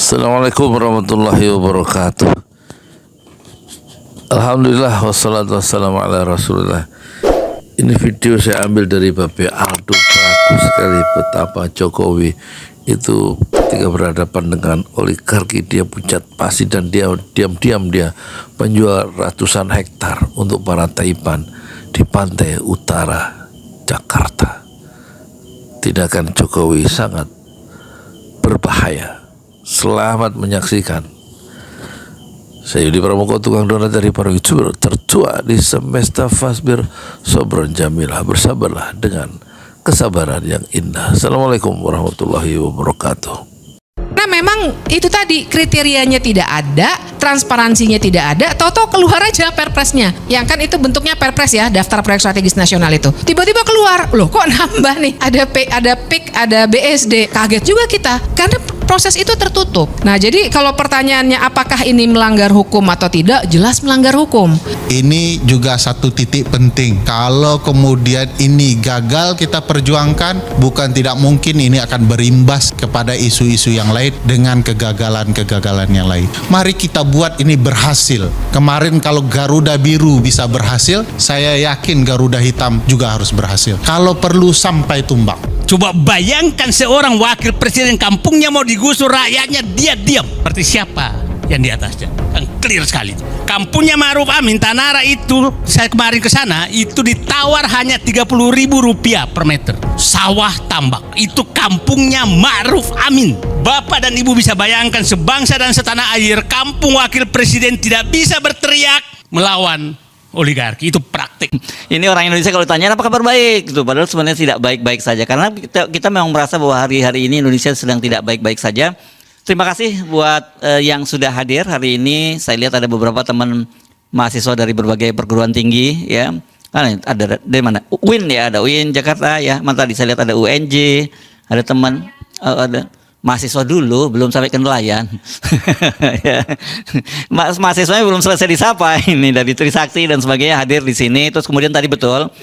Assalamualaikum warahmatullahi wabarakatuh. Alhamdulillah wassalatu wassalamu ala rasulullah. Ini video saya ambil dari Bapak Aldo. Bagus sekali betapa Jokowi itu ketika berhadapan dengan oligarki dia pucat pasi dan dia diam-diam dia menjual ratusan hektar untuk para Taipan di pantai utara Jakarta. Tindakan Jokowi sangat berbahaya. Selamat menyaksikan. Saya Yudi Pramuko, tukang donat dari Parung Jubir, tertua di semesta Fasbir Sobron Jamilah. Bersabarlah dengan kesabaran yang indah. Assalamualaikum warahmatullahi wabarakatuh. Nah memang itu tadi kriterianya tidak ada, transparansinya tidak ada, tahu-tahu keluar aja perpresnya. Yang kan itu bentuknya perpres ya, daftar proyek strategis nasional itu. Tiba-tiba keluar, loh kok nambah nih? Ada PIK, ada BSD. Kaget juga kita, karena proses itu tertutup. Nah jadi kalau pertanyaannya apakah ini melanggar hukum atau tidak, jelas melanggar hukum. Ini juga satu titik penting. Kalau kemudian ini gagal kita perjuangkan, bukan tidak mungkin ini akan berimbas kepada isu-isu yang lain dengan kegagalan-kegagalan yang lain. Mari kita buat ini berhasil. Kemarin kalau Garuda Biru bisa berhasil, saya yakin Garuda Hitam juga harus berhasil. Kalau perlu sampai tumbang. Coba bayangkan seorang wakil presiden kampungnya mau digusur, rakyatnya dia diam. Berarti siapa yang di atasnya? Kan clear sekali. Kampungnya Ma'ruf Amin, Tanara itu, saya kemarin ke sana, itu ditawar hanya Rp30.000 per meter. Sawah tambak, itu kampungnya Ma'ruf Amin. Bapak dan Ibu bisa bayangkan sebangsa dan setanah air, kampung wakil presiden tidak bisa berteriak melawan oligarki. Itu praktik. Ini orang Indonesia kalau ditanya apa kabar baik gitu, padahal sebenarnya tidak baik-baik saja, karena kita memang merasa bahwa hari-hari ini Indonesia sedang tidak baik-baik saja. Terima kasih buat yang sudah hadir hari ini. Saya lihat ada beberapa teman mahasiswa dari berbagai perguruan tinggi ya. Ada dari mana? UIN ya, ada UIN Jakarta ya. Tadi saya lihat ada UNJ, ada teman ada mahasiswa dulu, belum sampai ke nelayan. Ya. Mahasiswanya belum selesai disapa ini, dari Trisakti dan sebagainya hadir di sini. Terus kemudian tadi betul,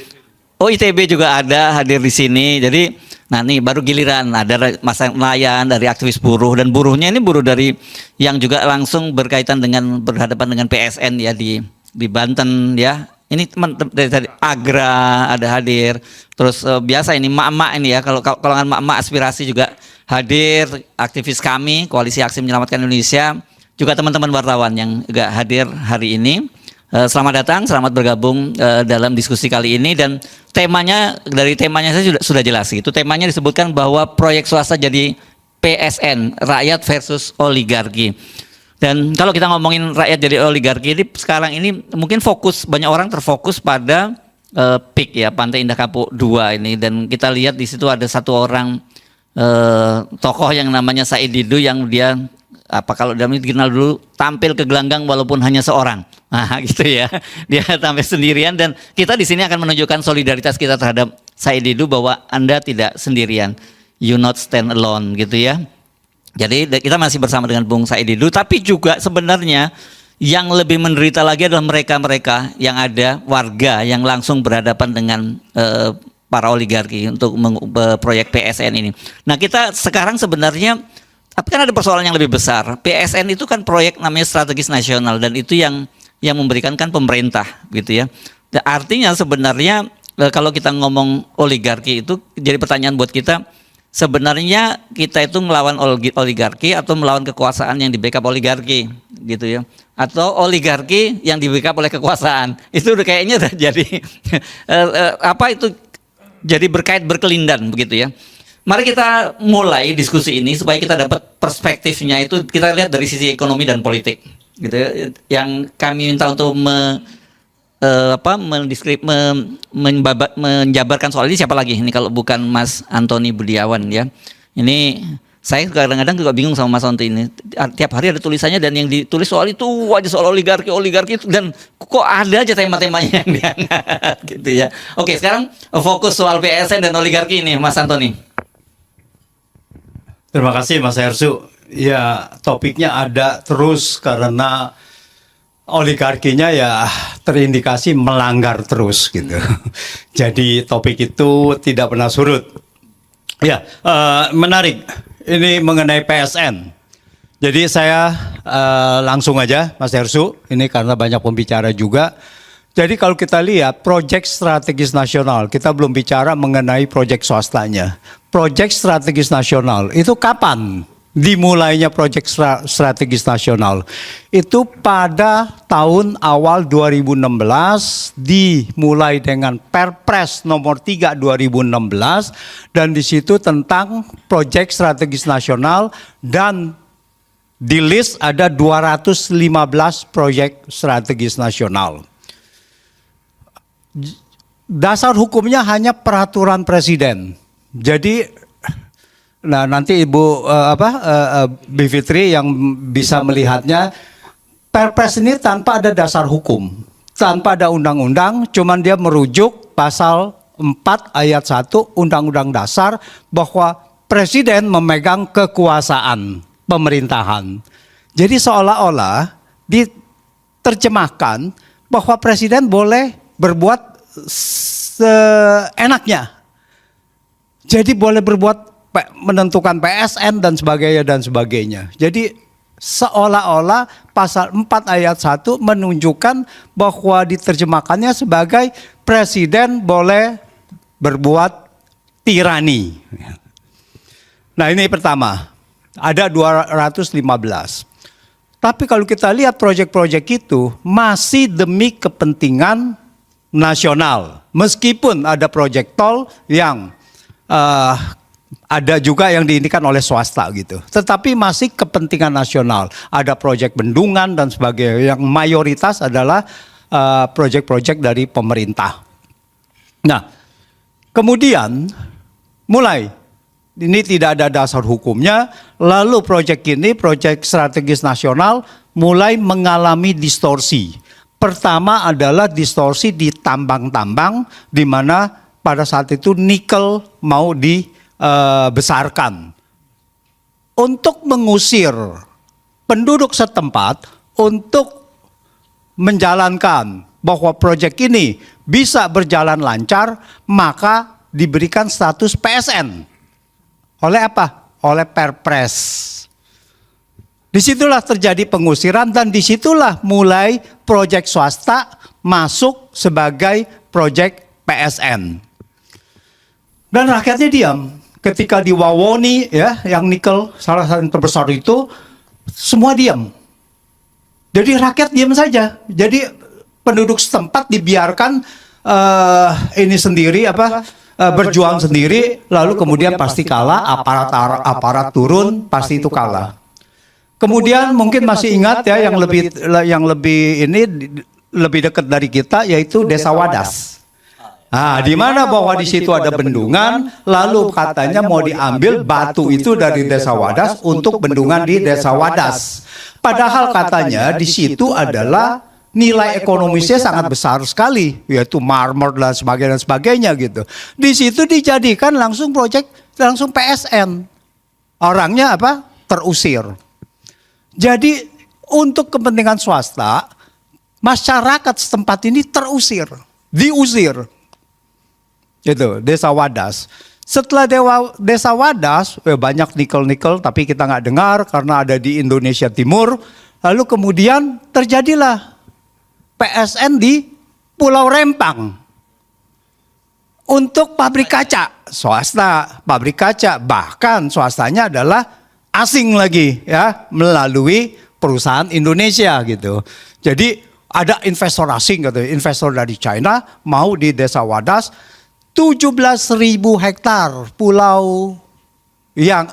ITB juga ada hadir di sini. Jadi, nah nih baru giliran ada masa nelayan dari aktivis buruh, dan buruhnya ini buruh dari yang juga langsung berkaitan dengan berhadapan dengan PSN ya di Banten ya. Ini teman dari Agra ada hadir. Terus biasa ini emak-emak ini ya, kalau kalangan emak-emak aspirasi juga hadir, aktivis kami Koalisi Aksi Menyelamatkan Indonesia, juga teman-teman wartawan yang juga hadir hari ini. Selamat datang, selamat bergabung dalam diskusi kali ini. Dan temanya, dari temanya saya sudah jelas. Itu temanya disebutkan bahwa proyek swasta jadi PSN, rakyat versus oligarki. Dan kalau kita ngomongin rakyat jadi oligarki ini sekarang ini mungkin banyak orang terfokus pada PIK ya, Pantai Indah Kapuk 2 ini. Dan kita lihat di situ ada satu orang tokoh yang namanya Said Didu, yang dia kalau dalam ini dikenal dulu tampil ke gelanggang walaupun hanya seorang. Nah, gitu ya. Dia tampil sendirian, dan kita di sini akan menunjukkan solidaritas kita terhadap Said Didu bahwa Anda tidak sendirian. You not stand alone gitu ya. Jadi kita masih bersama dengan Bung Said Didu, tapi juga sebenarnya yang lebih menderita lagi adalah mereka-mereka yang ada, warga yang langsung berhadapan dengan para oligarki untuk proyek PSN ini. Nah kita sekarang sebenarnya, tapi kan ada persoalan yang lebih besar. PSN itu kan proyek namanya strategis nasional, dan itu yang memberikan kan pemerintah gitu ya. Artinya sebenarnya kalau kita ngomong oligarki itu jadi pertanyaan buat kita, sebenarnya kita itu melawan oligarki atau melawan kekuasaan yang di-backup oligarki gitu ya, atau oligarki yang di-backup oleh kekuasaan. Itu udah kayaknya udah jadi jadi berkelindan begitu ya. Mari kita mulai diskusi ini supaya kita dapat perspektifnya, itu kita lihat dari sisi ekonomi dan politik gitu ya. Yang kami minta untuk menjabarkan soal ini siapa lagi ini kalau bukan Mas Antoni Budiawan ya. Ini saya kadang-kadang juga bingung sama Mas Antoni ini. Tiap hari ada tulisannya, dan yang ditulis soal itu aja soal oligarki itu, dan kok ada aja tema-temanya yang diangkat gitu ya. Oke, sekarang fokus soal PSN dan oligarki ini, Mas Antoni. Terima kasih Mas Hersu. Ya, topiknya ada terus karena oligarkinya ya terindikasi melanggar terus gitu. Jadi topik itu tidak pernah surut. Ya, menarik. Ini mengenai PSN. Jadi saya langsung aja Mas Hersu, ini karena banyak pembicara juga. Jadi kalau kita lihat proyek strategis nasional, kita belum bicara mengenai proyek swastanya. Proyek strategis nasional itu kapan dimulainya proyek strategis nasional? Itu pada tahun awal 2016 dimulai dengan Perpres nomor 3 2016 dan di situ tentang proyek strategis nasional dan di list ada 215 proyek strategis nasional. Dasar hukumnya hanya peraturan presiden. Jadi, nah nanti Ibu Bivitri yang bisa melihatnya, Perpres ini tanpa ada dasar hukum, tanpa ada undang-undang, cuman dia merujuk pasal 4 ayat 1 Undang-Undang Dasar bahwa presiden memegang kekuasaan pemerintahan. Jadi seolah-olah diterjemahkan bahwa presiden boleh berbuat seenaknya. Jadi boleh berbuat menentukan PSN dan sebagainya. Jadi seolah-olah pasal 4 ayat 1 menunjukkan bahwa diterjemahkannya sebagai presiden boleh berbuat tirani. Nah ini pertama. Ada 215. Tapi kalau kita lihat proyek-proyek itu masih demi kepentingan nasional. Meskipun ada proyek tol yang ada juga yang diindikan oleh swasta gitu. Tetapi masih kepentingan nasional. Ada proyek bendungan dan sebagainya. Yang mayoritas adalah proyek-proyek dari pemerintah. Nah, kemudian mulai ini tidak ada dasar hukumnya, lalu proyek ini, proyek strategis nasional mulai mengalami distorsi. Pertama adalah distorsi di tambang-tambang, di mana pada saat itu nikel mau dibesarkan. Untuk mengusir penduduk setempat, untuk menjalankan bahwa proyek ini bisa berjalan lancar, maka diberikan status PSN. Oleh apa? Oleh Perpres. Disitulah terjadi pengusiran dan disitulah mulai proyek swasta masuk sebagai proyek PSN. Dan rakyatnya diam. Ketika di Wawoni ya, yang nikel salah satu yang terbesar itu, semua diam. Jadi rakyat diam saja. Jadi penduduk setempat dibiarkan ini sendiri berjuang sendiri, lalu kemudian pasti kalah, aparat turun, pasti itu kalah. Kemudian mungkin masih ingat ya yang lebih dekat dari kita yaitu Desa Wadas. Nah, di mana bahwa di situ ada bendungan, lalu katanya mau diambil batu itu dari Desa Wadas untuk bendungan di Desa Wadas. Padahal katanya di situ adalah nilai ekonomisnya sangat besar sekali, yaitu marmer dan sebagainya gitu. Di situ dijadikan langsung proyek, langsung PSN. Orangnya apa? Terusir. Jadi untuk kepentingan swasta, masyarakat setempat ini diusir. Gitu, Desa Wadas. Setelah Desa Wadas, banyak nikel-nikel tapi kita nggak dengar karena ada di Indonesia Timur. Lalu kemudian terjadilah PSN di Pulau Rempang untuk pabrik kaca, swasta pabrik kaca, bahkan swastanya adalah asing lagi ya, melalui perusahaan Indonesia gitu. Jadi ada investor asing gitu, investor dari China mau di Desa Wadas 17.000 hektar pulau yang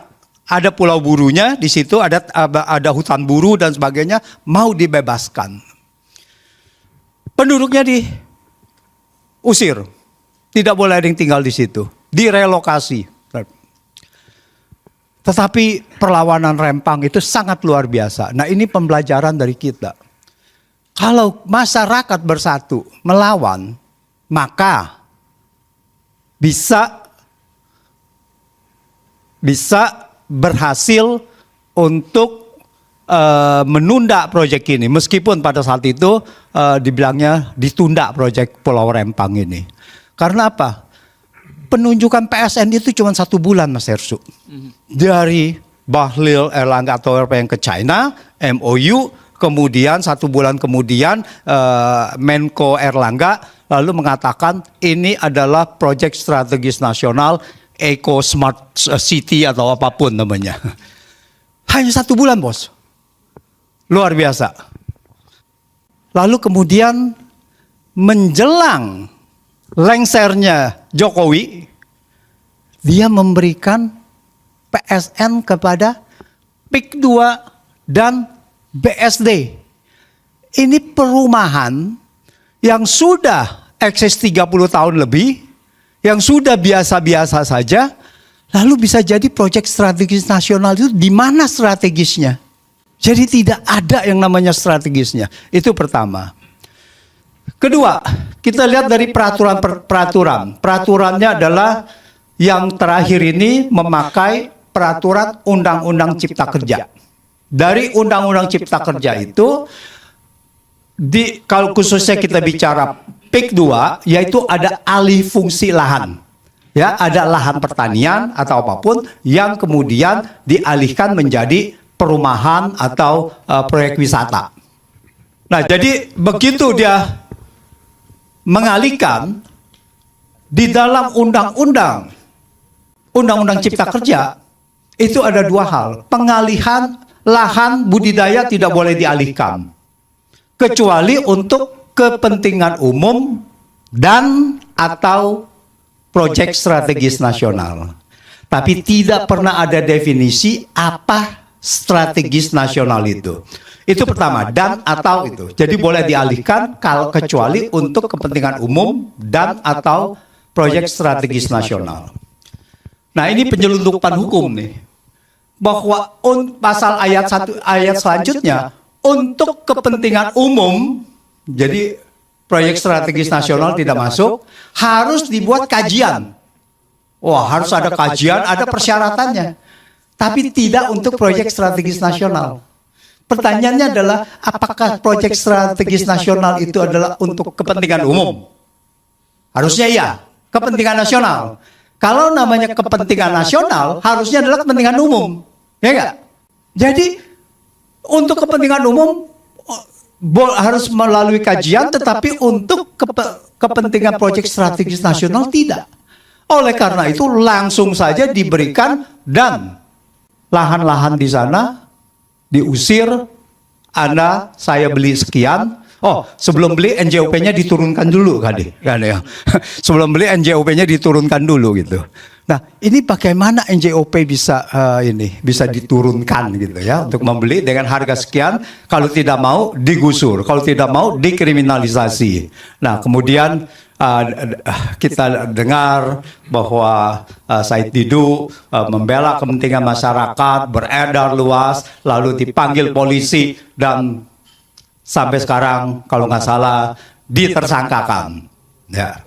ada pulau burunya di situ, ada hutan buru dan sebagainya mau dibebaskan. Penduduknya diusir, tidak boleh ada yang tinggal di situ, direlokasi. Tetapi perlawanan Rempang itu sangat luar biasa. Nah ini pembelajaran dari kita. Kalau masyarakat bersatu melawan, maka bisa berhasil untuk menunda proyek ini, meskipun pada saat itu dibilangnya ditunda proyek Pulau Rempang ini. Karena apa? Penunjukan PSN itu cuma 1 bulan Mas Hersu. Dari Bahlil Erlangga atau yang ke China, MOU, kemudian 1 bulan kemudian Menko Erlangga lalu mengatakan ini adalah proyek strategis nasional, Eco Smart City atau apapun namanya. Hanya 1 bulan, bos. Luar biasa. Lalu kemudian menjelang lengsernya Jokowi, dia memberikan PSN kepada PIK 2 dan BSD. Ini perumahan yang sudah eksis 30 tahun lebih, yang sudah biasa-biasa saja, lalu bisa jadi proyek strategis nasional. Itu di mana strategisnya? Jadi tidak ada yang namanya strategisnya. Itu pertama. Kedua, kita lihat dari peraturan. Peraturannya adalah yang terakhir ini memakai peraturan Undang-Undang Cipta Kerja. Dari Undang-Undang Cipta Kerja itu, kalau khususnya kita bicara PIK 2, yaitu ada alih fungsi lahan. Ya, ada lahan pertanian atau apapun yang kemudian dialihkan menjadi perumahan atau proyek wisata. Nah, jadi begitu dia mengalihkan di dalam Undang-Undang Cipta Kerja, itu ada 2 hal. Pengalihan lahan budidaya tidak boleh dialihkan, kecuali untuk kepentingan umum dan atau proyek strategis nasional. Tapi tidak pernah ada definisi apa strategis nasional itu. Itu pertama, dan atau itu. Jadi boleh dialihkan kalau kecuali untuk kepentingan umum dan atau proyek strategis nasional. Nah, ini penyelundupan hukum nih. Bahwa pasal ayat 1 ayat selanjutnya untuk kepentingan umum, jadi proyek strategis nasional tidak masuk, harus dibuat kajian. Wah, harus ada kajian, ada persyaratannya. Tapi tidak untuk proyek strategis nasional. Pertanyaannya adalah, apakah proyek strategis nasional itu adalah untuk kepentingan umum? Harusnya iya, kepentingan nasional. Kalau namanya kepentingan nasional, harusnya adalah kepentingan umum. Ya enggak? Jadi, untuk kepentingan umum harus melalui kajian, tetapi untuk kepentingan proyek strategis nasional tidak. Oleh karena itu, langsung saja diberikan dan lahan-lahan di sana diusir. Saya beli sekian. Oh, sebelum beli NJOP-nya diturunkan dulu kan ya. Sebelum beli NJOP-nya diturunkan dulu gitu. Nah, ini bagaimana NJOP bisa diturunkan gitu ya, untuk membeli dengan harga sekian, kalau tidak mau digusur, kalau tidak mau dikriminalisasi. Nah, kemudian kita dengar bahwa Said Didu membela kepentingan masyarakat, beredar luas, lalu dipanggil polisi dan sampai sekarang kalau nggak salah ditersangkakan. Ya.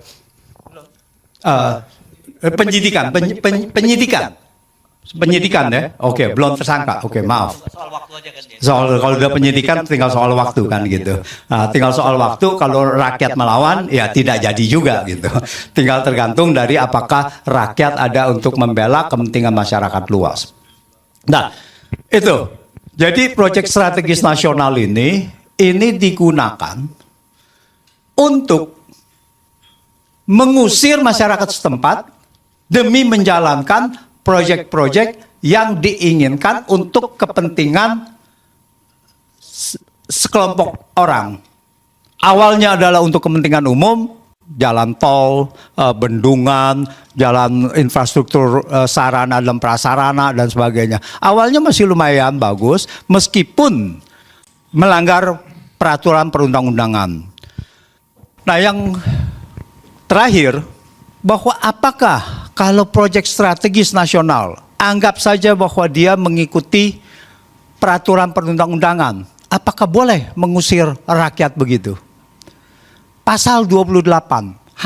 Penyidikan ya. Oke, belum tersangka. Oke, maaf. Soal kalau udah penyidikan tinggal soal waktu kan gitu. Nah, tinggal soal waktu, kalau rakyat melawan ya tidak jadi juga gitu. Tinggal tergantung dari apakah rakyat ada untuk membela kepentingan masyarakat luas. Nah, itu. Jadi proyek strategis nasional ini digunakan untuk mengusir masyarakat setempat demi menjalankan proyek-proyek yang diinginkan untuk kepentingan sekelompok orang. Awalnya adalah untuk kepentingan umum, jalan tol, bendungan, jalan infrastruktur sarana dan prasarana dan sebagainya. Awalnya masih lumayan bagus, meskipun melanggar peraturan perundang-undangan. Nah, yang terakhir, bahwa apakah kalau proyek strategis nasional, anggap saja bahwa dia mengikuti peraturan perundang-undangan, apakah boleh mengusir rakyat begitu? Pasal 28 H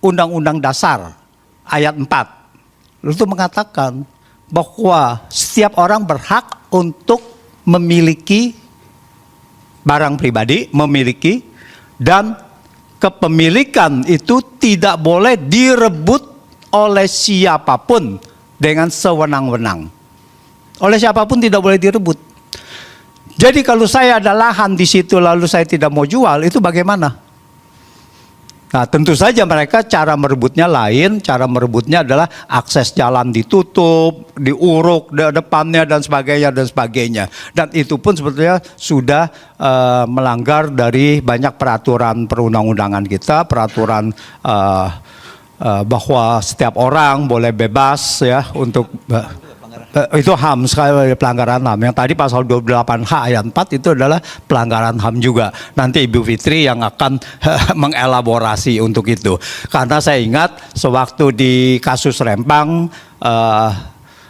Undang-Undang Dasar ayat 4 itu mengatakan bahwa setiap orang berhak untuk memiliki barang pribadi, dan kepemilikan itu tidak boleh direbut oleh siapapun dengan sewenang-wenang. Oleh siapapun tidak boleh direbut. Jadi kalau saya ada lahan di situ lalu saya tidak mau jual, itu bagaimana? Nah, tentu saja mereka cara merebutnya lain. Cara merebutnya adalah akses jalan ditutup, diuruk depannya dan sebagainya dan sebagainya. Dan itu pun sebetulnya sudah melanggar dari banyak peraturan perundang-undangan kita, peraturan bahwa setiap orang boleh bebas ya untuk itu HAM, sekali pelanggaran HAM. Yang tadi pasal 28H ayat 4 itu adalah pelanggaran HAM juga. Nanti Ibu Fitri yang akan mengelaborasi untuk itu. Karena saya ingat sewaktu di kasus Rempang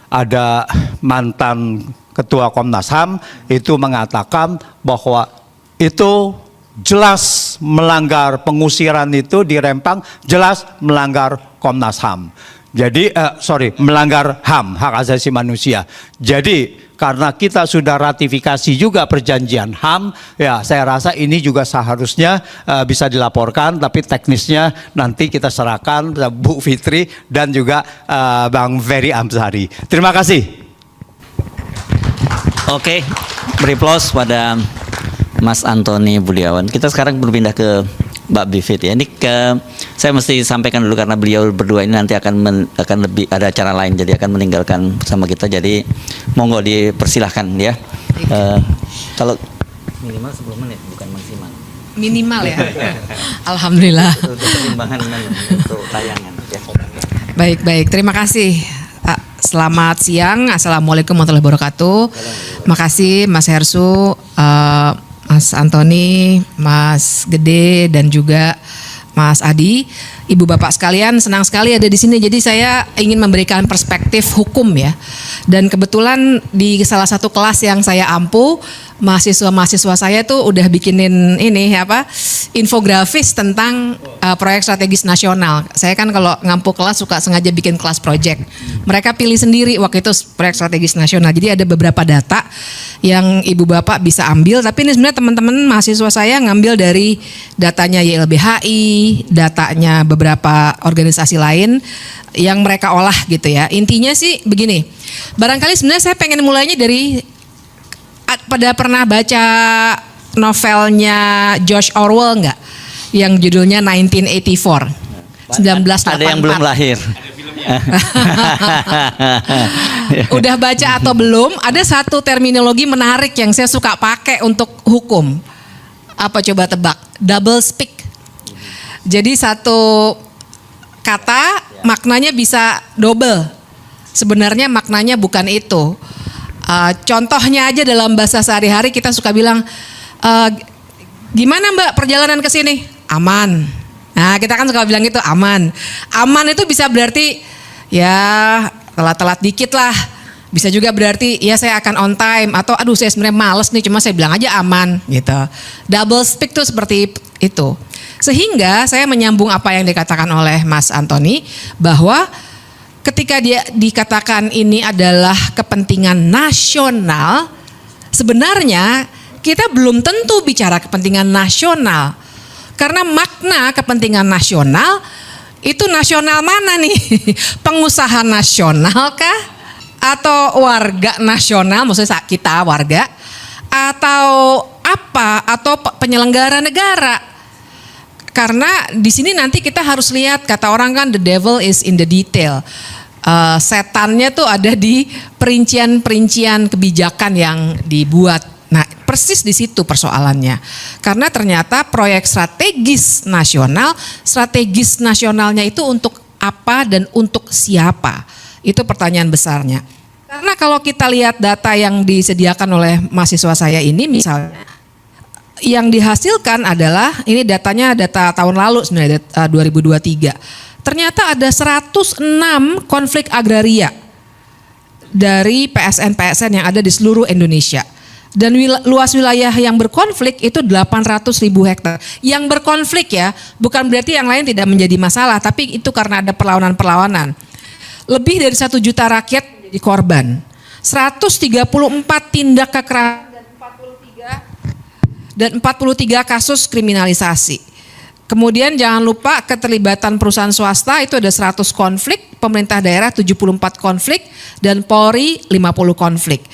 ada mantan Ketua Komnas HAM itu mengatakan bahwa itu jelas melanggar, pengusiran itu di Rempang jelas melanggar Komnas HAM. Jadi, melanggar HAM, hak asasi manusia. Jadi, karena kita sudah ratifikasi juga perjanjian HAM, ya saya rasa ini juga seharusnya bisa dilaporkan, tapi teknisnya nanti kita serahkan Bu Fitri dan juga Bang Ferry Amsari. Terima kasih. Oke, beri aplaus pada Mas Antoni Budiawan. Kita sekarang berpindah ke Mbak Bivit ya. Ini saya mesti sampaikan dulu karena beliau berdua ini nanti akan lebih ada acara lain, jadi akan meninggalkan bersama kita. Jadi monggo dipersilahkan ya. Kalau minimal 10 menit bukan maksimal. Minimal ya. Alhamdulillah. Itu pertimbangan untuk tayangan ya. Baik. Terima kasih. Selamat siang. Assalamualaikum warahmatullahi wabarakatuh. Makasih Mas Hersu, Mas Antoni, Mas Gede dan juga Mas Adi, Ibu Bapak sekalian, senang sekali ada di sini. Jadi saya ingin memberikan perspektif hukum ya. Dan kebetulan di salah satu kelas yang saya ampu, mahasiswa-mahasiswa saya tuh udah bikinin infografis tentang proyek strategis nasional. Saya kan kalau ngampu kelas suka sengaja bikin kelas project. Mereka pilih sendiri waktu itu proyek strategis nasional. Jadi ada beberapa data yang Ibu Bapak bisa ambil, tapi ini sebenarnya teman-teman mahasiswa saya ngambil dari datanya YLBHI, datanya beberapa organisasi lain yang mereka olah gitu ya. Intinya sih begini, barangkali sebenarnya saya pengen mulainya dari, pada pernah baca novelnya George Orwell nggak? Yang judulnya 1984. 1984. Ada yang belum lahir. Udah baca atau belum? Ada satu terminologi menarik yang saya suka pakai untuk hukum. Apa coba tebak? Double speak. Jadi satu kata maknanya bisa double. Sebenarnya maknanya bukan itu. Contohnya aja dalam bahasa sehari-hari kita suka bilang, gimana Mbak perjalanan ke sini? Aman. Nah kita kan suka bilang gitu, aman. Aman itu bisa berarti ya telat-telat dikit lah. Bisa juga berarti ya saya akan on time, atau aduh saya sebenarnya males nih, cuma saya bilang aja aman gitu. Double speak tuh seperti itu. Sehingga saya menyambung apa yang dikatakan oleh Mas Antoni, bahwa ketika dia dikatakan ini adalah kepentingan nasional, sebenarnya kita belum tentu bicara kepentingan nasional. Karena makna kepentingan nasional itu nasional mana nih? Pengusaha nasional kah? Atau warga nasional, maksudnya kita warga? Atau apa? Atau penyelenggara negara? Karena di sini nanti kita harus lihat, kata orang kan the devil is in the detail. Setannya tuh ada di perincian-perincian kebijakan yang dibuat. Nah, persis di situ persoalannya. Karena ternyata proyek strategis nasionalnya itu untuk apa dan untuk siapa? Itu pertanyaan besarnya. Karena kalau kita lihat data yang disediakan oleh mahasiswa saya ini misalnya, yang dihasilkan adalah, ini datanya data tahun lalu sebenarnya 2023. Ternyata ada 106 konflik agraria dari PSN-PSN yang ada di seluruh Indonesia. Dan luas wilayah yang berkonflik itu 800.000 hektar. Yang berkonflik ya, bukan berarti yang lain tidak menjadi masalah, tapi itu karena ada perlawanan-perlawanan. Lebih dari 1 juta rakyat menjadi korban. 134 tindak kekerasan dan 43 kasus kriminalisasi. Kemudian jangan lupa keterlibatan perusahaan swasta itu ada 100 konflik, pemerintah daerah 74 konflik, dan Polri 50 konflik.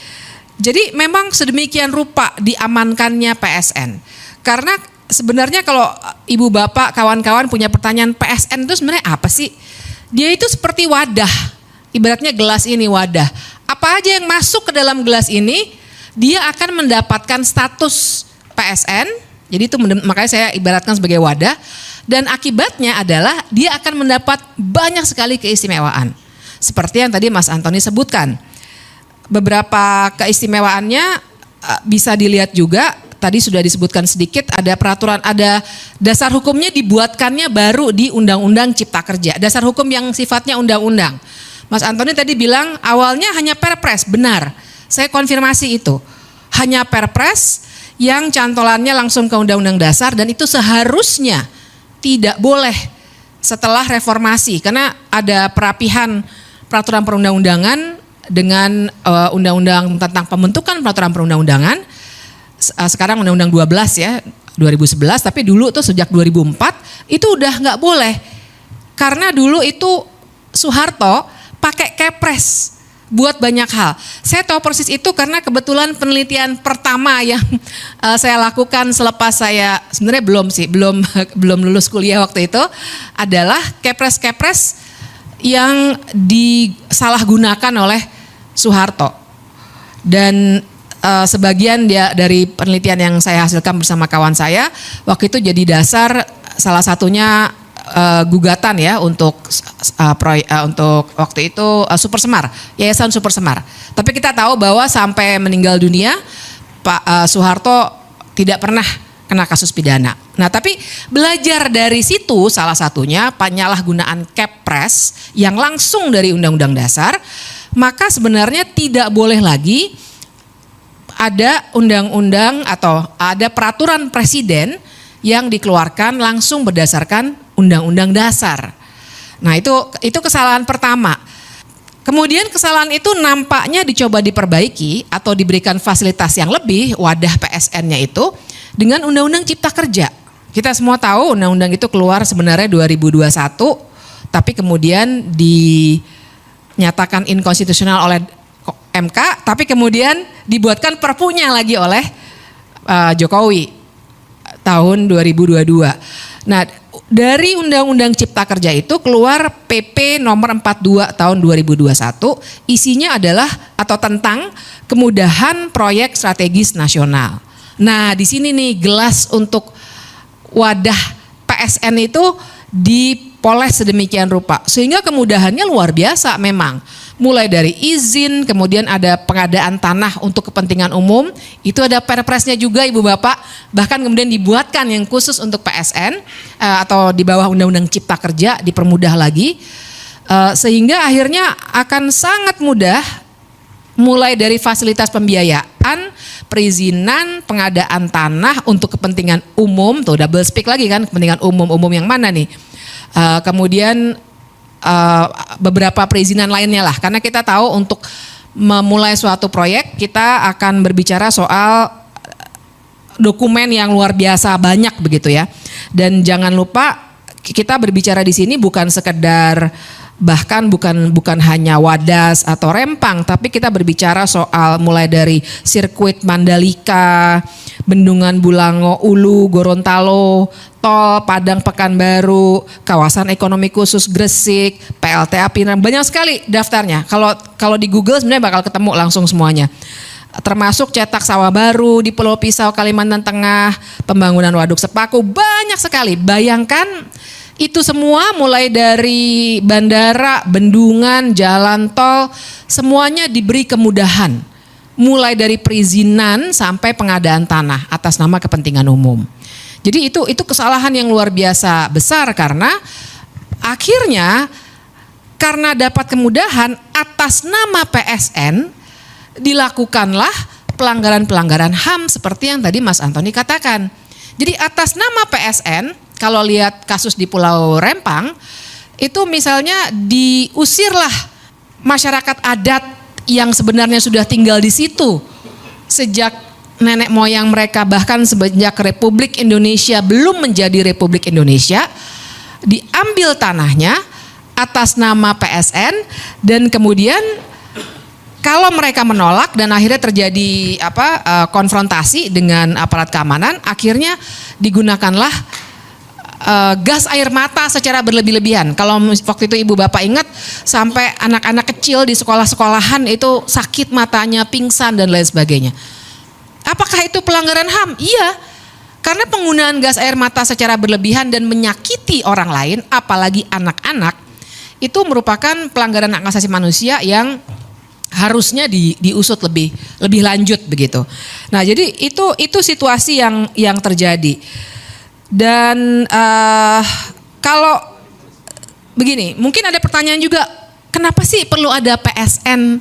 Jadi memang sedemikian rupa diamankannya PSN. Karena sebenarnya kalau ibu bapak kawan-kawan punya pertanyaan, PSN itu sebenarnya apa sih? Dia itu seperti wadah, ibaratnya gelas ini wadah. Apa aja yang masuk ke dalam gelas ini, dia akan mendapatkan status PSN. Jadi itu makanya saya ibaratkan sebagai wadah, dan akibatnya adalah dia akan mendapat banyak sekali keistimewaan. Seperti yang tadi Mas Antoni sebutkan. Beberapa keistimewaannya bisa dilihat juga, tadi sudah disebutkan sedikit, ada peraturan, ada dasar hukumnya dibuatkannya baru di Undang-Undang Cipta Kerja. Dasar hukum yang sifatnya undang-undang. Mas Antoni tadi bilang awalnya hanya perpres, benar. Saya konfirmasi itu. Hanya perpres yang cantolannya langsung ke Undang-Undang Dasar, dan itu seharusnya tidak boleh setelah reformasi karena ada perapihan peraturan perundang-undangan dengan undang-undang tentang pembentukan peraturan perundang-undangan. Sekarang Undang-Undang 12 ya 2011, tapi dulu tuh sejak 2004 itu udah nggak boleh karena dulu itu Soeharto pakai kepres buat banyak hal. Saya tahu persis itu karena kebetulan penelitian pertama yang saya lakukan selepas saya sebenarnya belum lulus kuliah waktu itu adalah kepres-kepres yang disalahgunakan oleh Soeharto. Dan sebagian dari penelitian yang saya hasilkan bersama kawan saya waktu itu jadi dasar salah satunya gugatan ya untuk waktu itu Super Semar, Yayasan Super Semar. Tapi kita tahu bahwa sampai meninggal dunia Pak Soeharto tidak pernah kena kasus pidana. Nah, tapi belajar dari situ salah satunya penyalahgunaan kepres yang langsung dari Undang-Undang Dasar, maka sebenarnya tidak boleh lagi ada undang-undang atau ada peraturan presiden yang dikeluarkan langsung berdasarkan Undang-Undang Dasar. Nah, itu kesalahan pertama. Kemudian kesalahan itu nampaknya dicoba diperbaiki atau diberikan fasilitas yang lebih, wadah PSN-nya itu dengan Undang-Undang Cipta Kerja. Kita semua tahu undang-undang itu keluar sebenarnya 2021, tapi kemudian dinyatakan inkonstitusional oleh MK, tapi kemudian dibuatkan perpunya lagi oleh Jokowi tahun 2022. Nah, dari Undang-Undang Cipta Kerja itu keluar PP nomor 42 tahun 2021, isinya adalah atau tentang kemudahan proyek strategis nasional. Nah, di sini nih gelas untuk wadah PSN itu dipoles sedemikian rupa sehingga kemudahannya luar biasa memang. Mulai dari izin, kemudian ada pengadaan tanah untuk kepentingan umum, itu ada perpresnya juga Ibu Bapak, bahkan kemudian dibuatkan yang khusus untuk PSN atau di bawah Undang-Undang Cipta Kerja dipermudah lagi, sehingga akhirnya akan sangat mudah mulai dari fasilitas pembiayaan, perizinan, pengadaan tanah untuk kepentingan umum, tuh double speak lagi kan, kepentingan umum yang mana nih, kemudian beberapa perizinan lainnya lah, karena kita tahu untuk memulai suatu proyek kita akan berbicara soal dokumen yang luar biasa banyak begitu ya. Dan jangan lupa kita berbicara di sini bukan sekedar bahkan bukan hanya Wadas atau Rempang, tapi kita berbicara soal mulai dari sirkuit Mandalika, Bendungan Bulango, Ulu, Gorontalo, tol Padang Pekanbaru, kawasan ekonomi khusus Gresik, PLTA Pinang, banyak sekali daftarnya. Kalau di Google sebenarnya bakal ketemu langsung semuanya. Termasuk cetak sawah baru di Pulau Pisau, Kalimantan Tengah, pembangunan waduk Sepaku, banyak sekali. Bayangkan itu semua mulai dari bandara, bendungan, jalan tol, semuanya diberi kemudahan. Mulai dari perizinan sampai pengadaan tanah atas nama kepentingan umum. Jadi itu kesalahan yang luar biasa besar karena akhirnya karena dapat kemudahan atas nama PSN dilakukanlah pelanggaran-pelanggaran HAM seperti yang tadi Mas Antoni katakan. Jadi atas nama PSN kalau lihat kasus di Pulau Rempang, itu misalnya diusirlah masyarakat adat yang sebenarnya sudah tinggal di situ sejak nenek moyang mereka, bahkan sejak Republik Indonesia belum menjadi Republik Indonesia, diambil tanahnya atas nama PSN, dan kemudian kalau mereka menolak dan akhirnya terjadi konfrontasi dengan aparat keamanan, akhirnya digunakanlah gas air mata secara berlebih-lebihan. Kalau waktu itu ibu bapak ingat, sampai anak-anak kecil di sekolah-sekolahan itu sakit matanya, pingsan dan lain sebagainya. Apakah itu pelanggaran HAM? Iya, karena penggunaan gas air mata secara berlebihan dan menyakiti orang lain, apalagi anak-anak, itu merupakan pelanggaran hak asasi manusia yang harusnya diusut lebih lanjut begitu. Nah, jadi itu situasi yang terjadi. Dan kalau begini, mungkin ada pertanyaan juga, kenapa sih perlu ada PSN?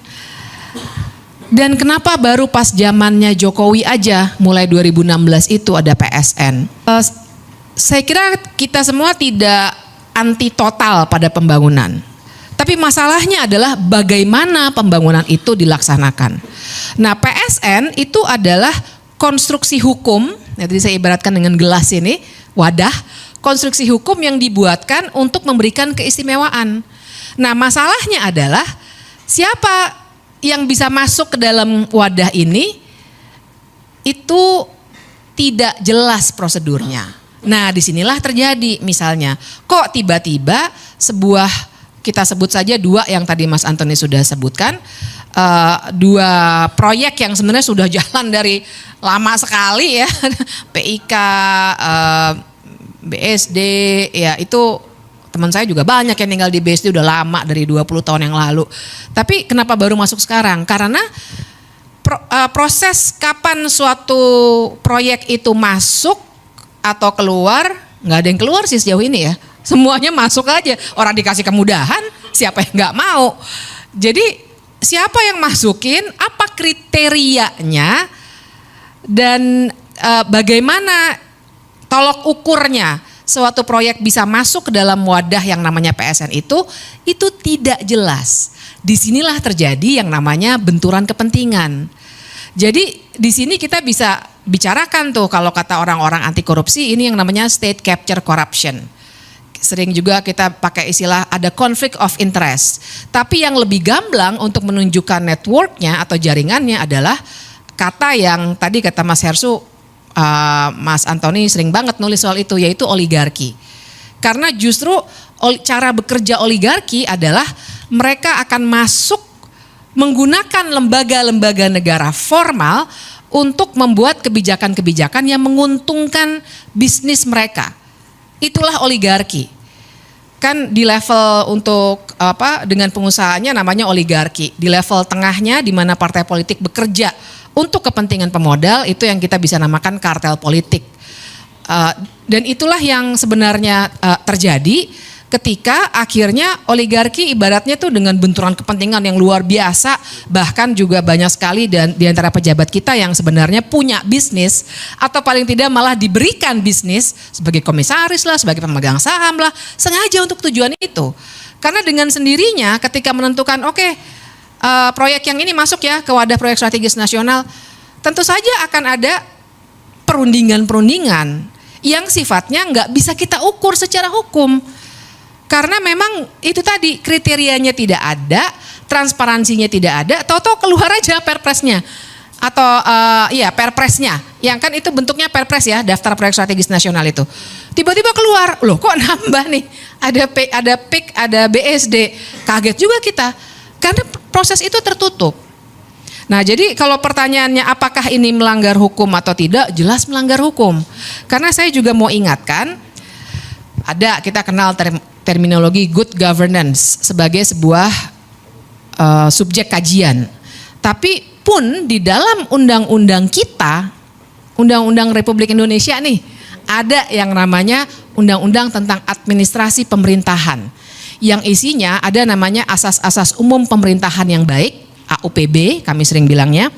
Dan kenapa baru pas zamannya Jokowi aja, mulai 2016 itu ada PSN? Saya kira kita semua tidak anti total pada pembangunan. Tapi masalahnya adalah bagaimana pembangunan itu dilaksanakan. Nah, PSN itu adalah konstruksi hukum, jadi saya ibaratkan dengan gelas ini, wadah, konstruksi hukum yang dibuatkan untuk memberikan keistimewaan. Nah, masalahnya adalah siapa yang bisa masuk ke dalam wadah ini, itu tidak jelas prosedurnya. Nah, disinilah terjadi misalnya, kok tiba-tiba sebuah, kita sebut saja dua yang tadi Mas Antoni sudah sebutkan, dua proyek yang sebenarnya sudah jalan dari lama sekali ya, PIK, BSD, ya itu teman saya juga banyak yang tinggal di BSD udah lama, dari 20 tahun yang lalu. Tapi kenapa baru masuk sekarang? Karena proses kapan suatu proyek itu masuk atau keluar, nggak ada yang keluar sih sejauh ini ya. Semuanya masuk aja. Orang dikasih kemudahan, siapa yang nggak mau? Jadi siapa yang masukin, apa kriterianya, dan bagaimana tolok ukurnya suatu proyek bisa masuk ke dalam wadah yang namanya PSN itu tidak jelas. Disinilah terjadi yang namanya benturan kepentingan. Jadi di sini kita bisa bicarakan tuh, kalau kata orang-orang anti korupsi, ini yang namanya state capture corruption. Sering juga kita pakai istilah ada conflict of interest. Tapi yang lebih gamblang untuk menunjukkan networknya atau jaringannya adalah kata yang tadi kata Mas Hersu, Mas Antoni sering banget nulis soal itu, yaitu oligarki. Karena justru cara bekerja oligarki adalah mereka akan masuk menggunakan lembaga-lembaga negara formal untuk membuat kebijakan-kebijakan yang menguntungkan bisnis mereka. Itulah oligarki. Kan di level untuk dengan pengusahanya namanya oligarki. Di level tengahnya di mana partai politik bekerja untuk kepentingan pemodal, itu yang kita bisa namakan kartel politik. Dan itulah yang sebenarnya terjadi ketika akhirnya oligarki ibaratnya tuh dengan benturan kepentingan yang luar biasa, bahkan juga banyak sekali dan di antara pejabat kita yang sebenarnya punya bisnis atau paling tidak malah diberikan bisnis sebagai komisaris lah, sebagai pemegang saham lah, sengaja untuk tujuan itu. Karena dengan sendirinya ketika menentukan proyek yang ini masuk ya ke wadah proyek strategis nasional, tentu saja akan ada perundingan-perundingan yang sifatnya nggak bisa kita ukur secara hukum. Karena memang itu tadi kriterianya tidak ada, transparansinya tidak ada, tahu-tahu keluar aja perpresnya atau perpresnya, yang kan itu bentuknya perpres ya, daftar proyek strategis nasional itu. Tiba-tiba keluar, loh kok nambah nih, ada PIK, ada BSD, kaget juga kita, karena proses itu tertutup. Nah, jadi kalau pertanyaannya apakah ini melanggar hukum atau tidak, jelas melanggar hukum. Karena saya juga mau ingatkan, kita kenal terminologi good governance sebagai sebuah subjek kajian. Tapi pun di dalam undang-undang kita, Undang-Undang Republik Indonesia nih, ada yang namanya Undang-Undang tentang Administrasi Pemerintahan. Yang isinya ada namanya asas-asas umum pemerintahan yang baik, AUPB kami sering bilangnya.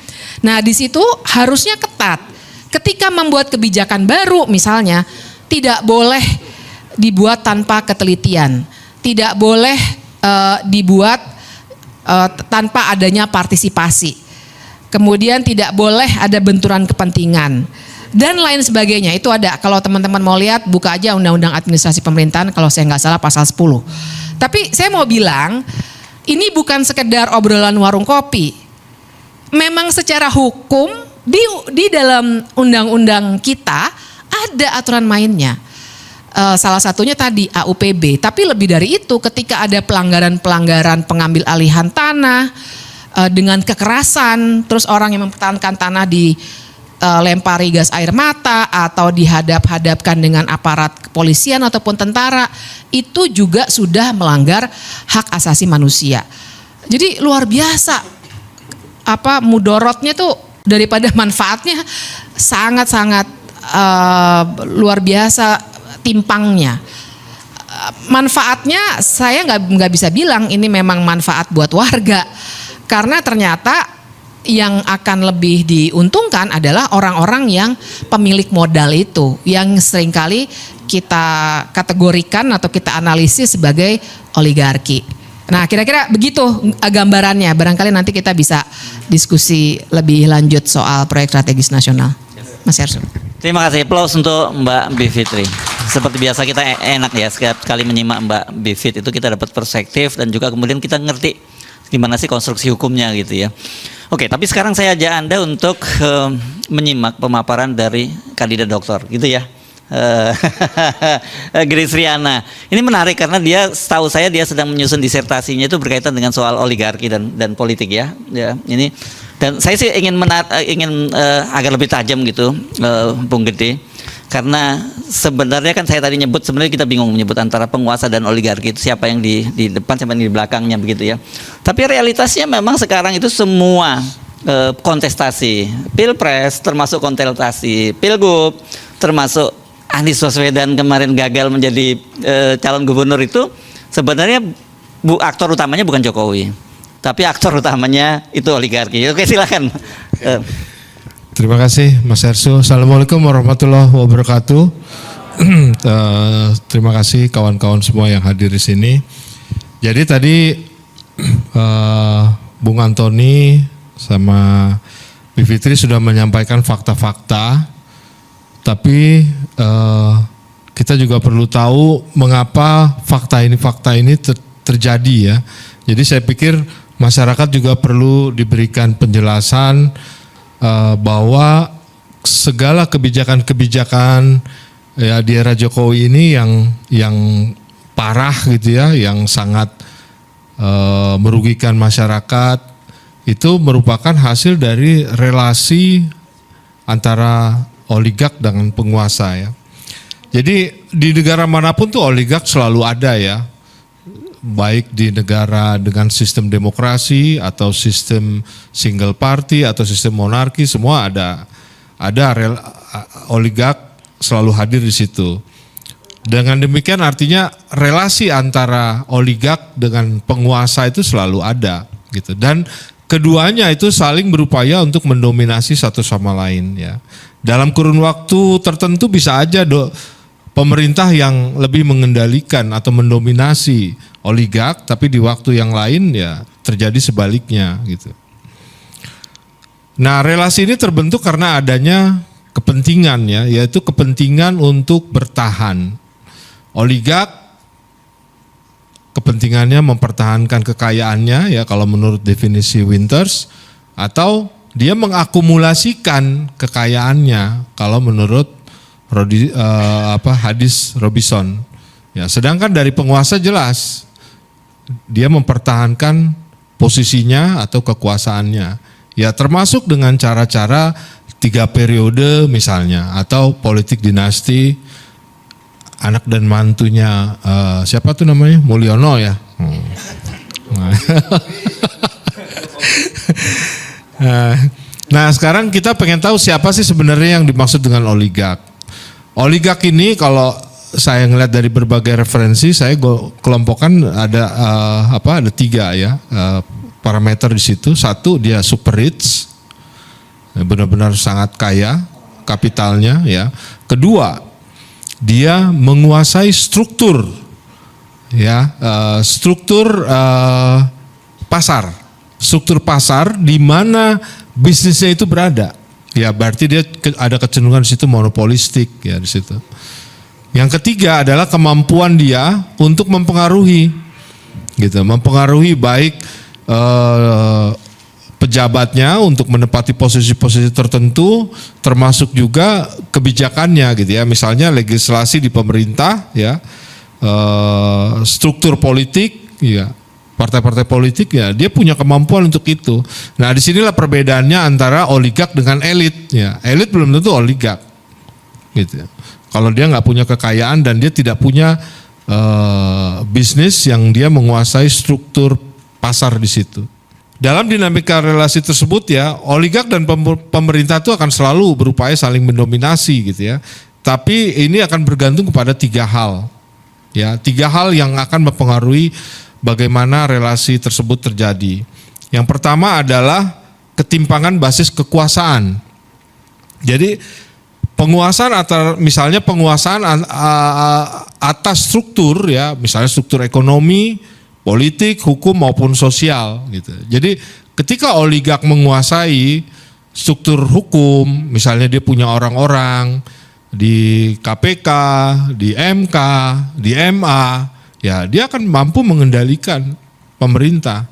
Nah, di situ harusnya ketat. Ketika membuat kebijakan baru misalnya, tidak boleh dibuat tanpa ketelitian, tidak boleh dibuat tanpa adanya partisipasi. kemudian tidak boleh ada benturan kepentingan, dan lain sebagainya. Itu ada, kalau teman-teman mau lihat buka aja Undang-Undang Administrasi Pemerintahan kalau saya nggak salah pasal 10. Tapi saya mau bilang ini bukan sekedar obrolan warung kopi. Memang secara hukum di dalam undang-undang kita ada aturan mainnya. Salah satunya tadi AUPB. Tapi lebih dari itu, ketika ada pelanggaran-pelanggaran pengambil alihan tanah dengan kekerasan, terus orang yang mempertahankan tanah dilempari gas air mata atau dihadap-hadapkan dengan aparat kepolisian ataupun tentara, itu juga sudah melanggar hak asasi manusia. Jadi luar biasa mudorotnya tuh daripada manfaatnya sangat-sangat luar biasa timpangnya. Manfaatnya saya nggak bisa bilang ini memang manfaat buat warga, karena ternyata yang akan lebih diuntungkan adalah orang-orang yang pemilik modal itu, yang seringkali kita kategorikan atau kita analisis sebagai oligarki. Nah, kira-kira begitu gambarannya. Barangkali nanti kita bisa diskusi lebih lanjut soal proyek strategis nasional. Mas Ersu. Terima kasih. Aplaus untuk Mbak Bivitri. Seperti biasa kita enak ya, setiap kali menyimak Mbak Bivit itu kita dapat perspektif dan juga kemudian kita ngerti gimana sih konstruksi hukumnya gitu ya. Oke, tapi sekarang saya ajak Anda untuk menyimak pemaparan dari kandidat doktor gitu ya. Grace Riana. Ini menarik karena dia, setahu saya dia sedang menyusun disertasinya itu berkaitan dengan soal oligarki dan politik ya. Ini dan saya sih ingin agar lebih tajam gitu, Bung Gede. Karena sebenarnya kan saya tadi nyebut, sebenarnya kita bingung menyebut antara penguasa dan oligarki itu siapa yang di depan, siapa yang di belakangnya begitu ya. Tapi realitasnya memang sekarang itu semua kontestasi, pilpres termasuk kontestasi, pilgub termasuk Anies Baswedan kemarin gagal menjadi calon gubernur itu sebenarnya aktor utamanya bukan Jokowi, tapi aktor utamanya itu oligarki. Oke, silakan. Terima kasih Mas Ersu. Assalamualaikum warahmatullahi wabarakatuh. Terima kasih kawan-kawan semua yang hadir di sini. Jadi tadi Bung Antoni sama Bivitri sudah menyampaikan fakta-fakta, tapi kita juga perlu tahu mengapa fakta ini terjadi ya. Jadi saya pikir masyarakat juga perlu diberikan penjelasan bahwa segala kebijakan-kebijakan ya di era Jokowi ini yang parah gitu ya, yang sangat merugikan masyarakat, itu merupakan hasil dari relasi antara oligark dengan penguasa ya. Jadi di negara manapun tuh oligark selalu ada ya, baik di negara dengan sistem demokrasi atau sistem single party atau sistem monarki, semua ada oligark selalu hadir di situ. Dengan demikian artinya relasi antara oligark dengan penguasa itu selalu ada gitu, dan keduanya itu saling berupaya untuk mendominasi satu sama lain ya. Dalam kurun waktu tertentu bisa aja pemerintah yang lebih mengendalikan atau mendominasi oligark, tapi di waktu yang lain ya terjadi sebaliknya gitu. Nah, relasi ini terbentuk karena adanya kepentingan ya, yaitu kepentingan untuk bertahan. Oligark kepentingannya mempertahankan kekayaannya ya kalau menurut definisi Winters, atau dia mengakumulasikan kekayaannya kalau menurut hadis Robinson. Ya, sedangkan dari penguasa jelas dia mempertahankan posisinya atau kekuasaannya. Ya, termasuk dengan cara-cara 3 periode misalnya, atau politik dinasti, anak dan mantunya siapa tuh namanya, Mulyono ya. Nah, sekarang kita pengen tahu siapa sih sebenarnya yang dimaksud dengan oligark. Oligark ini kalau saya ngeliat dari berbagai referensi, saya kelompokkan ada 3 ya parameter di situ. Satu, dia super rich, benar-benar sangat kaya kapitalnya ya. Kedua, dia menguasai struktur ya, struktur pasar di mana bisnisnya itu berada. Ya berarti dia ada kecenderungan di situ monopolistik ya di situ. Yang ketiga adalah kemampuan dia untuk mempengaruhi, gitu, mempengaruhi baik pejabatnya untuk menempati posisi-posisi tertentu, termasuk juga kebijakannya, gitu ya. Misalnya legislasi di pemerintah, ya, struktur politik, ya. Partai-partai politik ya dia punya kemampuan untuk itu. Nah disinilah perbedaannya antara oligark dengan elit. Ya, elit belum tentu oligark, gitu. Kalau dia nggak punya kekayaan dan dia tidak punya bisnis yang dia menguasai struktur pasar di situ. Dalam dinamika relasi tersebut ya oligark dan pemerintah itu akan selalu berupaya saling mendominasi, gitu ya. Tapi ini akan bergantung kepada 3 hal. Ya, 3 hal yang akan mempengaruhi bagaimana relasi tersebut terjadi. Yang pertama adalah ketimpangan basis kekuasaan. Jadi penguasaan misalnya penguasaan atas struktur ya, misalnya struktur ekonomi, politik, hukum maupun sosial gitu. Jadi ketika oligark menguasai struktur hukum, misalnya dia punya orang-orang di KPK, di MK, di MA, ya dia akan mampu mengendalikan pemerintah.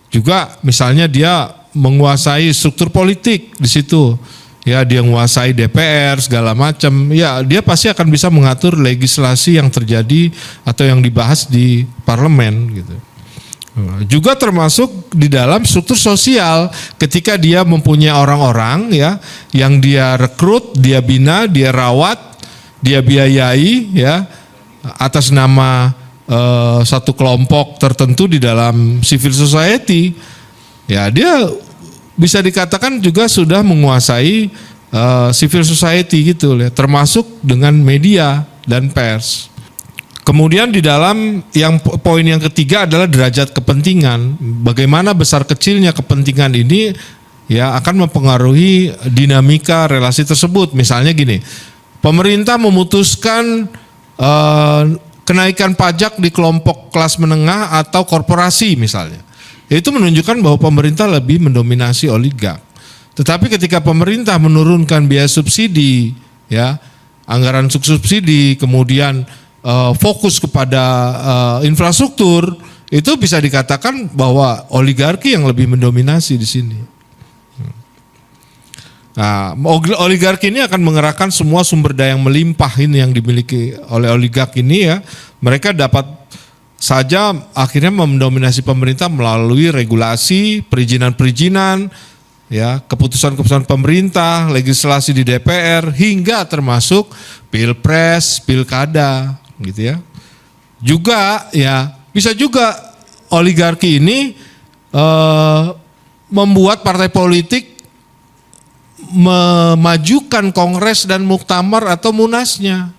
Juga misalnya dia menguasai struktur politik di situ. Ya dia menguasai DPR segala macam. Ya dia pasti akan bisa mengatur legislasi yang terjadi atau yang dibahas di parlemen gitu. Juga termasuk di dalam struktur sosial ketika dia mempunyai orang-orang ya yang dia rekrut, dia bina, dia rawat, dia biayai ya atas nama satu kelompok tertentu di dalam civil society, ya dia bisa dikatakan juga sudah menguasai civil society gitu ya, termasuk dengan media dan pers. Kemudian di dalam poin yang ketiga adalah derajat kepentingan. Bagaimana besar kecilnya kepentingan ini ya akan mempengaruhi dinamika relasi tersebut. Misalnya gini, pemerintah memutuskan kenaikan pajak di kelompok kelas menengah atau korporasi misalnya. Itu menunjukkan bahwa pemerintah lebih mendominasi oligark. Tetapi ketika pemerintah menurunkan biaya subsidi, ya, anggaran subsidi, kemudian fokus kepada infrastruktur, itu bisa dikatakan bahwa oligarki yang lebih mendominasi di sini. Nah, oligarki ini akan mengerahkan semua sumber daya yang melimpah ini yang dimiliki oleh oligark ini ya. Mereka dapat saja akhirnya mendominasi pemerintah melalui regulasi, perizinan-perizinan, ya, keputusan-keputusan pemerintah, legislasi di DPR hingga termasuk pilpres, pilkada, gitu ya. Juga ya bisa juga oligarki ini membuat partai politik memajukan kongres dan muktamar atau munasnya.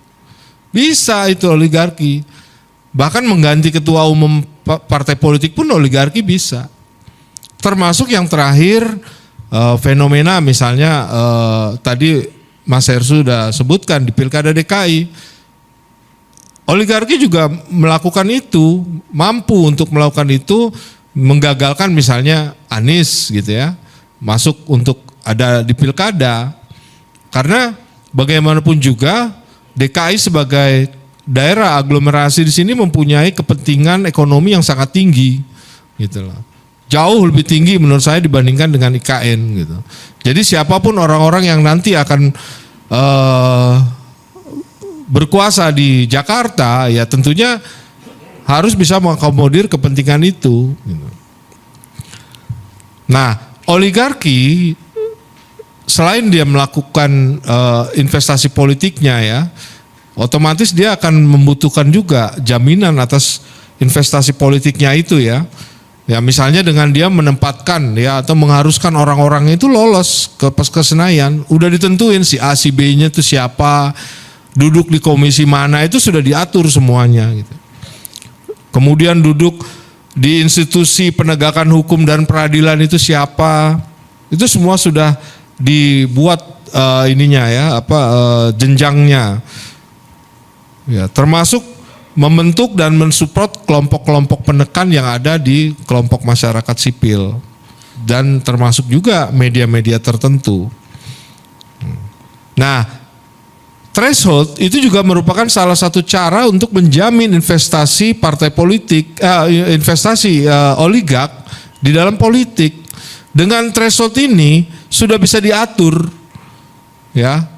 Bisa itu oligarki. Bahkan mengganti ketua umum partai politik pun oligarki bisa. Termasuk yang terakhir fenomena misalnya tadi Mas Hersu sudah sebutkan di Pilkada DKI. Oligarki juga melakukan itu, mampu untuk melakukan itu, menggagalkan misalnya Anies gitu ya, masuk untuk ada di pilkada, karena bagaimanapun juga DKI sebagai daerah aglomerasi di sini mempunyai kepentingan ekonomi yang sangat tinggi, gitu loh. Jauh lebih tinggi menurut saya dibandingkan dengan IKN gitu. Jadi siapapun orang-orang yang nanti akan berkuasa di Jakarta, ya tentunya harus bisa mengakomodir kepentingan itu. Gitu. Nah, oligarki selain dia melakukan investasi politiknya ya, otomatis dia akan membutuhkan juga jaminan atas investasi politiknya itu ya. Ya misalnya dengan dia menempatkan ya atau mengharuskan orang-orang itu lolos ke Senayan, udah ditentuin si A si B-nya itu siapa, duduk di komisi mana itu sudah diatur semuanya gitu. Kemudian duduk di institusi penegakan hukum dan peradilan itu siapa, itu semua sudah dibuat ininya ya jenjangnya ya, termasuk membentuk dan mensupport kelompok-kelompok penekan yang ada di kelompok masyarakat sipil. dan termasuk juga media-media tertentu. Nah, threshold itu juga merupakan salah satu cara untuk menjamin investasi partai politik, investasi oligark di dalam politik. Dengan threshold ini sudah bisa diatur, ya.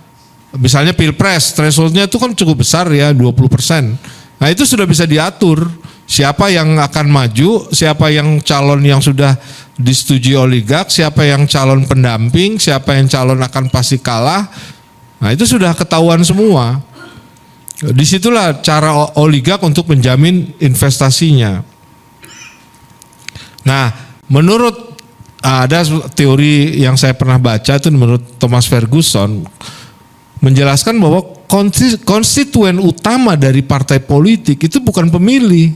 Misalnya Pilpres, thresholdnya itu kan cukup besar ya, 20%. Nah itu sudah bisa diatur siapa yang akan maju, siapa yang calon yang sudah disetujui oligark, siapa yang calon pendamping, siapa yang calon akan pasti kalah. Nah itu sudah ketahuan semua. Disitulah cara oligark untuk menjamin investasinya. Nah menurut ada teori yang saya pernah baca itu menurut Thomas Ferguson menjelaskan bahwa konstituen utama dari partai politik itu bukan pemilih,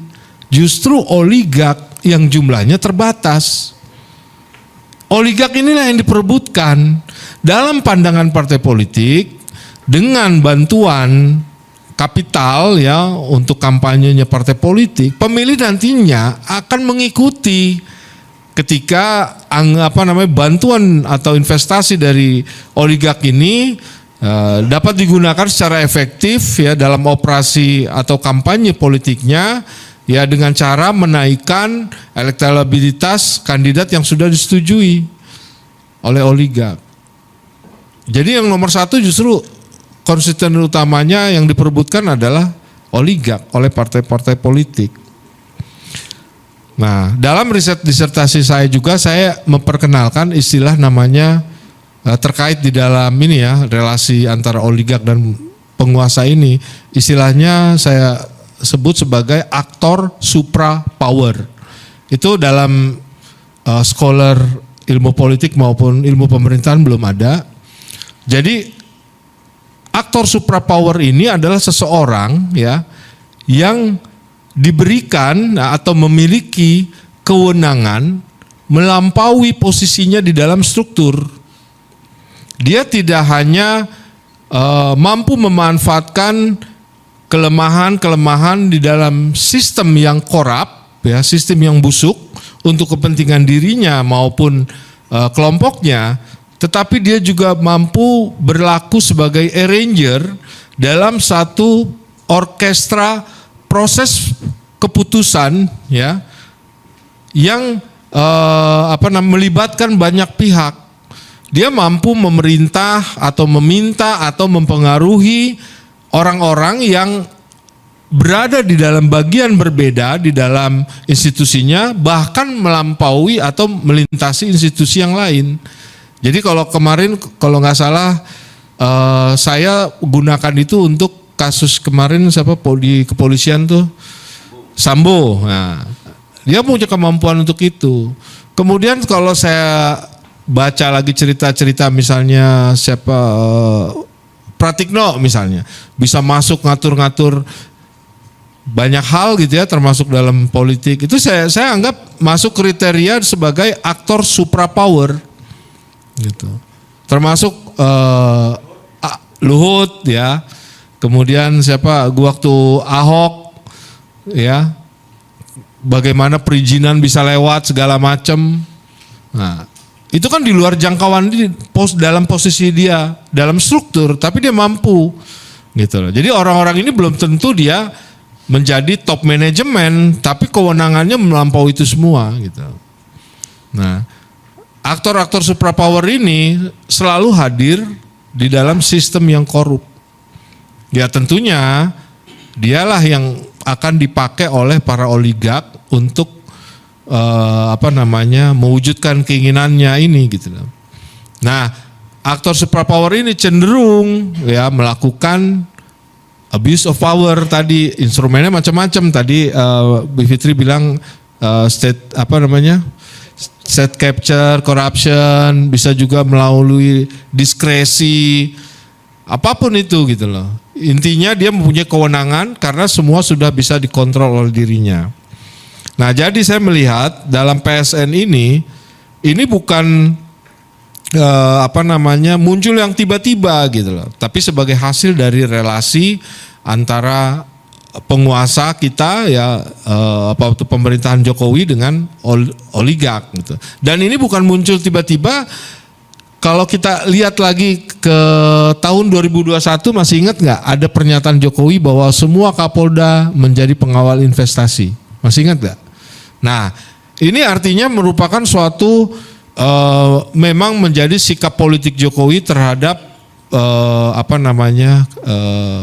justru oligark yang jumlahnya terbatas. Oligark inilah yang diperebutkan dalam pandangan partai politik dengan bantuan kapital ya untuk kampanyenya partai politik. Pemilih nantinya akan mengikuti ketika bantuan atau investasi dari oligark ini dapat digunakan secara efektif ya dalam operasi atau kampanye politiknya ya dengan cara menaikkan elektabilitas kandidat yang sudah disetujui oleh oligark. Jadi yang nomor satu justru konstituen utamanya yang diperebutkan adalah oligark oleh partai-partai politik. Nah, dalam riset disertasi saya juga saya memperkenalkan istilah namanya terkait di dalam ini ya relasi antara oligark dan penguasa ini, istilahnya saya sebut sebagai aktor supra power. Itu dalam scholar ilmu politik maupun ilmu pemerintahan belum ada. Jadi aktor supra power ini adalah seseorang ya yang diberikan atau memiliki kewenangan melampaui posisinya di dalam struktur. Dia tidak hanya mampu memanfaatkan kelemahan-kelemahan di dalam sistem yang korup, ya, sistem yang busuk untuk kepentingan dirinya maupun kelompoknya, tetapi dia juga mampu berlaku sebagai arranger dalam satu orkestra proses keputusan, ya, yang melibatkan banyak pihak. Dia mampu memerintah atau meminta atau mempengaruhi orang-orang yang berada di dalam bagian berbeda di dalam institusinya, bahkan melampaui atau melintasi institusi yang lain. Jadi kalau kemarin kalau nggak salah saya gunakan itu untuk kasus kemarin siapa di kepolisian tuh Sambo. Nah, dia punya kemampuan untuk itu. Kemudian kalau saya baca lagi cerita-cerita misalnya siapa Pratikno misalnya bisa masuk ngatur-ngatur banyak hal gitu ya termasuk dalam politik. Itu saya anggap masuk kriteria sebagai aktor supra power gitu. Termasuk Luhut ya. Kemudian siapa waktu Ahok ya. Bagaimana perizinan bisa lewat segala macam. Nah, itu kan di luar jangkauan dalam posisi dia, dalam struktur, tapi dia mampu gitu loh. Jadi orang-orang ini belum tentu dia menjadi top manajemen, tapi kewenangannya melampaui itu semua gitu. Nah, aktor-aktor suprapower ini selalu hadir di dalam sistem yang korup. Ya tentunya dialah yang akan dipakai oleh para oligark untuk mewujudkan keinginannya ini gitu. Nah, aktor suprapower ini cenderung ya melakukan abuse of power tadi, instrumennya macam-macam tadi Bu Fitri bilang state capture, corruption, bisa juga melalui diskresi, apapun itu gitu loh. Intinya dia mempunyai kewenangan karena semua sudah bisa dikontrol oleh dirinya. Nah, jadi saya melihat dalam PSN ini bukan muncul yang tiba-tiba gitu loh, tapi sebagai hasil dari relasi antara penguasa kita ya pemerintahan Jokowi dengan oligark gitu. Dan ini bukan muncul tiba-tiba. Kalau kita lihat lagi ke tahun 2021, masih ingat nggak ada pernyataan Jokowi bahwa semua Kapolda menjadi pengawal investasi? Masih ingat nggak? Nah, ini artinya merupakan suatu memang menjadi sikap politik Jokowi terhadap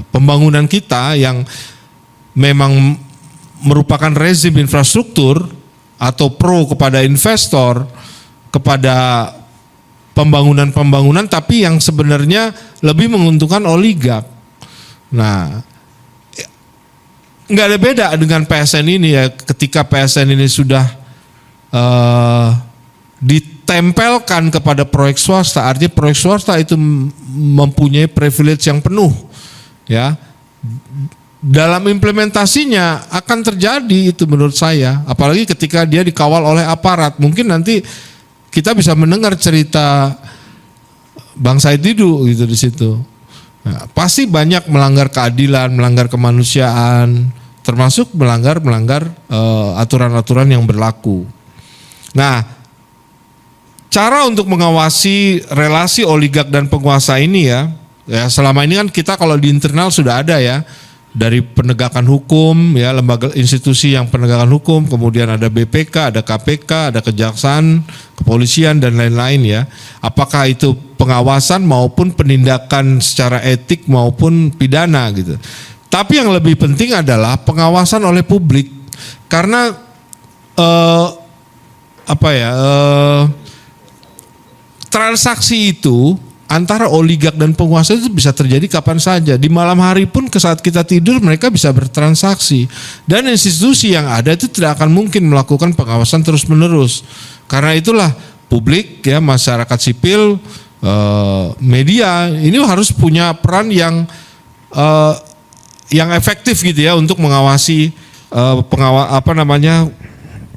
pembangunan kita yang memang merupakan rezim infrastruktur atau pro kepada investor, kepada pembangunan tapi yang sebenarnya lebih menguntungkan oligark. Nah, nggak ada beda dengan PSN ini ya. Ketika PSN ini sudah ditempelkan kepada proyek swasta, artinya proyek swasta itu mempunyai privilege yang penuh, ya. Dalam implementasinya akan terjadi itu menurut saya, apalagi ketika dia dikawal oleh aparat. Mungkin nanti kita bisa mendengar cerita Bang Said Didu gitu di situ. Nah, pasti banyak melanggar keadilan, melanggar kemanusiaan, termasuk melanggar aturan-aturan yang berlaku. Nah, cara untuk mengawasi relasi oligark dan penguasa ini ya selama ini kan kita kalau di internal sudah ada ya. Dari penegakan hukum, ya lembaga institusi yang penegakan hukum, kemudian ada BPK, ada KPK, ada kejaksaan, kepolisian dan lain-lain ya. Apakah itu pengawasan maupun penindakan secara etik maupun pidana gitu. Tapi yang lebih penting adalah pengawasan oleh publik, karena transaksi itu antara oligark dan penguasa itu bisa terjadi kapan saja. Di malam hari pun saat kita tidur mereka bisa bertransaksi. Dan institusi yang ada itu tidak akan mungkin melakukan pengawasan terus-menerus. Karena itulah publik ya, masyarakat sipil, media ini harus punya peran yang efektif gitu ya untuk mengawasi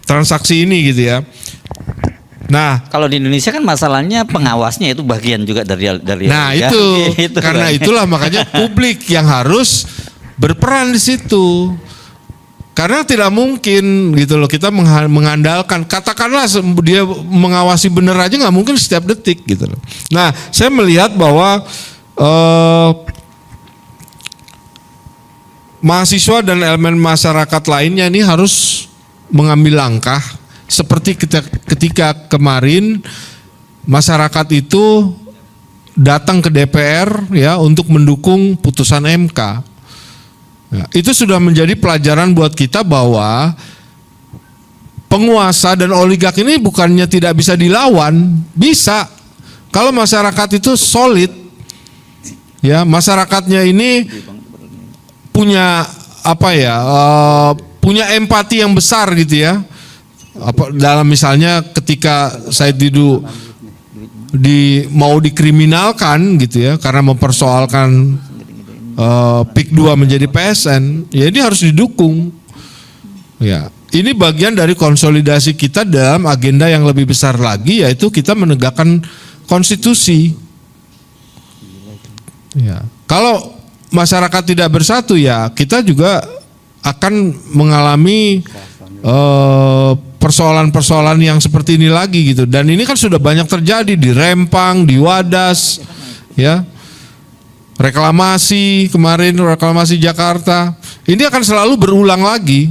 transaksi ini gitu ya. Nah, kalau di Indonesia kan masalahnya pengawasnya itu bagian juga dari nah ya. itu karena itulah makanya publik yang harus berperan di situ. Karena tidak mungkin gitu loh kita mengandalkan, katakanlah dia mengawasi bener aja nggak mungkin setiap detik gitu loh. Nah, saya melihat bahwa mahasiswa dan elemen masyarakat lainnya ini harus mengambil langkah. Seperti ketika kemarin masyarakat itu datang ke DPR ya untuk mendukung putusan MK. Ya, itu sudah menjadi pelajaran buat kita bahwa penguasa dan oligark ini bukannya tidak bisa dilawan, bisa. Kalau masyarakat itu solid, ya masyarakatnya ini punya punya empati yang besar gitu ya. Dalam misalnya ketika Said Didu mau dikriminalkan gitu ya karena mempersoalkan PIK 2 menjadi PSN, ya ini harus didukung. Ya, ini bagian dari konsolidasi kita dalam agenda yang lebih besar lagi, yaitu kita menegakkan konstitusi. Ya, kalau masyarakat tidak bersatu ya kita juga akan mengalami persoalan-persoalan yang seperti ini lagi gitu. Dan ini kan sudah banyak terjadi di Rempang, di Wadas, ya. Reklamasi kemarin, reklamasi Jakarta. Ini akan selalu berulang lagi.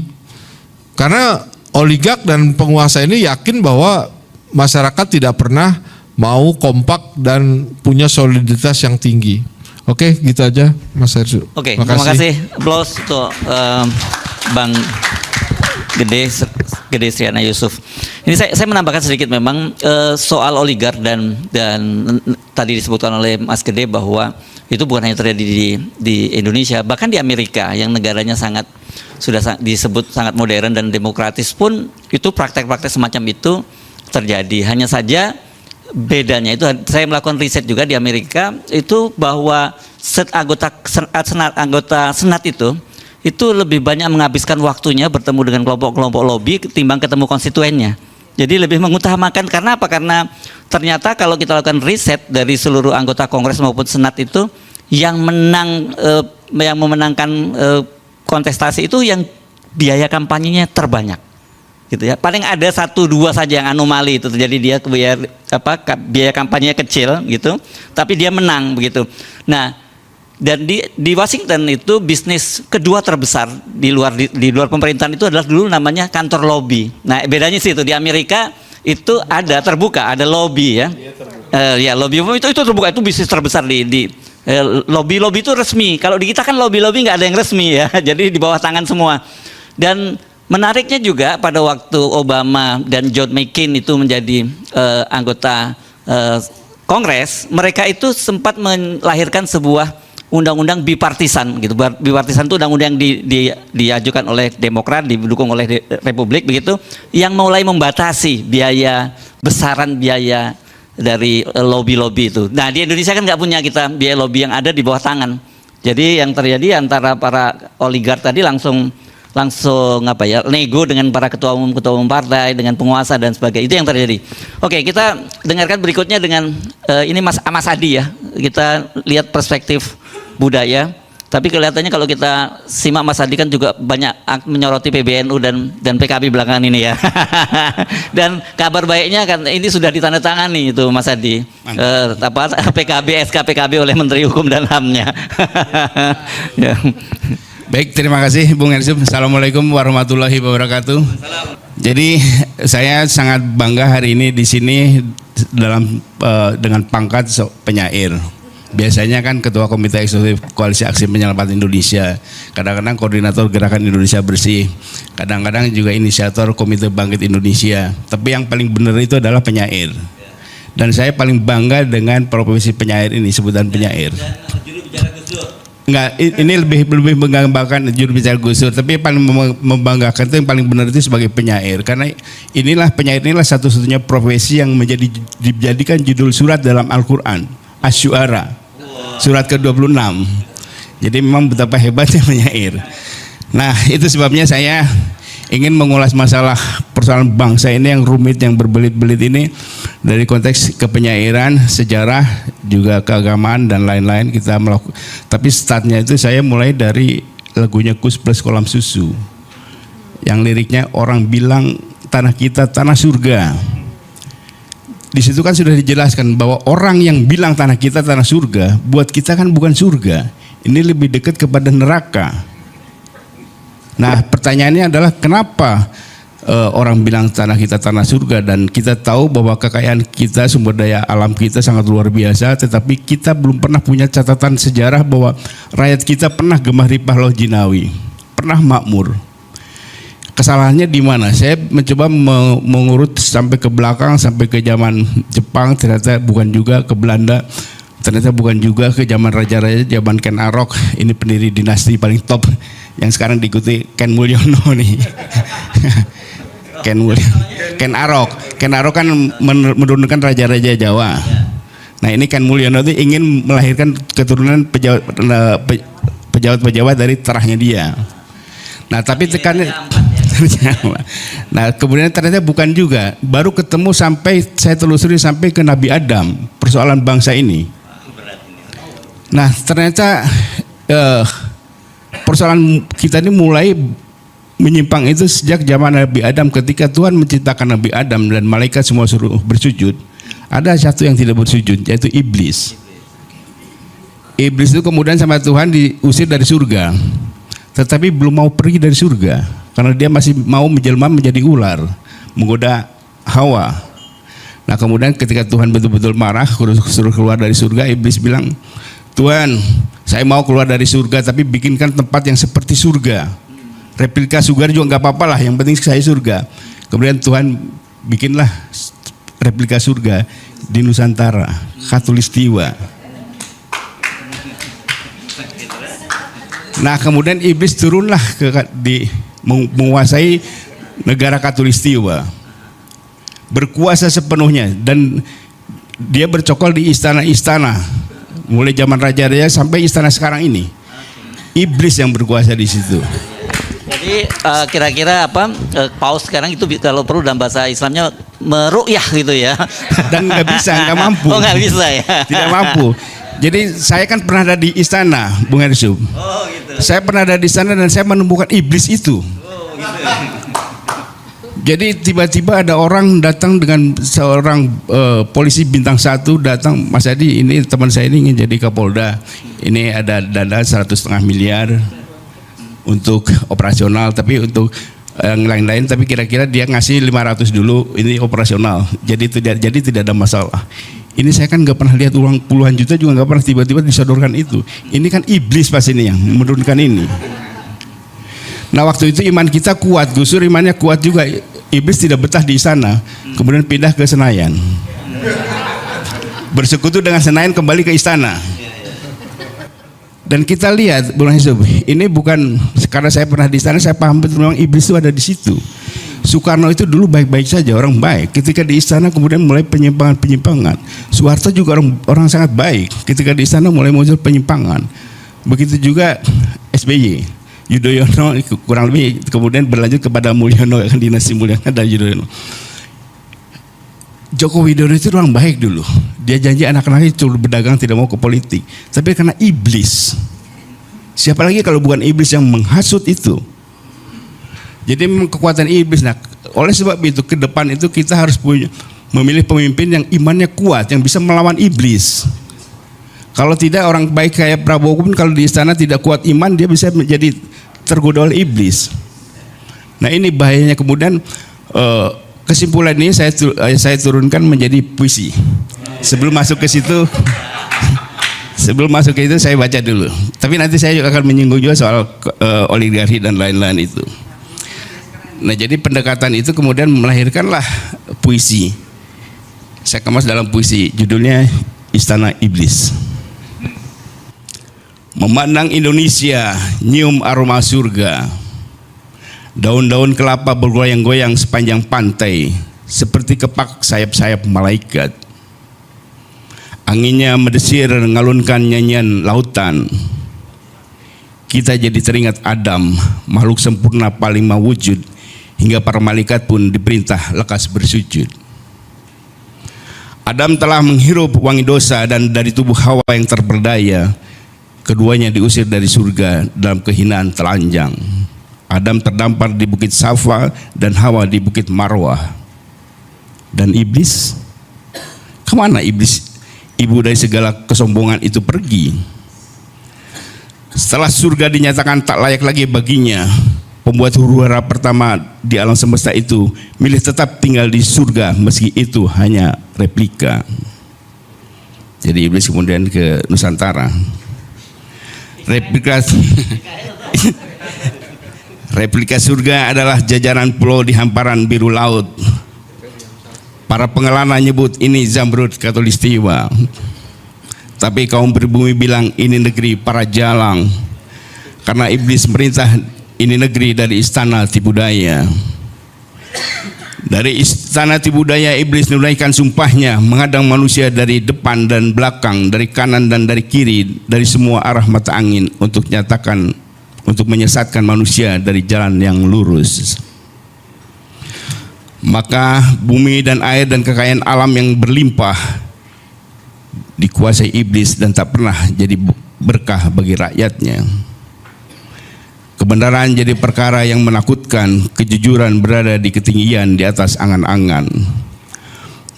Karena oligark dan penguasa ini yakin bahwa masyarakat tidak pernah mau kompak dan punya soliditas yang tinggi. Oke, gitu aja Mas Hersu. Oke, terima kasih. Applause untuk Bang Gede Sriana Yusuf. Ini saya menambahkan sedikit memang soal oligark dan tadi disebutkan oleh Mas Gede bahwa itu bukan hanya terjadi di Indonesia, bahkan di Amerika yang negaranya sudah disebut sangat modern dan demokratis pun itu praktek-praktek semacam itu terjadi. Hanya saja bedanya itu saya melakukan riset juga di Amerika itu bahwa anggota senat itu lebih banyak menghabiskan waktunya bertemu dengan kelompok-kelompok lobby ketimbang ketemu konstituennya. Jadi lebih mengutamakan, karena apa? Karena ternyata kalau kita lakukan riset dari seluruh anggota Kongres maupun Senat itu yang memenangkan kontestasi itu yang biaya kampanyenya terbanyak, gitu ya. Paling ada 1-2 saja yang anomali itu terjadi, dia biaya kampanyenya kecil gitu, tapi dia menang begitu. Nah, dan di Washington itu bisnis kedua terbesar di luar pemerintahan itu adalah dulu namanya kantor lobby. Nah, bedanya sih itu di Amerika itu ada terbuka, ada lobby ya. Ya lobby itu terbuka, itu bisnis terbesar di lobby itu resmi. Kalau di kita kan lobby nggak ada yang resmi ya, jadi di bawah tangan semua. Dan menariknya juga pada waktu Obama dan John McCain itu menjadi anggota Kongres, mereka itu sempat melahirkan sebuah undang-undang bipartisan gitu. Bipartisan itu undang-undang yang diajukan oleh Demokrat, didukung oleh Republik begitu, yang mulai membatasi besaran biaya dari lobby itu. Nah, di Indonesia kan nggak punya kita biaya lobby yang ada di bawah tangan. Jadi yang terjadi antara para oligark tadi langsung nego dengan para ketua umum partai, dengan penguasa dan sebagainya. Itu yang terjadi. Oke, kita dengarkan berikutnya dengan ini Mas Adi ya. Kita lihat perspektif budaya. Tapi kelihatannya kalau kita simak Mas Adi kan juga banyak menyoroti PBNU dan PKB belakangan ini ya. Dan kabar baiknya kan ini sudah ditandatangani itu Mas Adi. SK PKB oleh Menteri Hukum dan HAM-nya. Ya. Baik, terima kasih Bung Ersub. Assalamualaikum warahmatullahi wabarakatuh. Jadi saya sangat bangga hari ini di sini dengan pangkat penyair. Biasanya kan Ketua Komite Eksekutif Koalisi Aksi Penyelamat Indonesia, kadang-kadang Koordinator Gerakan Indonesia Bersih, kadang-kadang juga inisiator Komite Bangkit Indonesia. Tapi yang paling benar itu adalah penyair. Dan saya paling bangga dengan profesi penyair ini, sebutan penyair. Enggak, ini lebih menggambarkan juru bicara Gus Dur, tapi paling membanggakan itu yang paling benar itu sebagai penyair, karena penyair inilah satu-satunya profesi yang dijadikan judul surat dalam Al-Quran, Asy-Syu'ara, surat ke-26. Jadi memang betapa hebatnya penyair. Nah, itu sebabnya saya ingin mengulas masalah persoalan bangsa ini yang rumit, yang berbelit-belit ini dari konteks kepenyairan, sejarah, juga keagamaan dan lain-lain kita melakukan. Tapi startnya itu saya mulai dari lagunya Kus Plus Kolam Susu, yang liriknya orang bilang tanah kita tanah surga. Di situ kan sudah dijelaskan bahwa orang yang bilang tanah kita tanah surga, buat kita kan bukan surga, ini lebih dekat kepada neraka. Nah, pertanyaannya adalah kenapa orang bilang tanah kita tanah surga, dan kita tahu bahwa kekayaan kita, sumber daya alam kita sangat luar biasa, tetapi kita belum pernah punya catatan sejarah bahwa rakyat kita pernah gemah ripah loh jinawi, pernah makmur. Kesalahannya di mana? Saya mencoba mengurut sampai ke belakang, sampai ke zaman Jepang, ternyata bukan juga, ke Belanda, ternyata bukan juga, ke zaman raja-raja, zaman Ken Arok, ini pendiri dinasti paling top yang sekarang diikuti Ken Mulyono nih. Ken Arok kan menurunkan raja-raja Jawa. Nah, ini Ken Mulyono itu ingin melahirkan keturunan pejabat-pejabat dari terahnya dia. Nah, tapi tekannya nah, kemudian ternyata bukan juga. Baru ketemu sampai saya telusuri sampai ke Nabi Adam, persoalan bangsa ini. Nah, ternyata persoalan kita ini mulai menyimpang itu sejak zaman Nabi Adam. Ketika Tuhan menciptakan Nabi Adam dan malaikat semua suruh bersujud, ada satu yang tidak bersujud, yaitu iblis. Iblis itu kemudian sama Tuhan diusir dari surga, tetapi belum mau pergi dari surga karena dia masih mau menjelma menjadi ular, menggoda Hawa. Nah, kemudian ketika Tuhan betul-betul marah, suruh keluar dari surga, iblis bilang, Tuhan, saya mau keluar dari surga, tapi bikinkan tempat yang seperti surga. Replika surga juga nggak apa-apa lah, yang penting saya surga. Kemudian Tuhan bikinlah replika surga di Nusantara, Khatulistiwa. Nah, kemudian iblis turunlah menguasai negara Khatulistiwa, berkuasa sepenuhnya, dan dia bercokol di istana-istana, mulai zaman raja-raja sampai istana sekarang ini. Iblis yang berkuasa di situ. Jadi kira-kira apa paus sekarang itu kalau perlu dalam bahasa Islamnya meru'yah gitu ya. Dan nggak bisa, nggak mampu. Oh, nggak bisa ya. Tidak mampu. Jadi saya kan pernah ada di istana, Bung Ersub. Oh, gitu. Saya pernah ada di sana dan saya menemukan iblis itu. Jadi tiba-tiba ada orang datang dengan seorang polisi bintang 1 datang, Mas Adi, ini teman saya ini ingin jadi Kapolda. Ini ada dana 1,5 miliar untuk operasional, tapi untuk yang lain-lain, tapi kira-kira dia ngasih 500 dulu, ini operasional. Jadi tidak ada masalah. Ini saya kan nggak pernah lihat uang puluhan juta juga nggak pernah tiba-tiba disodorkan itu. Ini kan iblis pas ini yang menurunkan ini. Nah waktu itu iman kita kuat, Gus Dur imannya kuat juga. Iblis tidak betah di istana, kemudian pindah ke Senayan. Bersekutu dengan Senayan kembali ke istana. Dan kita lihat, Bung Yusuf, ini bukan karena saya pernah di istana, saya paham betul memang iblis itu ada di situ. Soekarno itu dulu baik-baik saja, orang baik. Ketika di istana kemudian mulai penyimpangan-penyimpangan. Soeharto juga orang sangat baik. Ketika di istana mulai muncul penyimpangan. Begitu juga SBY. Yudhoyono kurang lebih kemudian berlanjut kepada Mulyono, kan dinasti Mulyono dan Yudhoyono. Joko Widodo itu orang baik dulu. Dia janji anak-anaknya itu berdagang, tidak mau ke politik. Tapi karena iblis. Siapa lagi kalau bukan iblis yang menghasut itu? Jadi memang kekuatan iblis. Nah, oleh sebab itu ke depan itu kita harus memilih pemimpin yang imannya kuat, yang bisa melawan iblis. Kalau tidak, orang baik kayak Prabowo pun kalau di istana tidak kuat iman, dia bisa menjadi tergoda oleh iblis. Nah ini bahayanya. Kemudian kesimpulan ini saya turunkan menjadi puisi. Sebelum masuk ke situ, saya baca dulu. Tapi nanti saya juga akan menyinggung juga soal oligarki dan lain-lain itu. Nah jadi pendekatan itu kemudian melahirkanlah puisi. Saya kemas dalam puisi, judulnya Istana Iblis. Memandang Indonesia, nyium aroma surga. Daun-daun kelapa bergoyang-goyang sepanjang pantai, seperti kepak sayap-sayap malaikat. Anginnya mendesir mengalunkan nyanyian lautan. Kita jadi teringat Adam, makhluk sempurna paling mewujud, hingga para malaikat pun diperintah lekas bersujud. Adam telah menghirup wangi dosa dan dari tubuh Hawa yang terperdaya, keduanya diusir dari surga dalam kehinaan telanjang. Adam terdampar di Bukit Safa dan Hawa di Bukit Marwah. Dan iblis? Kemana iblis? Ibu dari segala kesombongan itu pergi. Setelah surga dinyatakan tak layak lagi baginya, pembuat huru-hara pertama di alam semesta itu milih tetap tinggal di surga meski itu hanya replika. Jadi iblis kemudian ke Nusantara. Replika surga adalah jajaran pulau di hamparan biru laut. Para pengelana nyebut ini Zamrud Khatulistiwa. Tapi kaum pribumi bilang ini negeri para jalang. Karena iblis merintah ini negeri dari istana tipu daya. Dari istana tipu daya iblis menunaikan sumpahnya, menghadang manusia dari depan dan belakang, dari kanan dan dari kiri, dari semua arah mata angin untuk menyesatkan manusia dari jalan yang lurus. Maka bumi dan air dan kekayaan alam yang berlimpah dikuasai iblis dan tak pernah jadi berkah bagi rakyatnya. Kebenaran jadi perkara yang menakutkan, kejujuran berada di ketinggian di atas angan-angan.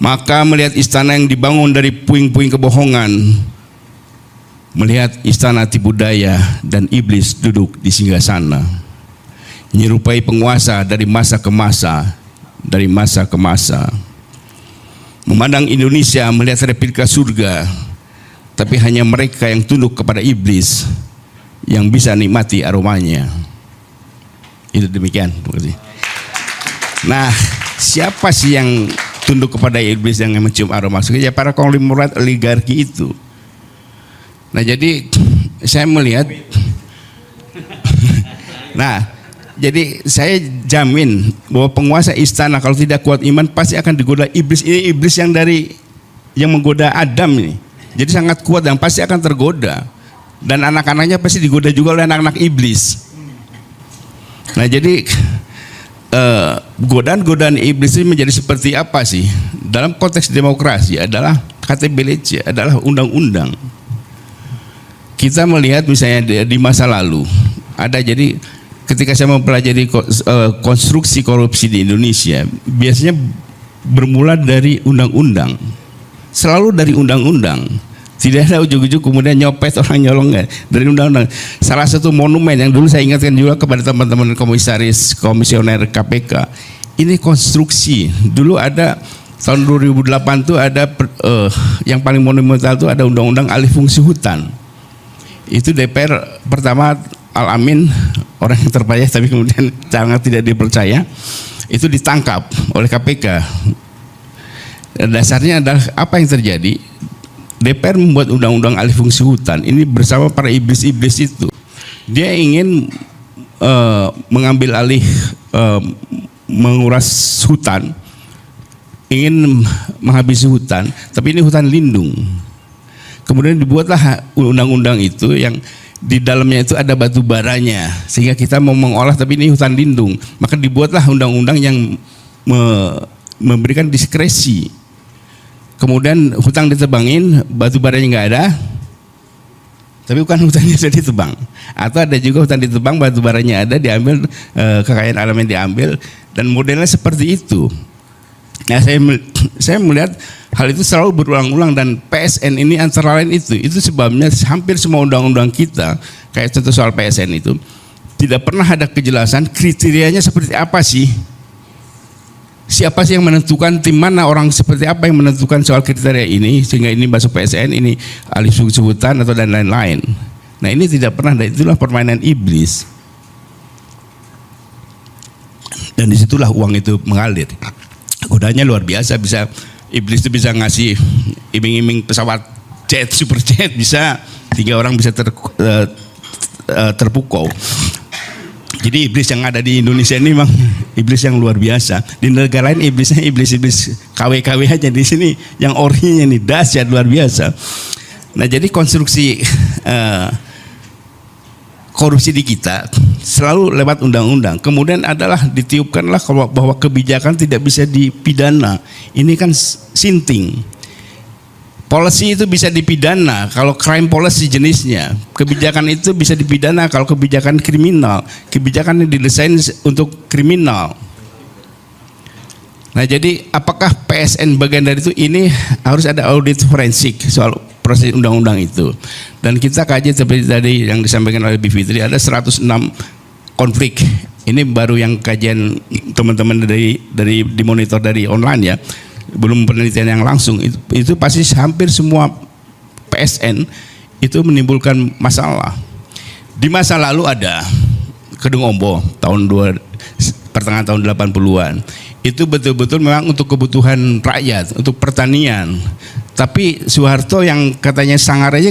Maka melihat istana yang dibangun dari puing-puing kebohongan, melihat istana tipu daya dan iblis duduk di singgasana, menyerupai penguasa dari masa ke masa, dari masa ke masa. Memandang Indonesia melihat replika surga, tapi hanya mereka yang tunduk kepada iblis yang bisa nikmati aromanya. Itu demikian. Nah, siapa sih yang tunduk kepada iblis yang mencium aroma surga? Ya para konglomerat oligarki itu. Nah, jadi saya melihat nah, jadi saya jamin bahwa penguasa istana kalau tidak kuat iman pasti akan digoda iblis. Ini iblis yang menggoda Adam ini. Jadi sangat kuat dan pasti akan tergoda. Dan anak-anaknya pasti digoda juga oleh anak-anak iblis. Nah jadi godaan-godaan iblis ini menjadi seperti apa sih? Dalam konteks demokrasi adalah KTBLC, adalah undang-undang. kita melihat misalnya di masa lalu ada, jadi ketika saya mempelajari konstruksi korupsi di Indonesia, biasanya bermula dari undang-undang, selalu dari undang-undang. Tidak ada ujuk-ujuk kemudian nyopet orang nyolong, enggak. Dari undang-undang. Salah satu monumen yang dulu saya ingatkan juga kepada teman-teman komisioner KPK, ini konstruksi. Dulu ada tahun 2008 tuh ada yang paling monumental tuh ada undang-undang alih fungsi hutan. Itu DPR pertama Al-Amin, orang yang terpercaya tapi kemudian sangat tidak dipercaya, itu ditangkap oleh KPK. Dasarnya adalah apa yang terjadi? DPR membuat undang-undang alih fungsi hutan ini bersama para iblis-iblis itu. Dia ingin mengambil alih menguras hutan, ingin menghabisi hutan, tapi ini hutan lindung. Kemudian dibuatlah undang-undang itu yang di dalamnya itu ada batu baranya, sehingga kita mau mengolah tapi ini hutan lindung. Maka dibuatlah undang-undang yang memberikan diskresi. Kemudian hutan ditebangin, batu baranya nggak ada, tapi bukan hutannya sudah ditebang. Atau ada juga hutan ditebang, batu baranya ada, diambil, kekayaan alamnya diambil, dan modelnya seperti itu. Nah, saya melihat hal itu selalu berulang-ulang, dan PSN ini antara lain itu sebabnya hampir semua undang-undang kita, kayak contoh soal PSN itu, tidak pernah ada kejelasan kriterianya seperti apa sih. Siapa sih yang menentukan, tim mana, orang seperti apa yang menentukan soal kriteria ini sehingga ini masuk PSN, ini alih fungsi hutan atau dan lain-lain. Nah, ini tidak pernah, dan itulah permainan iblis. Dan disitulah uang itu mengalir. Godanya luar biasa, bisa iblis itu bisa ngasih iming-iming pesawat jet, super jet, bisa 3 orang bisa terpukau. Jadi iblis yang ada di Indonesia ini memang iblis yang luar biasa. Di negara lain iblisnya iblis KW-KW aja, di sini yang orinya ini dahsyat luar biasa. Nah, jadi konstruksi korupsi di kita selalu lewat undang-undang. Kemudian adalah ditiupkanlah bahwa kebijakan tidak bisa dipidana. Ini kan sinting. Policy itu bisa dipidana kalau crime policy jenisnya. Kebijakan itu bisa dipidana kalau kebijakan kriminal. Kebijakan yang didesain untuk kriminal. Nah, jadi apakah PSN bagian dari itu? Ini harus ada audit forensik soal proses undang-undang itu. Dan kita kaji seperti tadi yang disampaikan oleh Bivitri, ada 106 konflik. Ini baru yang kajian teman-teman dari dimonitor dari online ya. Belum penelitian yang langsung. Itu pasti hampir semua PSN itu menimbulkan masalah. Di masa lalu ada Kedung Ombo pertengahan tahun 80-an. Itu betul-betul memang untuk kebutuhan rakyat, untuk pertanian. Tapi Soeharto yang katanya sangar aja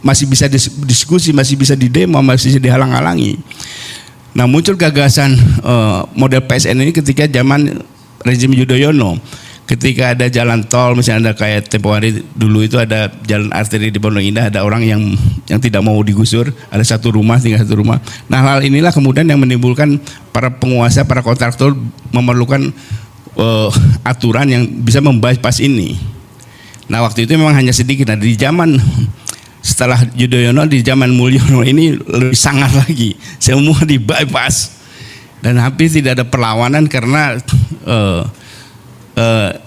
masih bisa diskusi, masih bisa didemo, masih bisa dihalang-halangi. Nah, muncul gagasan model PSN ini ketika zaman rezim Yudhoyono. Ketika ada jalan tol, misalnya ada kayak tempo hari dulu itu ada jalan arteri di Pondok Indah, ada orang yang tidak mau digusur, ada tinggal satu rumah. Nah, hal inilah kemudian yang menimbulkan para penguasa, para kontraktor memerlukan aturan yang bisa membypass ini. Nah, waktu itu memang hanya sedikit. Nah, di zaman setelah Yudhoyono, di zaman Mulyono ini lebih sangar lagi, semua di bypass dan hampir tidak ada perlawanan karena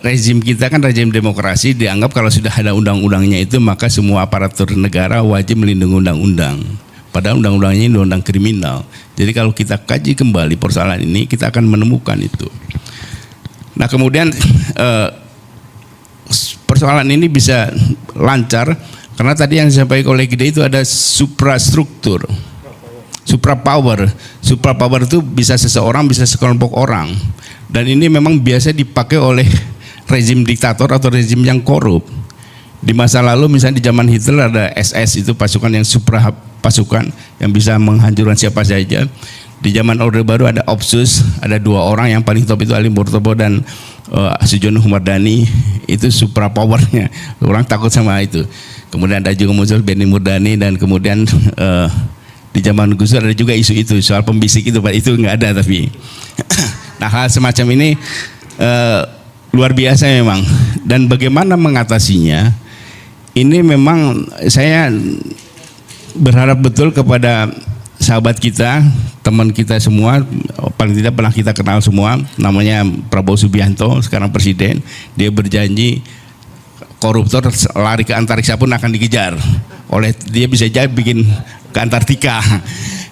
rezim kita kan rezim demokrasi, dianggap kalau sudah ada undang-undangnya itu maka semua aparatur negara wajib melindungi undang-undang. Padahal undang-undangnya ini undang kriminal. Jadi kalau kita kaji kembali persoalan ini, kita akan menemukan itu. Nah, kemudian persoalan ini bisa lancar karena tadi yang disampaikan oleh Gede itu ada suprastruktur, suprapower. Suprapower itu bisa seseorang, bisa sekelompok orang. Dan ini memang biasa dipakai oleh rezim diktator atau rezim yang korup. Di masa lalu misalnya di zaman Hitler ada SS, itu pasukan yang supra pasukan yang bisa menghancurkan siapa saja. Di zaman Orde Baru ada Opsus, ada 2 orang yang paling top itu Ali Murtopo dan Sujono Humardani, itu supra powernya. Orang takut sama itu. Kemudian ada juga muncul Benny Murdani, dan kemudian di zaman Gus Dur ada juga isu itu soal pembisik itu, Pak. Itu nggak ada tapi. Nah, hal semacam ini luar biasa memang. Dan bagaimana mengatasinya? Ini memang saya berharap betul kepada sahabat kita, teman kita semua, paling tidak pernah kita kenal semua, namanya Prabowo Subianto, sekarang presiden. Dia berjanji koruptor lari ke antariksa pun akan dikejar oleh dia, bisa jadi bikin ke Antartika.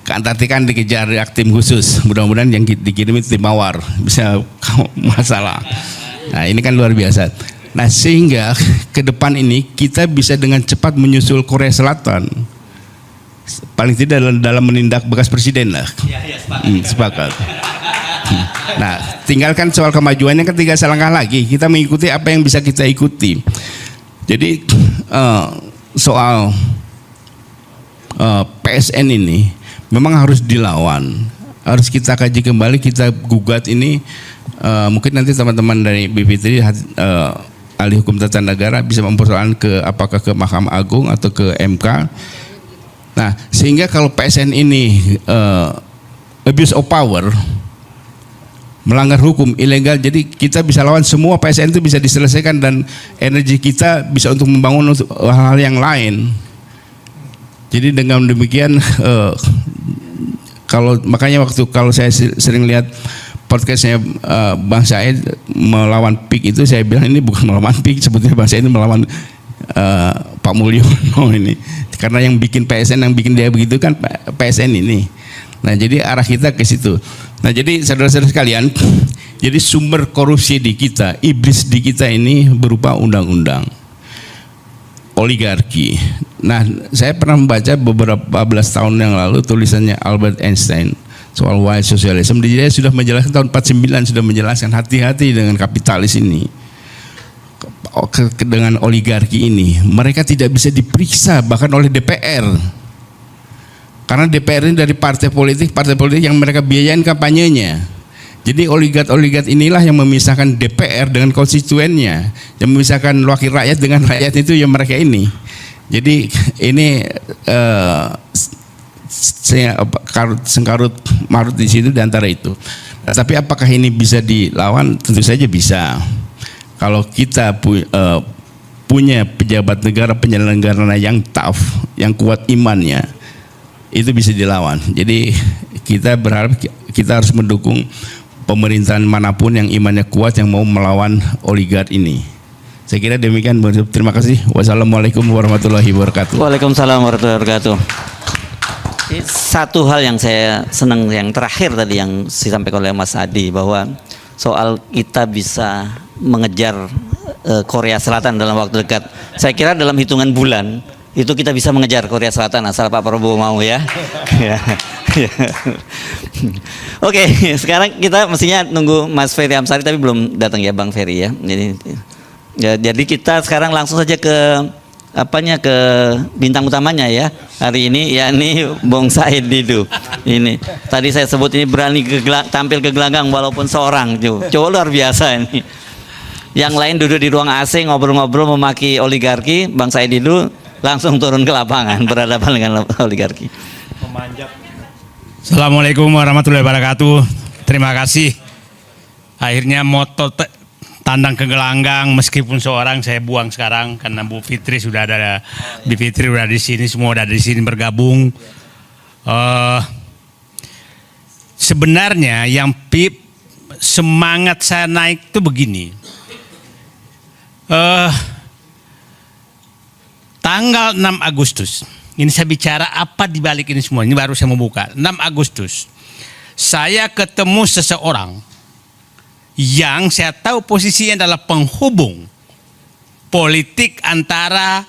Ke Antartika dikejar tim khusus. Mudah-mudahan yang dikirim itu tim mawar bisa masalah. Nah, ini kan luar biasa. Nah, sehingga ke depan ini kita bisa dengan cepat menyusul Korea Selatan. Paling tidak dalam menindak bekas presiden lah. Sepakat. Nah, tinggalkan soal kemajuannya, ketika selangkah lagi kita mengikuti apa yang bisa kita ikuti. Jadi soal PSN ini memang harus dilawan, harus kita kaji kembali, kita gugat ini. Mungkin nanti teman-teman dari BPTRI ahli hukum tata negara bisa mempersoalkan apakah ke Mahkamah Agung atau ke MK. Nah, sehingga kalau PSN ini abuse of power, melanggar hukum, ilegal, jadi kita bisa lawan semua PSN itu bisa diselesaikan dan energi kita bisa untuk membangun hal-hal yang lain. Jadi dengan demikian makanya kalau saya sering lihat podcastnya Bang Said melawan PIK itu, saya bilang ini bukan melawan PIK, sebetulnya Bang Said ini melawan Pak Mulyono ini, karena yang bikin PSN, yang bikin dia begitu kan PSN ini. Nah, jadi arah kita ke situ. Nah, jadi saudara-saudara sekalian, jadi sumber korupsi di kita, iblis di kita ini berupa undang-undang, oligarki. Nah, saya pernah membaca beberapa belas tahun yang lalu tulisannya Albert Einstein soal white socialism. Dia sudah menjelaskan tahun 49, sudah menjelaskan hati-hati dengan kapitalis ini, dengan oligarki ini. Mereka tidak bisa diperiksa bahkan oleh DPR, karena DPR ini dari partai politik yang mereka biayain kampanyenya. Jadi oligark inilah yang memisahkan DPR dengan konstituennya, yang memisahkan wakil rakyat dengan rakyat, itu yang mereka ini. Jadi ini sengkarut marut di situ di antara itu. Nah, tapi apakah ini bisa dilawan? Tentu saja bisa. Kalau kita punya pejabat negara, penyelenggara yang tough, yang kuat imannya, itu bisa dilawan. Jadi kita berharap kita harus mendukung pemerintahan manapun yang imannya kuat, yang mau melawan oligark ini. Saya kira demikian. Terima kasih. Wassalamualaikum warahmatullahi wabarakatuh. Waalaikumsalam warahmatullahi wabarakatuh. Satu hal yang saya senang yang terakhir tadi yang disampaikan oleh Mas Adi, bahwa soal kita bisa mengejar Korea Selatan dalam waktu dekat. Saya kira dalam hitungan bulan itu kita bisa mengejar Korea Selatan, asal Pak Prabowo mau ya. Oke, sekarang kita mestinya nunggu Mas Ferry Amsari, tapi belum datang ya Bang Ferry ya. Jadi kita sekarang langsung saja ke ke bintang utamanya ya hari ini, yakni Bung Said Didu. Ini tadi saya sebut ini berani tampil ke gelanggang walaupun seorang, coba luar biasa ini. Yang lain duduk di ruang AC ngobrol-ngobrol memaki oligarki, Bang Said Didu langsung turun ke lapangan berhadapan dengan oligarki. Assalamualaikum warahmatullahi wabarakatuh. Terima kasih. Akhirnya moto tandang ke gelanggang, meskipun seorang saya buang sekarang karena Bu Fitri sudah ada, Bu Fitri sudah di sini, semua sudah di sini bergabung. Sebenarnya yang semangat saya naik itu begini. Tanggal 6 Agustus, ini saya bicara apa di balik ini semua, ini baru saya membuka. 6 Agustus, saya ketemu seseorang yang saya tahu posisinya adalah penghubung politik antara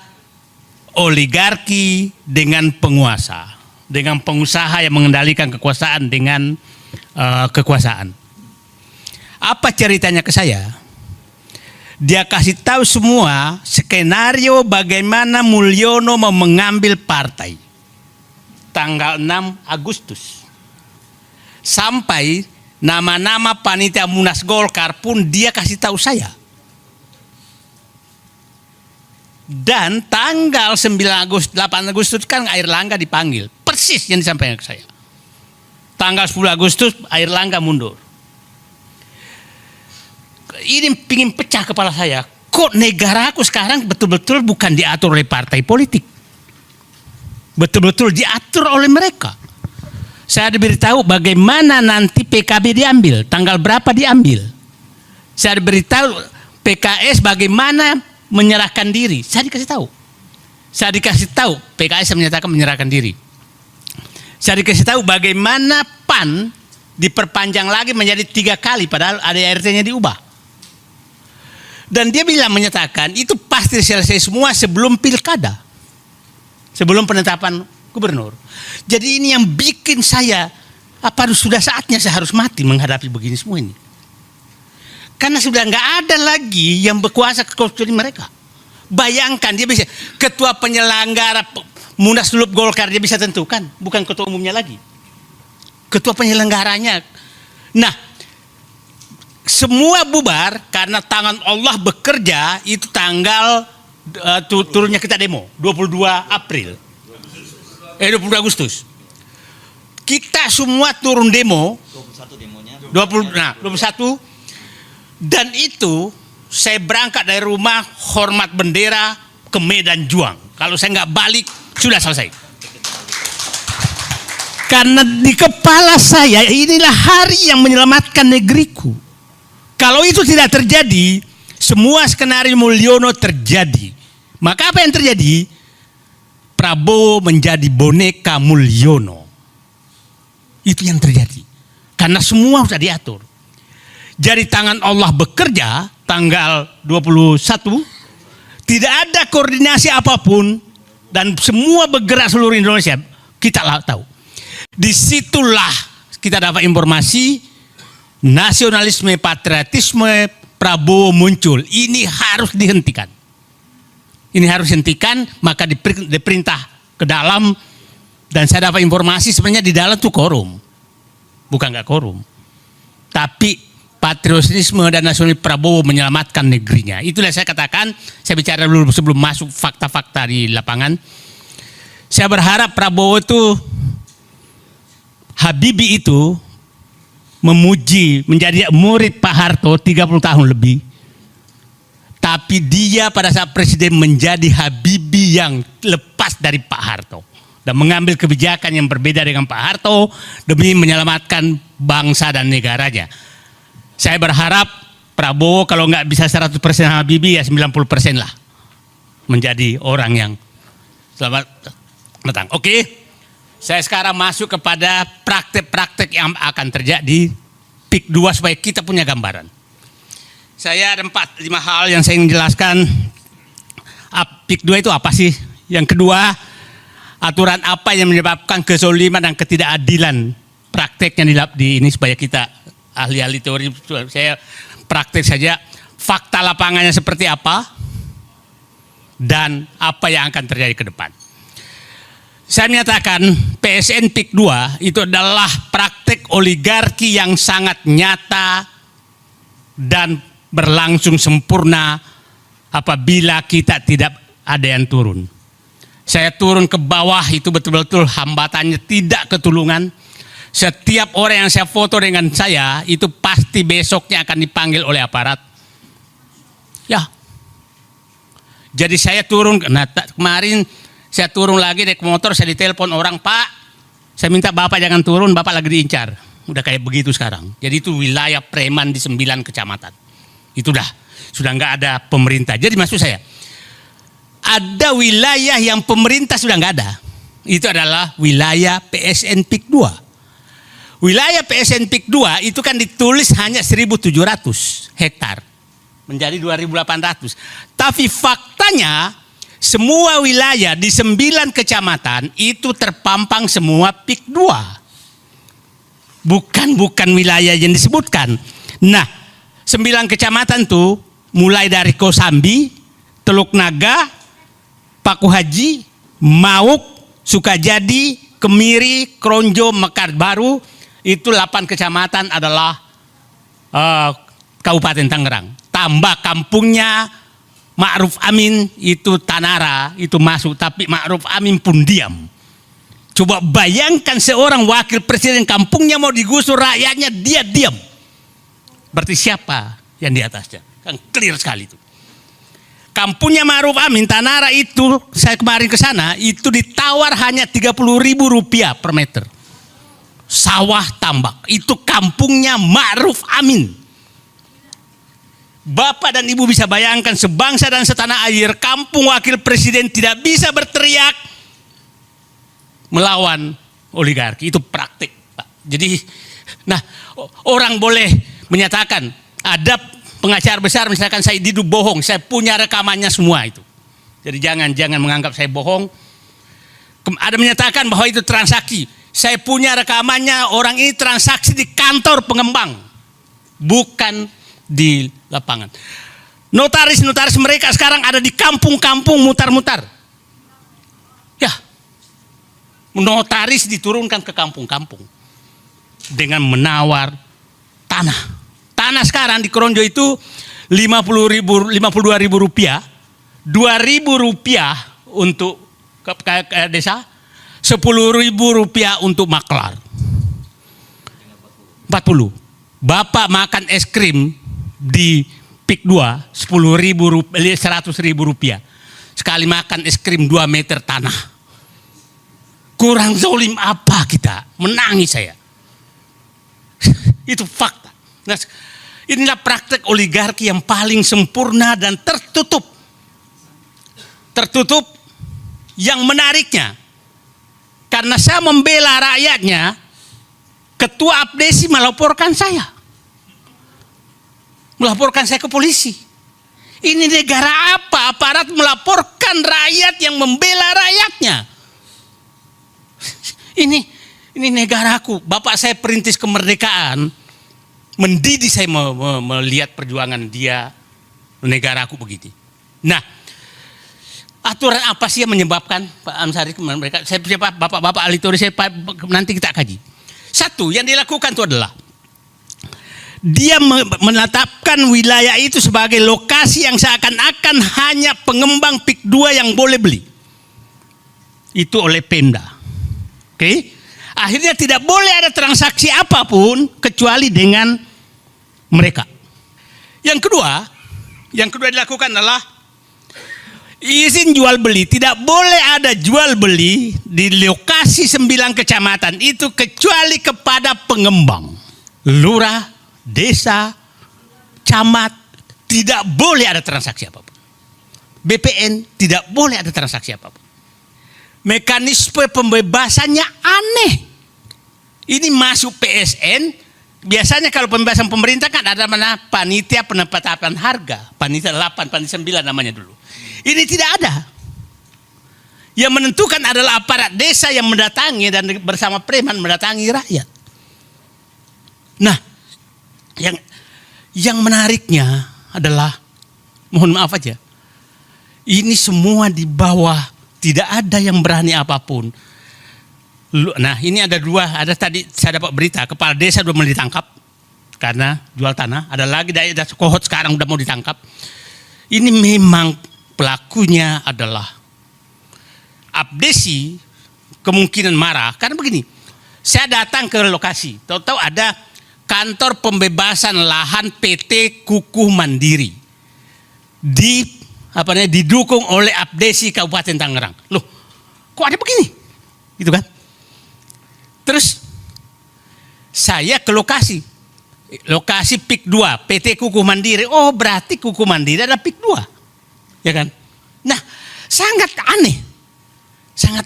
oligarki dengan penguasa, dengan pengusaha yang mengendalikan kekuasaan dengan kekuasaan. Apa ceritanya ke saya? Dia kasih tahu semua skenario bagaimana Mulyono mau mengambil partai tanggal 6 Agustus. Sampai nama-nama panitia Munas Golkar pun dia kasih tahu saya. Dan tanggal 9 Agustus, 8 Agustus kan Airlangga dipanggil. Persis yang disampaikan ke saya. Tanggal 10 Agustus Airlangga mundur. Ini pingin pecah kepala saya. Kok? kok negaraku sekarang betul-betul bukan diatur oleh partai politik. betul-betul diatur oleh mereka. Saya diberitahu bagaimana nanti PKB diambil, tanggal berapa diambil. Saya diberitahu PKS bagaimana menyerahkan diri. Saya dikasih tahu. Saya dikasih tahu PKS menyatakan menyerahkan diri. Saya dikasih tahu bagaimana PAN diperpanjang lagi menjadi 3 kali padahal ADART-nya diubah. Dan dia bilang menyatakan itu pasti selesai semua sebelum pilkada. Sebelum penetapan gubernur. Jadi ini yang bikin saya, apa sudah saatnya saya harus mati menghadapi begini semua ini. Karena sudah nggak ada lagi yang berkuasa kecuali mereka. Bayangkan dia bisa, ketua penyelenggara Munaslup Golkar dia bisa tentukan, bukan ketua umumnya lagi. Ketua penyelenggaranya. Nah, semua bubar karena tangan Allah bekerja itu tanggal turunnya kita demo 22 April. 22 Agustus. Kita semua turun demo 21 demonya. 21 dan itu saya berangkat dari rumah hormat bendera ke Medan Juang. Kalau saya nggak balik sudah selesai. Karena di kepala saya inilah hari yang menyelamatkan negeriku. Kalau itu tidak terjadi, semua skenario Mulyono terjadi. Maka apa yang terjadi? Prabowo menjadi boneka Mulyono. Itu yang terjadi. Karena semua sudah diatur. Jadi tangan Allah bekerja tanggal 21. Tidak ada koordinasi apapun. Dan semua bergerak seluruh Indonesia. Kita tahu. Disitulah kita dapat informasi nasionalisme, patriotisme Prabowo muncul. Ini harus dihentikan. Ini harus dihentikan, maka diperintah ke dalam. Dan saya dapat informasi sebenarnya di dalam itu korum. Bukan nggak korum. Tapi patriotisme dan nasionalis Prabowo menyelamatkan negerinya. Itulah saya katakan, saya bicara dulu sebelum masuk fakta-fakta di lapangan. Saya berharap Prabowo itu, Habibie itu memuji, menjadi murid Pak Harto 30 tahun lebih. Tapi dia pada saat presiden menjadi Habibie yang lepas dari Pak Harto. Dan mengambil kebijakan yang berbeda dengan Pak Harto demi menyelamatkan bangsa dan negaranya. Saya berharap Prabowo kalau nggak bisa 100% Habibie ya 90% lah. Menjadi orang yang selamat datang. Oke. Saya sekarang masuk kepada praktek-praktek yang akan terjadi PIK 2 supaya kita punya gambaran. Saya ada 4-5 hal yang saya ingin jelaskan. PIK 2 itu apa sih? Yang kedua, aturan apa yang menyebabkan kezoliman dan ketidakadilan prakteknya di ini supaya kita ahli-ahli teori. Saya praktek saja fakta lapangannya seperti apa dan apa yang akan terjadi ke depan. Saya menyatakan PSN PIK 2 itu adalah praktek oligarki yang sangat nyata dan berlangsung sempurna apabila kita tidak ada yang turun. Saya turun ke bawah itu betul-betul hambatannya tidak ketulungan. Setiap orang yang saya foto dengan saya itu pasti besoknya akan dipanggil oleh aparat. Ya. Jadi saya turun, nah, kemarin saya turun lagi naik motor, saya ditelepon orang, Pak, saya minta Bapak jangan turun, Bapak lagi diincar. Udah kayak begitu sekarang. Jadi itu wilayah preman di 9 kecamatan. Itu sudah nggak ada pemerintah. Jadi maksud saya, ada wilayah yang pemerintah sudah nggak ada. Itu adalah wilayah PSN PIK 2. Wilayah PSN PIK 2 itu kan ditulis hanya 1.700 hektar. Menjadi 2.800. Tapi faktanya, semua wilayah di 9 kecamatan itu terpampang semua PIK 2. Bukan wilayah yang disebutkan. Nah, 9 kecamatan tuh mulai dari Kosambi, Teluk Naga, Paku Haji, Mauk, Sukajadi, Kemiri, Kronjo, Mekar Baru, itu 8 kecamatan adalah Kabupaten Tangerang. Tambah kampungnya Ma'ruf Amin itu Tanara itu masuk, tapi Ma'ruf Amin pun diam. Coba bayangkan seorang wakil presiden kampungnya mau digusur rakyatnya, dia diam. Berarti siapa yang di atasnya? Kan clear sekali itu. Kampungnya Ma'ruf Amin, Tanara itu, saya kemarin ke sana, itu ditawar hanya 30.000 rupiah per meter. Sawah tambak, itu kampungnya Ma'ruf Amin. Bapak dan Ibu bisa bayangkan sebangsa dan setanah air, kampung wakil presiden tidak bisa berteriak melawan oligarki. Itu praktik, Pak. Jadi, nah, orang boleh menyatakan ada pengacara besar, misalkan saya Didu bohong, saya punya rekamannya semua itu. Jadi jangan menganggap saya bohong. Ada menyatakan bahwa itu transaksi. Saya punya rekamannya, orang ini transaksi di kantor pengembang, bukan di lapangan. Notaris mereka sekarang ada di kampung-kampung mutar-mutar. Ya, notaris diturunkan ke kampung-kampung dengan menawar tanah. Tanah sekarang di Kronjo itu 52.000 rupiah, 2.000 rupiah untuk ke desa, 10.000 rupiah untuk maklar. 40. Bapak makan es krim di Pik 2, 100.000 rupiah. Sekali makan es krim 2 meter tanah. Kurang zolim apa kita? Menangis saya. Itu fakta. Nah, inilah praktek oligarki yang paling sempurna dan tertutup. Tertutup yang menariknya. Karena saya membela rakyatnya, Ketua Abdesi melaporkan saya. Melaporkan saya ke polisi. Ini negara apa? Aparat melaporkan rakyat yang membela rakyatnya. Ini negaraku. Bapak saya perintis kemerdekaan. Mendidik saya melihat perjuangan dia, negaraku begitu. Nah, aturan apa sih yang menyebabkan Pak Amsari mereka? Saya Bapak Alitori, nanti kita kaji. Satu yang dilakukan itu adalah dia menetapkan wilayah itu sebagai lokasi yang seakan-akan hanya pengembang Pik 2 yang boleh beli. Itu oleh Pemda. Oke? Akhirnya tidak boleh ada transaksi apapun kecuali dengan mereka. Yang kedua dilakukan adalah izin jual beli. Tidak boleh ada jual beli di lokasi 9 kecamatan itu kecuali kepada pengembang. Lurah, desa, camat, tidak boleh ada transaksi apapun. BPN tidak boleh ada transaksi apapun. Mekanisme pembebasannya aneh. Ini masuk PSN. Biasanya kalau pembebasan pemerintah kan ada mana panitia penetapan harga, panitia 8, panitia 9 namanya dulu. Ini tidak ada. Yang menentukan adalah aparat desa yang mendatangi dan bersama preman mendatangi rakyat. Nah, yang menariknya adalah, mohon maaf aja, ini semua di bawah. Tidak ada yang berani apapun. Nah, ini ada tadi saya dapat berita, kepala desa sudah mau ditangkap karena jual tanah. Ada lagi daerah Kohot sekarang sudah mau ditangkap. Ini memang pelakunya adalah Abdesi, kemungkinan marah. Karena begini, saya datang ke lokasi, tahu-tahu ada kantor pembebasan lahan PT Kukuh Mandiri. Didukung oleh Abdesi Kabupaten Tangerang. Loh, kok ada begini? Gitu kan? Terus saya ke lokasi Pik 2, PT Kukuh Mandiri. Oh, berarti Kukuh Mandiri ada Pik 2. Ya kan? Nah, sangat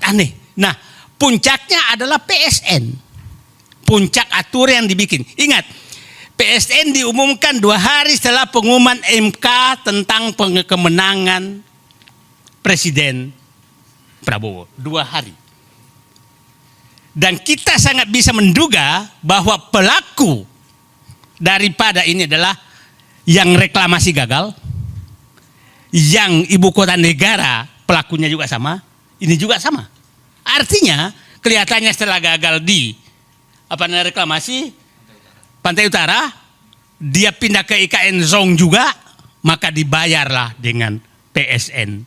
aneh. Nah, puncaknya adalah PSN. Puncak aturan yang dibikin. Ingat, PSN diumumkan 2 hari setelah pengumuman MK tentang kemenangan Presiden Prabowo. 2 hari. Dan kita sangat bisa menduga bahwa pelaku daripada ini adalah yang reklamasi gagal, yang ibu kota negara pelakunya juga sama, ini juga sama. Artinya kelihatannya setelah gagal di reklamasi Pantai Utara, dia pindah ke IKN Zong juga, maka dibayarlah dengan PSN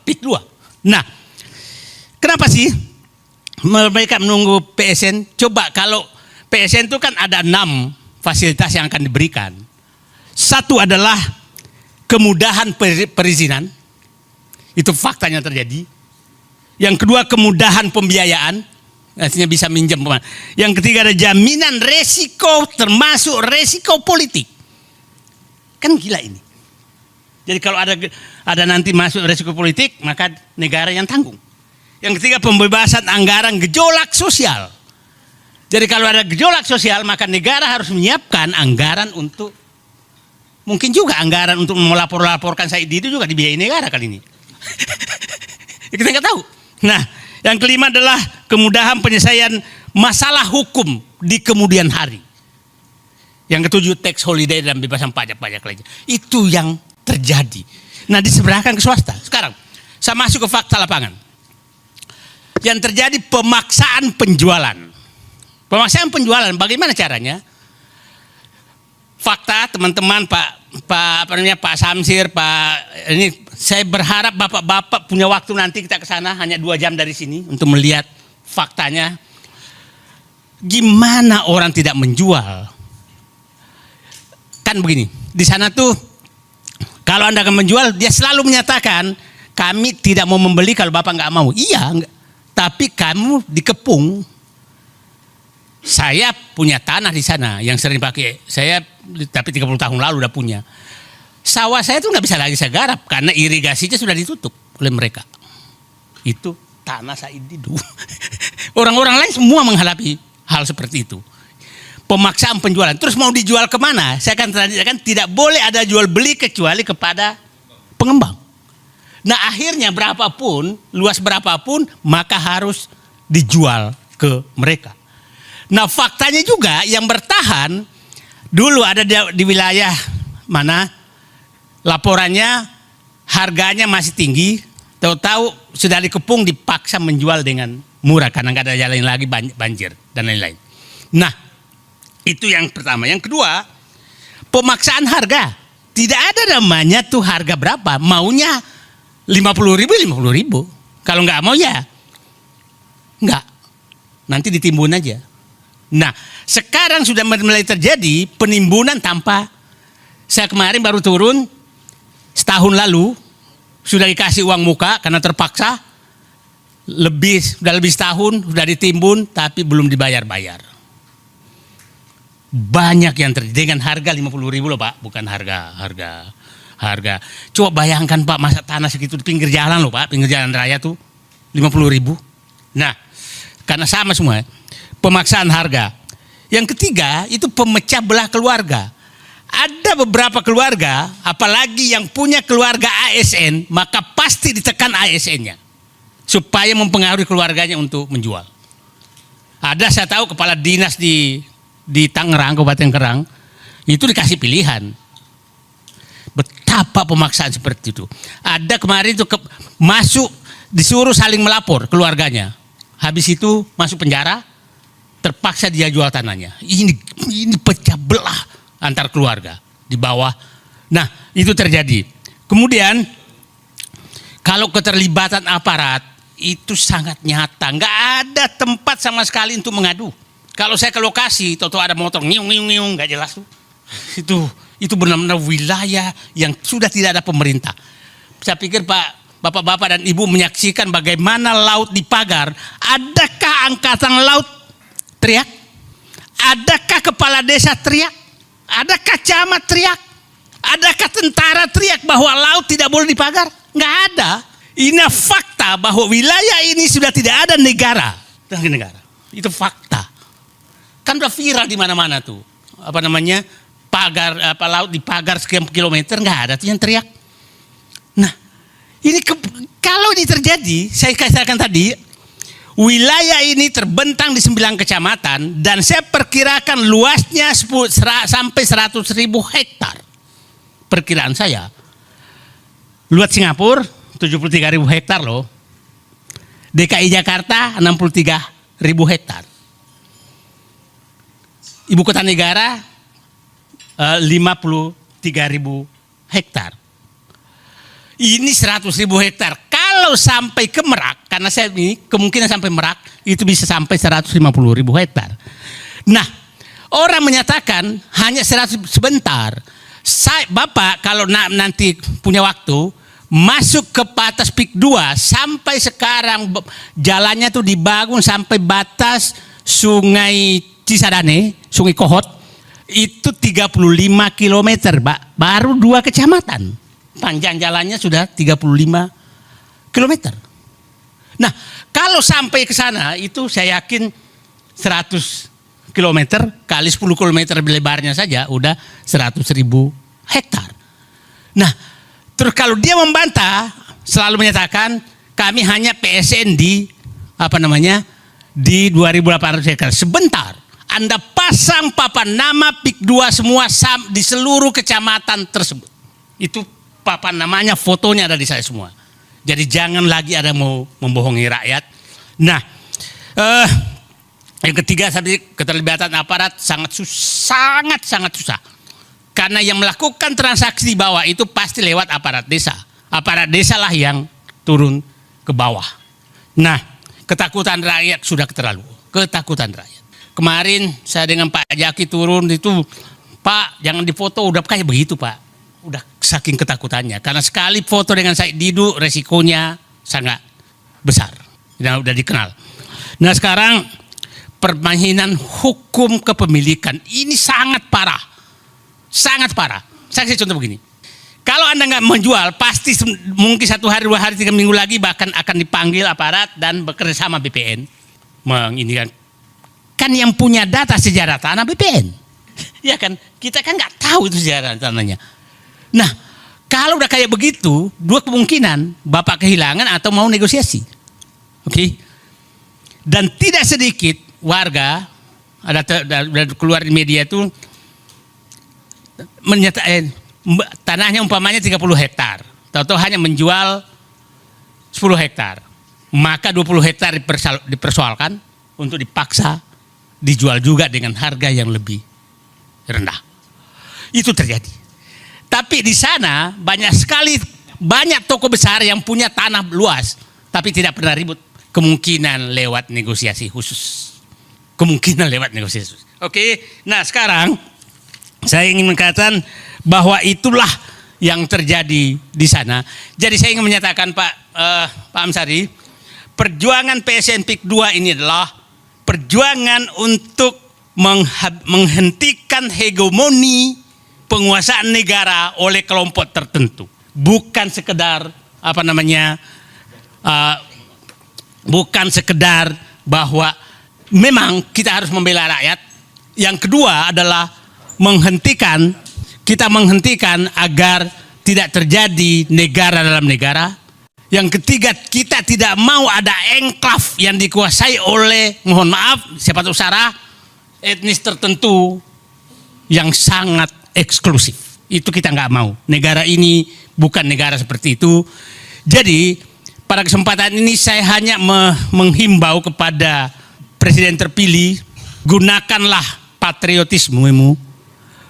Pik 2. Nah, kenapa sih mereka menunggu PSN? Coba kalau PSN itu kan ada 6 fasilitas yang akan diberikan. Satu adalah kemudahan perizinan, itu faktanya terjadi. Yang kedua kemudahan pembiayaan, artinya bisa minjam. Yang ketiga ada jaminan resiko, termasuk resiko politik. Kan gila ini. Jadi kalau ada nanti masuk resiko politik, maka negara yang tanggung. Yang ketiga pembebasan anggaran gejolak sosial. Jadi kalau ada gejolak sosial, maka negara harus menyiapkan anggaran untuk, mungkin juga anggaran untuk melaporkan Said Didu juga dibiayai negara kali ini. Kita nggak tahu. Nah, yang kelima adalah kemudahan penyelesaian masalah hukum di kemudian hari. Yang ketujuh tax holiday dan bebasan pajak-pajak lainnya. Itu yang terjadi. Nah, diseberangkan ke swasta. Sekarang saya masuk ke fakta lapangan. Yang terjadi pemaksaan penjualan. Pemaksaan penjualan bagaimana caranya? Fakta teman-teman Pak Samsir, ini saya berharap bapak-bapak punya waktu nanti kita ke sana hanya 2 jam dari sini untuk melihat faktanya. Gimana orang tidak menjual? Kan begini, di sana tuh kalau Anda akan menjual, dia selalu menyatakan kami tidak mau membeli kalau bapak nggak mau. Iya, tapi kamu dikepung. Saya punya tanah di sana yang sering pakai saya, tapi 30 tahun lalu udah punya. Sawah saya tuh nggak bisa lagi saya garap karena irigasinya sudah ditutup oleh mereka. Itu tanah Said Didu. Orang-orang lain semua menghadapi hal seperti itu. Pemaksaan penjualan. Terus mau dijual kemana? Saya akan tradisikan tidak boleh ada jual beli kecuali kepada pengembang. Nah akhirnya berapapun, luas berapapun, maka harus dijual ke mereka. Nah faktanya juga yang bertahan dulu ada di wilayah mana laporannya harganya masih tinggi, tahu-tahu sudah dikepung dipaksa menjual dengan murah karena nggak ada jalan lagi, banjir dan lain-lain. Nah itu yang pertama. Yang kedua pemaksaan harga. Tidak ada namanya tuh harga berapa, maunya 50.000. Kalau nggak mau ya nggak, nanti ditimbun aja. Nah sekarang sudah mulai terjadi penimbunan tanpa, saya kemarin baru turun setahun lalu sudah dikasih uang muka karena terpaksa, sudah lebih setahun sudah ditimbun tapi belum dibayar-bayar. Banyak yang terjadi dengan harga 50.000 loh Pak, bukan harga. Coba bayangkan Pak, masa tanah segitu di pinggir jalan loh Pak, pinggir jalan raya tuh 50.000. Nah karena sama semua. Pemaksaan harga. Yang ketiga itu pemecah belah keluarga. Ada beberapa keluarga, apalagi yang punya keluarga ASN, maka pasti ditekan ASN-nya supaya mempengaruhi keluarganya untuk menjual. Ada saya tahu kepala dinas di Tangerang, Kabupaten Kerang, itu dikasih pilihan. Betapa pemaksaan seperti itu. Ada kemarin itu masuk disuruh saling melapor keluarganya. Habis itu masuk penjara. Terpaksa dia jual tanahnya. Ini pecah belah antar keluarga di bawah. Nah itu terjadi. Kemudian kalau keterlibatan aparat itu sangat nyata. Nggak ada tempat sama sekali untuk mengadu. Kalau saya ke lokasi, tahu ada motor ngiung nggak jelas tuh. Itu benar-benar wilayah yang sudah tidak ada pemerintah. Saya pikir bapak-bapak dan ibu menyaksikan bagaimana laut dipagar. Adakah angkatan laut teriak? Adakah kepala desa teriak? Adakah camat teriak? Adakah tentara teriak bahwa laut tidak boleh dipagar? Nggak ada. Ini fakta bahwa wilayah ini sudah tidak ada negara. Itu fakta. Kan udah viral di mana-mana tuh. Pagar laut dipagar sekian kilometer, nggak ada tuh yang teriak. Nah, ini kalau ini terjadi, saya katakan tadi, wilayah ini terbentang di 9 kecamatan dan saya perkirakan luasnya sampai 100.000 hektar. Perkiraan saya. Luas Singapura 73.000 hektar loh. DKI Jakarta 63.000 hektar. Ibu kota negara 53.000 hektar. Ini 100.000 hektar. Kalau sampai ke Merak, karena saya ini kemungkinan sampai Merak itu bisa sampai 150.000 hektar. Nah, orang menyatakan hanya 100 sebentar. Bapak kalau nanti punya waktu masuk ke batas PIK 2 sampai sekarang jalannya tuh dibangun sampai batas Sungai Cisadane, Sungai Kohot itu 35 km, Pak. Baru 2 kecamatan. Panjang jalannya sudah 35 km. Nah, kalau sampai ke sana itu saya yakin 100 km kali 10 km lebarnya saja udah 100.000 hektar. Nah, terus kalau dia membantah, selalu menyatakan kami hanya PSN di di 2.800 hektar. Sebentar, Anda pasang papan nama PIK 2 semua di seluruh kecamatan tersebut. Itu papan namanya, fotonya ada di saya semua. Jadi jangan lagi ada mau membohongi rakyat. Nah, yang ketiga tadi keterlibatan aparat sangat susah. Karena yang melakukan transaksi di bawah itu pasti lewat aparat desa. Aparat desa lah yang turun ke bawah. Nah, ketakutan rakyat sudah keterlaluan. Ketakutan rakyat. Kemarin saya dengan Pak Jaki turun itu, Pak jangan difoto, udah kayak begitu Pak. Udah saking ketakutannya. Karena sekali foto dengan Said Didu resikonya sangat besar. Udah dikenal. Nah sekarang permainan hukum kepemilikan ini sangat parah. Sangat parah. Saya kasih contoh begini. Kalau Anda nggak menjual, pasti mungkin 1 hari, 2 hari, 3 minggu lagi bahkan akan dipanggil aparat dan bekerja sama BPN. Menginikan. Kan yang punya data sejarah tanah BPN. Ya kan? Kita kan nggak tahu itu sejarah tanahnya. Nah, kalau udah kayak begitu, 2 kemungkinan. Bapak kehilangan atau mau negosiasi. Oke? Dan tidak sedikit warga, ada keluar di media itu, menyatakan tanahnya umpamanya 30 hektar, tahu-tahu hanya menjual 10 hektar, maka 20 hektar dipersoalkan untuk dipaksa dijual juga dengan harga yang lebih rendah. Itu terjadi. Tapi di sana banyak toko besar yang punya tanah luas, tapi tidak pernah ribut. Kemungkinan lewat negosiasi khusus. Oke, nah sekarang saya ingin mengatakan bahwa itulah yang terjadi di sana. Jadi saya ingin menyatakan Pak Amsari, perjuangan PSN PIK 2 ini adalah perjuangan untuk menghentikan hegemoni penguasaan negara oleh kelompok tertentu. Bukan sekedar bukan sekedar bahwa memang kita harus membela rakyat. Yang kedua adalah kita menghentikan agar tidak terjadi negara dalam negara. Yang ketiga, kita tidak mau ada enklave yang dikuasai oleh, mohon maaf, siapa tahu Sarah, etnis tertentu yang sangat eksklusif. Itu kita nggak mau. Negara ini bukan negara seperti itu. Jadi pada kesempatan ini saya hanya menghimbau kepada Presiden terpilih, gunakanlah patriotismemu,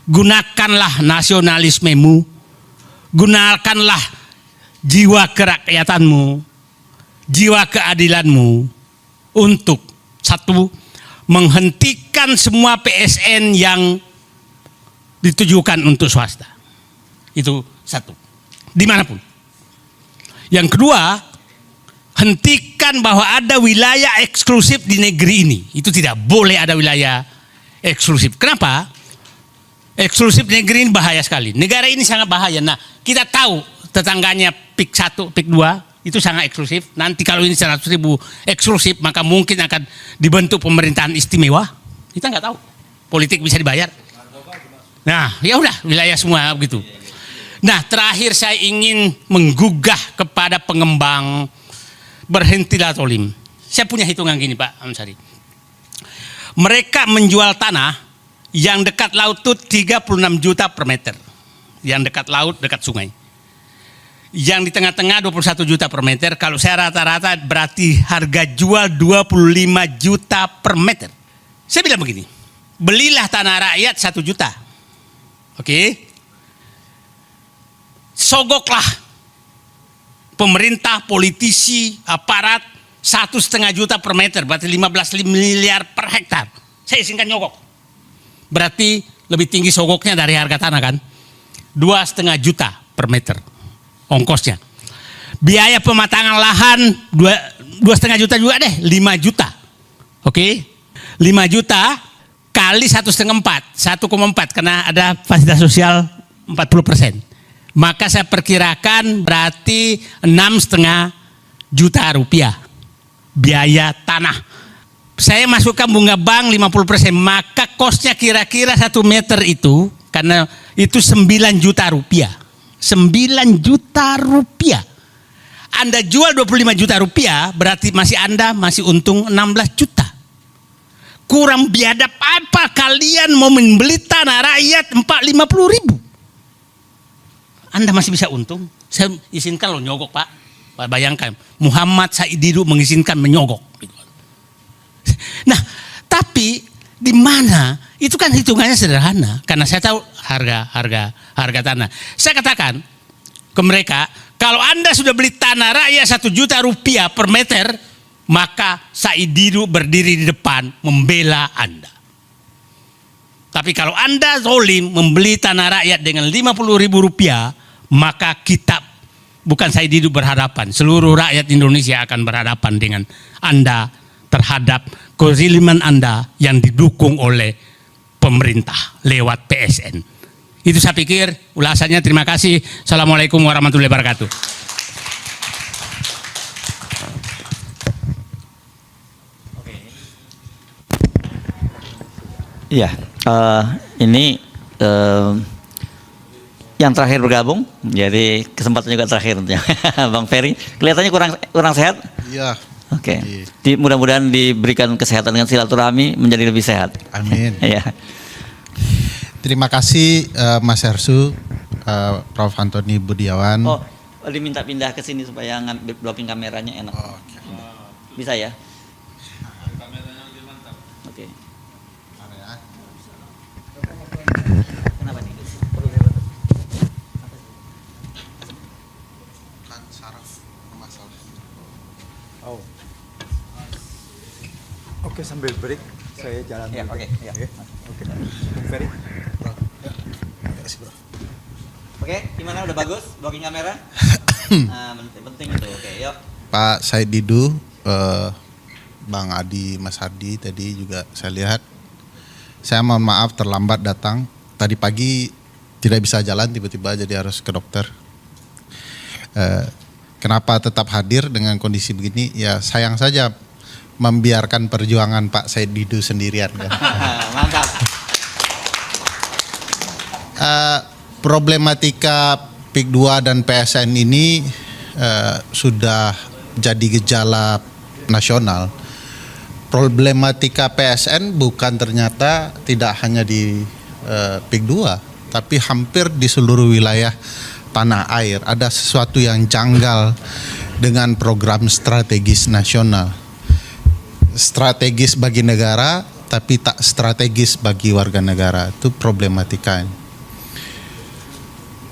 gunakanlah nasionalismemu, gunakanlah jiwa kerakyatanmu, jiwa keadilanmu untuk satu, menghentikan semua PSN yang ditujukan untuk swasta. Itu satu, dimanapun. Yang kedua, hentikan bahwa ada wilayah eksklusif di negeri ini. Itu tidak boleh ada wilayah eksklusif. Kenapa? Eksklusif negeri ini bahaya sekali. Negara ini sangat bahaya. Nah, kita tahu tetangganya PIK 1, PIK 2 itu sangat eksklusif. Nanti kalau ini 100.000 eksklusif, maka mungkin akan dibentuk pemerintahan istimewa. Kita nggak tahu. Politik bisa dibayar. Nah, ya udah wilayah semua begitu. Nah, terakhir saya ingin menggugah kepada pengembang, berhentilah zolim. Saya punya hitungan gini Pak Amsari. Mereka menjual tanah yang dekat laut itu 36 juta per meter. Yang dekat laut, dekat sungai. Yang di tengah-tengah 21 juta per meter. Kalau saya rata-rata berarti harga jual 25 juta per meter. Saya bilang begini, belilah tanah rakyat 1 juta. Oke? Sogoklah pemerintah, politisi, aparat 1,5 juta per meter, berarti 15 miliar per hektar. Saya izinkan nyogok. Berarti lebih tinggi sogoknya dari harga tanah kan. 2,5 juta per meter ongkosnya. Biaya pematangan lahan 2,5 juta juga deh, 5 juta. Oke, 5 juta kali 1,4 karena ada fasilitas sosial 40%. Maka saya perkirakan berarti 6,5 juta rupiah biaya tanah. Saya masukkan bunga bank 50%, maka kosnya kira-kira 1 meter itu, karena itu 9 juta rupiah. 9 juta rupiah. Anda jual 25 juta rupiah, berarti Anda masih untung 16 juta. Kurang biadab apa kalian mau membeli tanah rakyat 50 ribu? Anda masih bisa untung. Saya izinkan loh nyogok, Pak. Bayangkan, Muhammad Said Didu mengizinkan menyogok. Nah, tapi di mana? Itu kan hitungannya sederhana. Karena saya tahu harga tanah. Saya katakan ke mereka, kalau Anda sudah beli tanah rakyat 1 juta rupiah per meter, maka Said Didu berdiri di depan membela Anda. Tapi kalau Anda zolim membeli tanah rakyat dengan 50 ribu rupiah, maka kita, bukan Said Didu berhadapan, seluruh rakyat Indonesia akan berhadapan dengan Anda terhadap kezaliman Anda yang didukung oleh pemerintah lewat PSN. Itu saya pikir ulasannya. Terima kasih. Assalamualaikum warahmatullahi wabarakatuh. Iya, ini yang terakhir bergabung, jadi kesempatan juga terakhir tentunya. Bang Ferry, kelihatannya kurang sehat? Iya. Oke. Mudah-mudahan diberikan kesehatan dengan silaturahmi menjadi lebih sehat. Amin. Iya. Terima kasih Mas Hersu, Prof. Antoni Budiawan. Oh, diminta pindah ke sini supaya blocking kameranya enak. Oh, okay. Bisa ya? Oke. Kenapa nih? Perlu saya bantu? Kan saraf masalah. Oh. Oke, sambil break saya jalan. Ya, dulu. oke, ya. Oke. Bung Ferry. Oke, gimana, udah bagus blocking kamera? Nah, penting itu. Oke, yuk. Pak Said Didu, Bang Adi, Mas Hadi tadi juga saya lihat. Saya mohon maaf terlambat datang. Tadi pagi tidak bisa jalan, tiba-tiba jadi harus ke dokter. Kenapa tetap hadir dengan kondisi begini? Ya sayang saja membiarkan perjuangan Pak Said Didu sendirian. Mantap. Problematika PIK 2 dan PSN ini sudah jadi gejala nasional. Problematika PSN bukan ternyata tidak hanya di PIK 2, tapi hampir di seluruh wilayah tanah air. Ada sesuatu yang janggal dengan program strategis nasional. Strategis bagi negara, tapi tak strategis bagi warga negara. Itu problematikanya.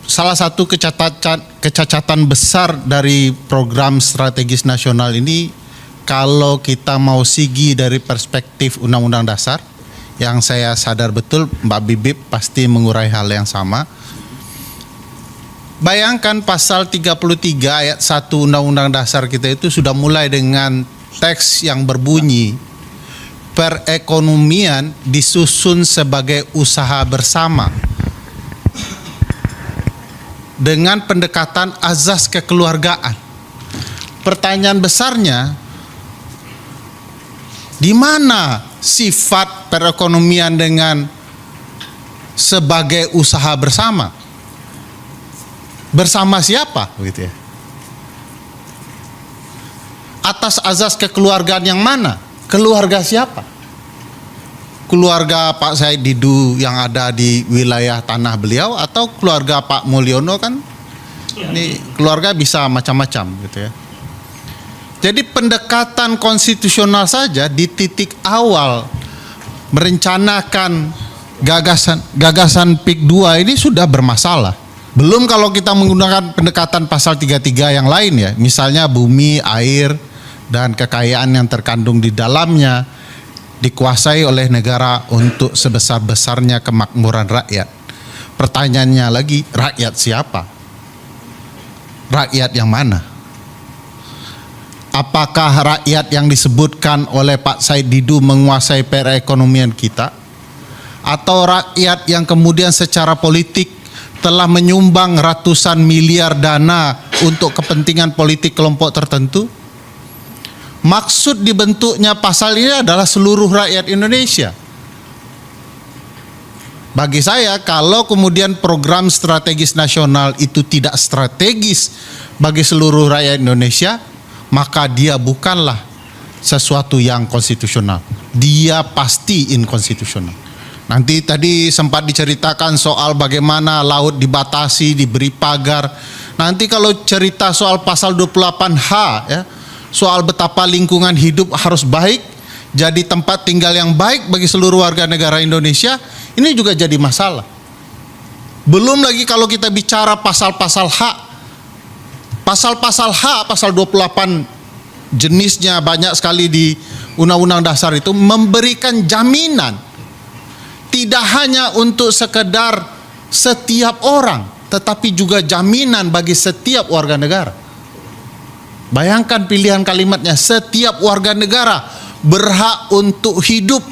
Salah satu kecacatan besar dari program strategis nasional ini, kalau kita mau sigi dari perspektif Undang-Undang Dasar, yang saya sadar betul Mbak Bibip pasti mengurai hal yang sama. Bayangkan pasal 33 ayat 1 Undang-Undang Dasar kita itu sudah mulai dengan teks yang berbunyi, perekonomian disusun sebagai usaha bersama dengan pendekatan azas kekeluargaan. Pertanyaan besarnya, di mana sifat perekonomian dengan sebagai usaha bersama? Bersama siapa? Begitu ya. Atas azas kekeluargaan yang mana? Keluarga siapa? Keluarga Pak Said Didu yang ada di wilayah tanah beliau, atau keluarga Pak Mulyono? Kan ini keluarga bisa macam-macam gitu ya. Jadi pendekatan konstitusional saja di titik awal merencanakan gagasan PIK 2 ini sudah bermasalah. Belum kalau kita menggunakan pendekatan pasal 33 yang lain ya, misalnya bumi, air, dan kekayaan yang terkandung di dalamnya dikuasai oleh negara untuk sebesar-besarnya kemakmuran rakyat. Pertanyaannya lagi, rakyat siapa? Rakyat yang mana? Apakah rakyat yang disebutkan oleh Pak Said Didu menguasai perekonomian kita? Atau rakyat yang kemudian secara politik telah menyumbang ratusan miliar dana untuk kepentingan politik kelompok tertentu? Maksud dibentuknya pasal ini adalah seluruh rakyat Indonesia. Bagi saya, kalau kemudian program strategis nasional itu tidak strategis bagi seluruh rakyat Indonesia, maka dia bukanlah sesuatu yang konstitusional. Dia pasti inkonstitusional. Nanti tadi sempat diceritakan soal bagaimana laut dibatasi, diberi pagar. Nanti kalau cerita soal pasal 28H, ya, soal betapa lingkungan hidup harus baik, jadi tempat tinggal yang baik bagi seluruh warga negara Indonesia, ini juga jadi masalah. Belum lagi kalau kita bicara pasal-pasal hak. Pasal-pasal hak, pasal 28 jenisnya banyak sekali di Undang-Undang Dasar itu memberikan jaminan tidak hanya untuk sekedar setiap orang, tetapi juga jaminan bagi setiap warga negara. Bayangkan pilihan kalimatnya, setiap warga negara berhak untuk hidup.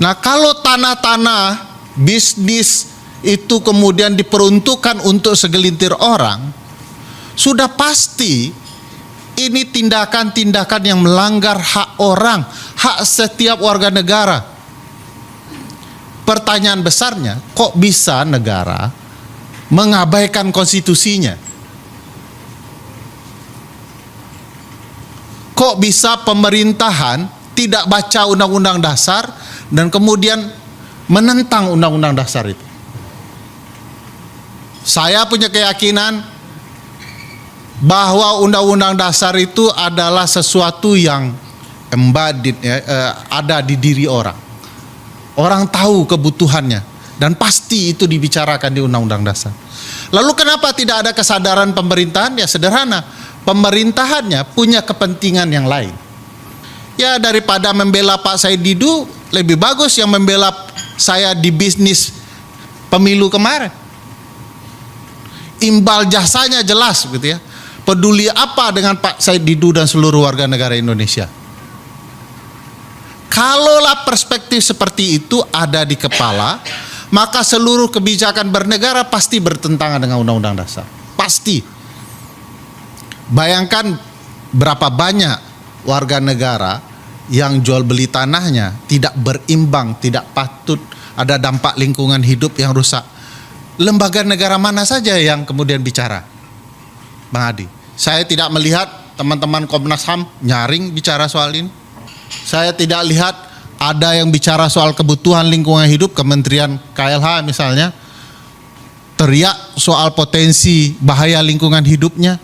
Nah, kalau tanah-tanah bisnis itu kemudian diperuntukkan untuk segelintir orang, sudah pasti ini tindakan-tindakan yang melanggar hak orang, hak setiap warga negara. Pertanyaan besarnya, kok bisa negara mengabaikan konstitusinya? Kok bisa pemerintahan tidak baca Undang-Undang Dasar dan kemudian menentang Undang-Undang Dasar itu? Saya punya keyakinan bahwa Undang-Undang Dasar itu adalah sesuatu yang embodied, ada di diri orang. Orang tahu kebutuhannya dan pasti itu dibicarakan di Undang-Undang Dasar. Lalu kenapa tidak ada kesadaran pemerintahan? Ya sederhana, pemerintahannya punya kepentingan yang lain. Ya, daripada membela Pak Said Didu, lebih bagus yang membela saya di bisnis pemilu kemarin. Imbal jasanya jelas gitu ya. Peduli apa dengan Pak Said Didu dan seluruh warga negara Indonesia? Kalaulah perspektif seperti itu ada di kepala, maka seluruh kebijakan bernegara pasti bertentangan dengan Undang-Undang Dasar. Pasti. Bayangkan berapa banyak warga negara yang jual beli tanahnya tidak berimbang, tidak patut, ada dampak lingkungan hidup yang rusak. Lembaga negara mana saja yang kemudian bicara? Bang Adi, saya tidak melihat teman-teman Komnas HAM nyaring bicara soal ini. Saya tidak lihat ada yang bicara soal kebutuhan lingkungan hidup, Kementerian KLH misalnya, teriak soal potensi bahaya lingkungan hidupnya.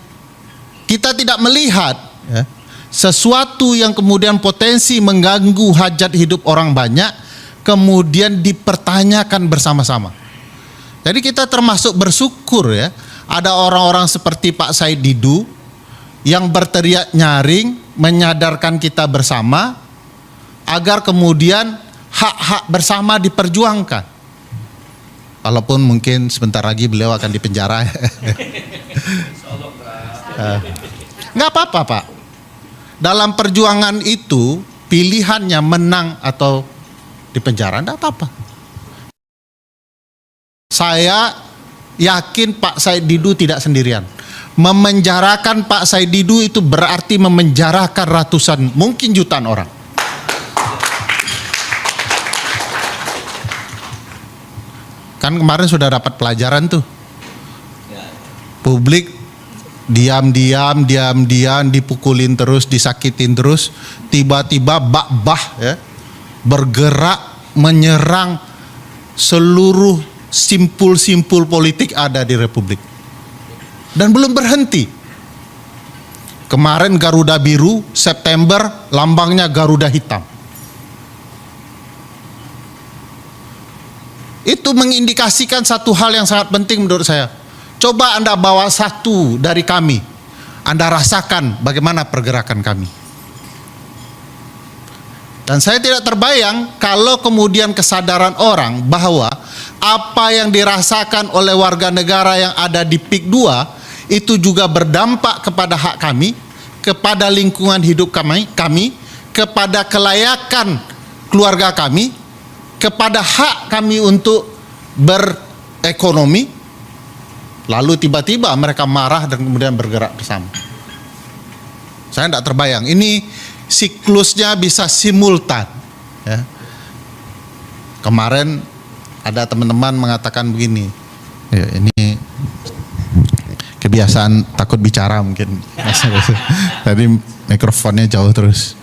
Kita tidak melihat ya, sesuatu yang kemudian potensi mengganggu hajat hidup orang banyak, kemudian dipertanyakan bersama-sama. Jadi kita termasuk bersyukur ya, ada orang-orang seperti Pak Said Didu yang berteriak nyaring, menyadarkan kita bersama, agar kemudian hak-hak bersama diperjuangkan. Walaupun mungkin sebentar lagi beliau akan dipenjara. Nggak apa-apa Pak. Dalam perjuangan itu pilihannya menang atau dipenjara, nggak apa-apa. Saya yakin Pak Said Didu tidak sendirian. Memenjarakan Pak Said Didu itu berarti memenjarakan ratusan, mungkin jutaan orang. Kan kemarin sudah dapat pelajaran tuh. Publik diam-diam dipukulin terus, disakitin terus, tiba-tiba bak-bah ya, bergerak menyerang seluruh simpul-simpul politik ada di Republik. Dan belum berhenti. Kemarin Garuda Biru, September lambangnya Garuda Hitam. Itu mengindikasikan satu hal yang sangat penting menurut saya. Coba Anda bawa satu dari kami, Anda rasakan bagaimana pergerakan kami. Dan saya tidak terbayang kalau kemudian kesadaran orang bahwa apa yang dirasakan oleh warga negara yang ada di PIK 2 itu juga berdampak kepada hak kami, kepada lingkungan hidup kami, kepada kelayakan keluarga kami, kepada hak kami untuk berekonomi. Lalu tiba-tiba mereka marah dan kemudian bergerak bersama. Saya tidak terbayang. Ini siklusnya bisa simultan. Ya. Kemarin ada teman-teman mengatakan begini, ya, ini kebiasaan takut bicara mungkin. Tadi mikrofonnya jauh terus.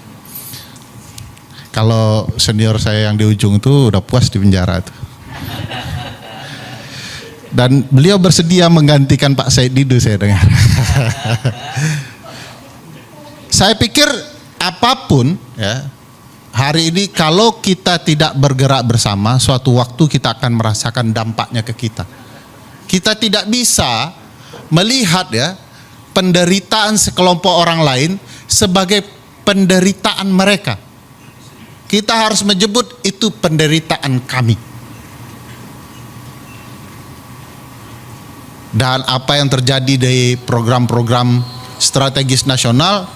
Kalau senior saya yang di ujung itu udah puas di penjara tuh. Dan beliau bersedia menggantikan Pak Said Didu, saya dengar. Saya pikir apapun ya, hari ini kalau kita tidak bergerak bersama, suatu waktu kita akan merasakan dampaknya ke kita. Kita tidak bisa melihat ya penderitaan sekelompok orang lain sebagai penderitaan mereka. Kita harus menyebut itu penderitaan kami. Dan apa yang terjadi di program-program strategis nasional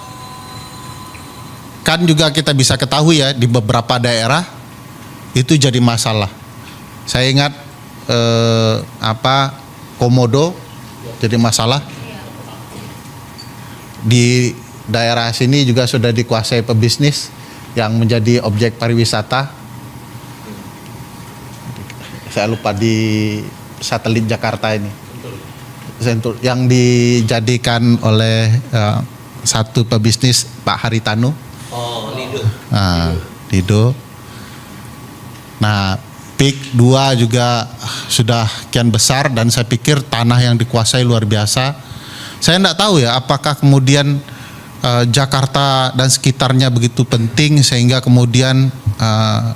kan juga kita bisa ketahui ya, di beberapa daerah itu jadi masalah. Saya ingat Komodo jadi masalah. Di daerah sini juga sudah dikuasai pebisnis yang menjadi objek pariwisata. Saya lupa, di satelit Jakarta ini. Sentul yang dijadikan oleh satu pebisnis Pak Haritanu. Oh, Lido. Nah, Lido. Nah, PIK 2 juga sudah kian besar dan saya pikir tanah yang dikuasai luar biasa. Saya tidak tahu ya apakah kemudian Jakarta dan sekitarnya begitu penting sehingga kemudian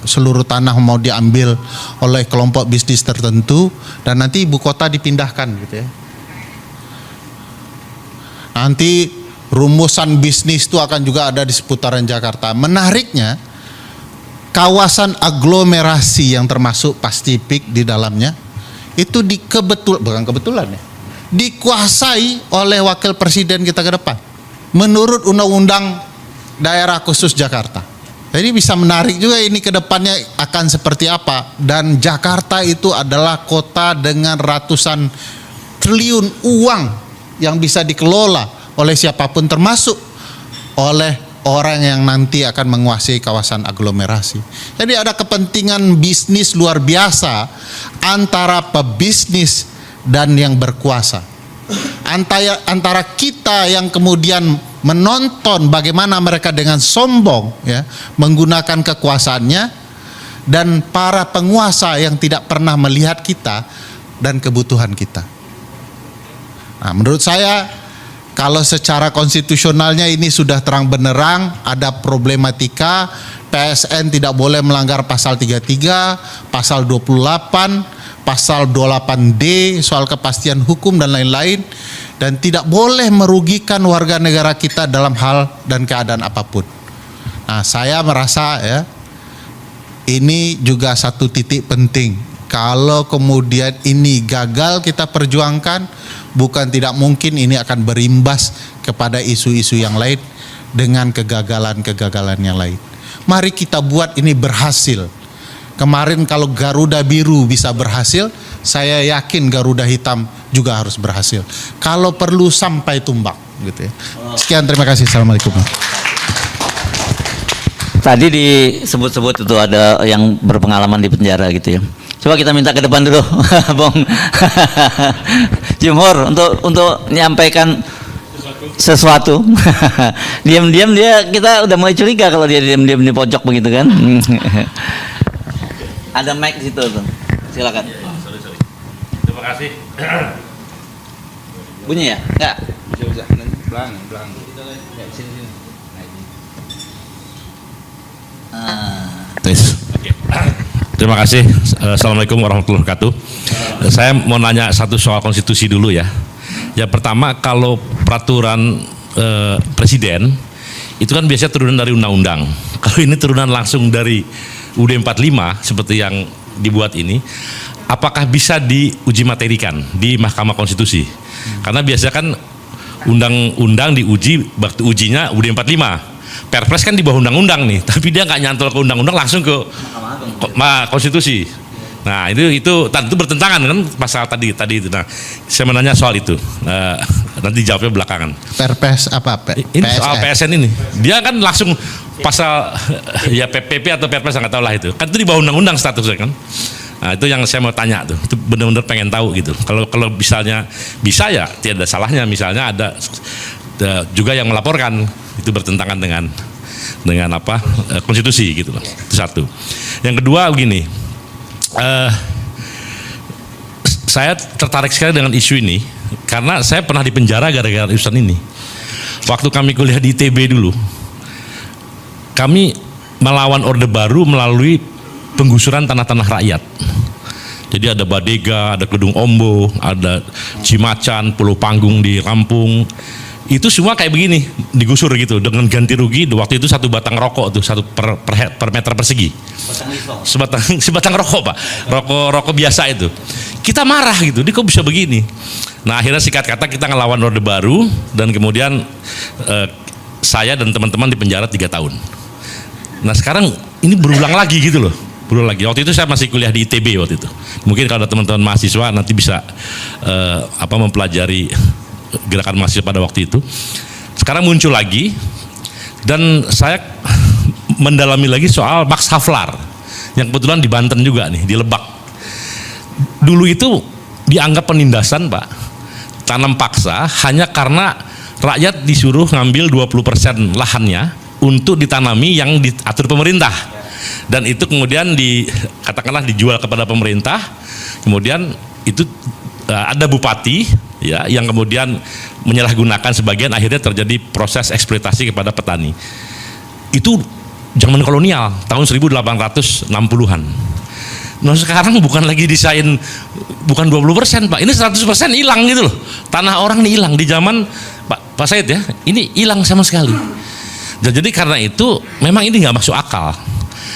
seluruh tanah mau diambil oleh kelompok bisnis tertentu dan nanti ibu kota dipindahkan gitu ya. Nanti rumusan bisnis itu akan juga ada di seputaran Jakarta. Menariknya, kawasan aglomerasi yang termasuk pasti PIK di dalamnya itu bukan kebetulan ya, dikuasai oleh wakil presiden kita ke depan menurut undang-undang daerah khusus Jakarta. Jadi bisa menarik juga ini ke depannya akan seperti apa. Dan Jakarta itu adalah kota dengan ratusan triliun uang yang bisa dikelola oleh siapapun termasuk oleh orang yang nanti akan menguasai kawasan aglomerasi. Jadi ada kepentingan bisnis luar biasa antara pebisnis dan yang berkuasa. Antara kita yang kemudian menonton bagaimana mereka dengan sombong ya menggunakan kekuasaannya dan para penguasa yang tidak pernah melihat kita dan kebutuhan kita. Nah, menurut saya kalau secara konstitusionalnya ini sudah terang benerang ada problematika, PSN tidak boleh melanggar pasal 33, pasal 28, pasal 28D soal kepastian hukum dan lain-lain, dan tidak boleh merugikan warga negara kita dalam hal dan keadaan apapun. Nah, saya merasa ya ini juga satu titik penting. Kalau kemudian ini gagal kita perjuangkan, bukan tidak mungkin ini akan berimbas kepada isu-isu yang lain dengan kegagalan-kegagalan yang lain. Mari kita buat ini berhasil. Kemarin kalau Garuda Biru bisa berhasil, saya yakin Garuda Hitam juga harus berhasil. Kalau perlu sampai tumbang, gitu ya. Sekian, terima kasih. Assalamualaikum. Tadi disebut-sebut itu ada yang berpengalaman di penjara gitu ya. Coba kita minta ke depan dulu, Bong Jumhur untuk menyampaikan sesuatu. Diam-diam kita udah mulai curiga kalau dia diam-diam di pojok begitu kan. Ada mic di situ tuh. Silakan. Sorry. Terima kasih. Bunyi ya? Enggak. Belang. Terima kasih. Assalamualaikum warahmatullahi wabarakatuh. Saya mau nanya satu soal konstitusi dulu ya. Yang pertama, kalau peraturan presiden itu kan biasanya turunan dari undang-undang. kalau ini turunan langsung dari UUD 45 seperti yang dibuat ini, apakah bisa diuji materikan di Mahkamah Konstitusi? Karena biasanya kan undang-undang diuji, waktu ujinya UUD 45. Perpres kan di bawah undang-undang nih, tapi dia nggak nyantol ke undang-undang, langsung ke konstitusi. Nah itu tentu bertentangan kan pasal tadi itu. Nah saya menanya soal itu, nanti jawabnya belakangan. Perpres apa? Ini soal PSN ini, dia kan langsung pasal ya PPP atau Perpres nggak tahu lah itu. Kan itu di bawah undang-undang statusnya kan. Nah itu yang saya mau tanya tuh, itu benar-benar pengen tahu gitu. Kalau misalnya bisa ya tidak ada salahnya, misalnya ada juga yang melaporkan itu bertentangan dengan apa konstitusi gitu loh. Itu satu. Yang kedua begini, saya tertarik sekali dengan isu ini karena saya pernah dipenjara gara-gara urusan ini. Waktu kami kuliah di ITB dulu, kami melawan Orde Baru melalui penggusuran tanah-tanah rakyat. Jadi ada Badega, ada Kedung Ombo, ada Cimacan, Pulau Panggung di Lampung. Itu semua kayak begini, digusur gitu dengan ganti rugi. Waktu itu 1 batang rokok tuh, 1 per meter persegi. Sebatang rokok Pak, rokok biasa itu. Kita marah gitu, dia kok bisa begini. Nah akhirnya singkat kata kita ngelawan Orde Baru dan kemudian saya dan teman-teman dipenjara 3 tahun. Nah sekarang ini berulang lagi gitu loh. Berulang lagi. Waktu itu saya masih kuliah di ITB waktu itu. Mungkin kalau ada teman-teman mahasiswa nanti bisa mempelajari gerakan mahasiswa pada waktu itu. Sekarang muncul lagi dan saya mendalami lagi soal Max Havelaar yang kebetulan di Banten juga nih, di Lebak. Dulu itu dianggap penindasan Pak, tanam paksa hanya karena rakyat disuruh ngambil 20% lahannya untuk ditanami yang diatur pemerintah. Dan itu kemudian katakanlah dijual kepada pemerintah. Kemudian itu ada bupati ya yang kemudian menyalahgunakan sebagian, akhirnya terjadi proses eksploitasi kepada petani. Itu zaman kolonial tahun 1860-an. Nah sekarang bukan lagi desain, bukan 20% Pak, ini 100% hilang gitu loh. Tanah orang ini hilang di zaman Pak Said ya, ini hilang sama sekali. Jadi karena itu memang ini nggak masuk akal.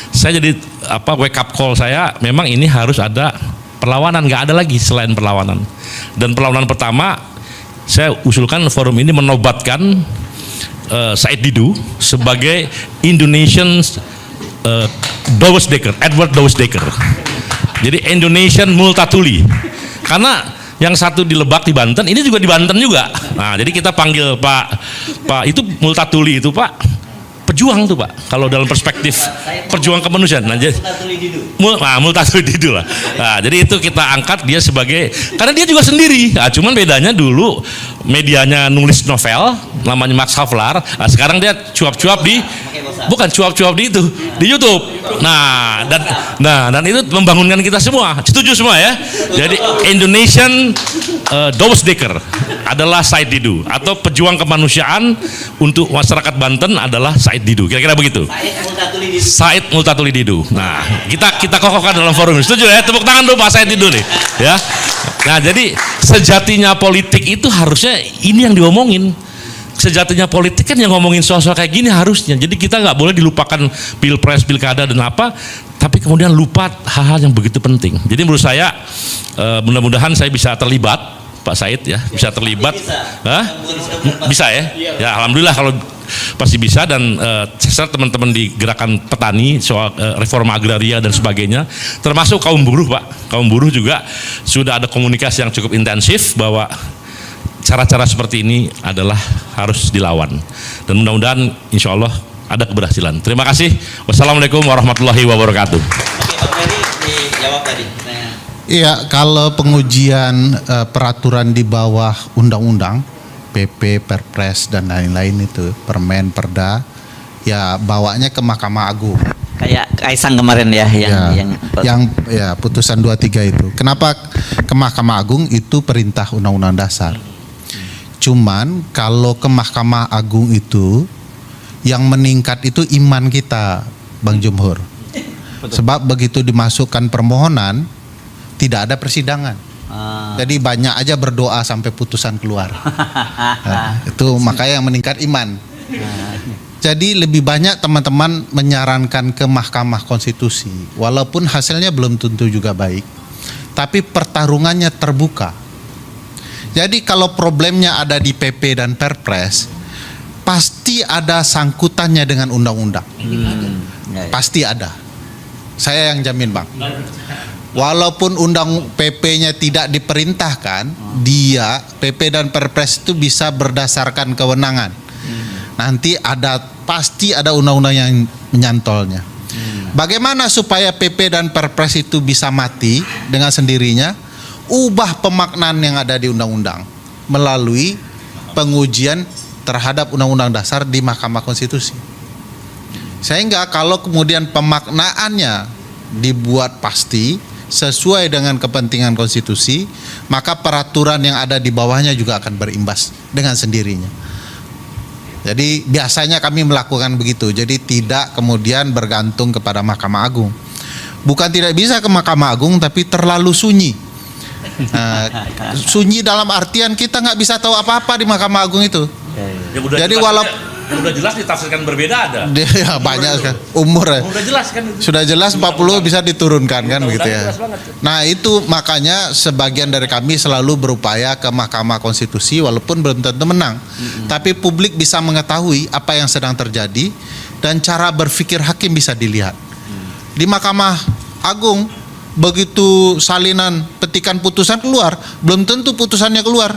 Saya jadi wake up call saya, memang ini harus ada perlawanan, nggak ada lagi selain perlawanan. Dan perlawanan pertama saya usulkan forum ini menobatkan Said Didu sebagai Indonesian Edward Douwes Dekker. Jadi Indonesian Multatuli. Karena yang satu di Lebak di Banten, ini juga di Banten juga. Nah, jadi kita panggil Pak itu Multatuli itu Pak pejuang tuh Pak, kalau dalam perspektif perjuang kemanusiaan. Nah, Multatuli Didu lah. Nah, jadi itu kita angkat dia sebagai, karena dia juga sendiri. Nah, cuman bedanya dulu medianya nulis novel namanya Max Havelaar. Nah, sekarang dia cuap-cuap di YouTube. Nah, dan itu membangunkan kita semua. Setuju semua ya. Jadi Indonesian Douwes Dekker adalah Said Didu, atau pejuang kemanusiaan untuk masyarakat Banten adalah Said Didu, kira-kira begitu. Said Multatuli Didu. Nah, kita kokohkan dalam forum ini. Setuju ya? Tepuk tangan dulu Pak Said Didu nih, ya. Nah, jadi sejatinya politik itu harusnya ini yang diomongin. Sejatinya politik kan yang ngomongin soal-soal kayak gini harusnya. Jadi kita nggak boleh dilupakan pilpres, pilkada dan apa, tapi kemudian lupa hal-hal yang begitu penting. Jadi menurut saya mudah-mudahan saya bisa terlibat, Pak Said ya, bisa terlibat. Bisa ya? Ya alhamdulillah kalau pasti bisa. Dan saya teman-teman di gerakan petani soal reforma agraria dan sebagainya, termasuk kaum buruh Pak. Kaum buruh juga sudah ada komunikasi yang cukup intensif bahwa cara-cara seperti ini adalah harus dilawan, dan mudah-mudahan insya Allah ada keberhasilan. Terima kasih. Wassalamualaikum warahmatullahi wabarakatuh. Oke, Pak Ferry dijawab tadi. Iya, kalau pengujian peraturan di bawah undang-undang, PP, Perpres dan lain-lain itu, Permen, Perda, ya bawanya ke Mahkamah Agung. Kayak Kaisang kemarin ya, yang putusan 23 itu. Kenapa ke Mahkamah Agung? Itu perintah Undang-Undang Dasar. Cuman kalau ke Mahkamah Agung itu yang meningkat itu iman kita, Bang Jumhur. Sebab begitu dimasukkan permohonan tidak ada persidangan. Jadi banyak aja berdoa sampai putusan keluar. Nah, itu makanya yang meningkat iman. Jadi lebih banyak teman-teman menyarankan ke Mahkamah Konstitusi, walaupun hasilnya belum tentu juga baik, tapi pertarungannya terbuka. Jadi kalau problemnya ada di PP dan Perpres, pasti ada sangkutannya dengan undang-undang. Pasti ada. Saya yang jamin, Bang. Walaupun undang PP-nya tidak diperintahkan, dia PP dan Perpres itu bisa berdasarkan kewenangan. Nanti pasti ada undang-undang yang menyantolnya. Bagaimana supaya PP dan Perpres itu bisa mati dengan sendirinya? Ubah pemaknaan yang ada di undang-undang melalui pengujian terhadap undang-undang dasar di Mahkamah Konstitusi. Sehingga kalau kemudian pemaknaannya dibuat pasti sesuai dengan kepentingan konstitusi, maka peraturan yang ada di bawahnya juga akan berimbas dengan sendirinya. Jadi biasanya kami melakukan begitu. Jadi tidak kemudian bergantung kepada Mahkamah Agung. Bukan tidak bisa ke Mahkamah Agung, tapi terlalu sunyi. Sunyi dalam artian kita nggak bisa tahu apa-apa di Mahkamah Agung itu. Jadi walaupun udah jelas ditafsirkan berbeda ada. Ya, banyak kan umur ya. Udah jelas kan. Sudah jelas 40 bisa diturunkan kan begitu ya. Nah, itu makanya sebagian dari kami selalu berupaya ke Mahkamah Konstitusi walaupun belum tentu menang. Tapi publik bisa mengetahui apa yang sedang terjadi dan cara berpikir hakim bisa dilihat. Di Mahkamah Agung begitu salinan petikan putusan keluar, belum tentu putusannya keluar.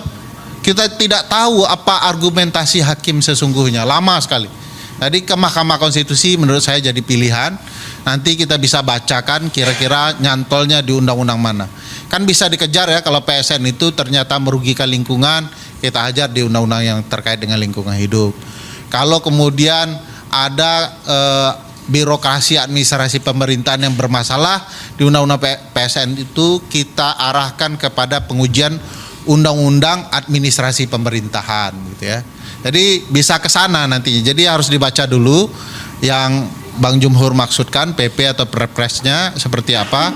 Kita tidak tahu apa argumentasi hakim sesungguhnya, lama sekali. Jadi ke Mahkamah Konstitusi menurut saya jadi pilihan. Nanti kita bisa bacakan kira-kira nyantolnya di undang-undang mana. Kan bisa dikejar ya kalau PSN itu ternyata merugikan lingkungan, kita hajar di undang-undang yang terkait dengan lingkungan hidup. Kalau kemudian ada birokrasi administrasi pemerintahan yang bermasalah di undang-undang PSN itu kita arahkan kepada pengujian undang-undang administrasi pemerintahan gitu ya. Jadi bisa ke sana nantinya. Jadi harus dibaca dulu yang Bang Jumhur maksudkan PP atau Perpresnya seperti apa.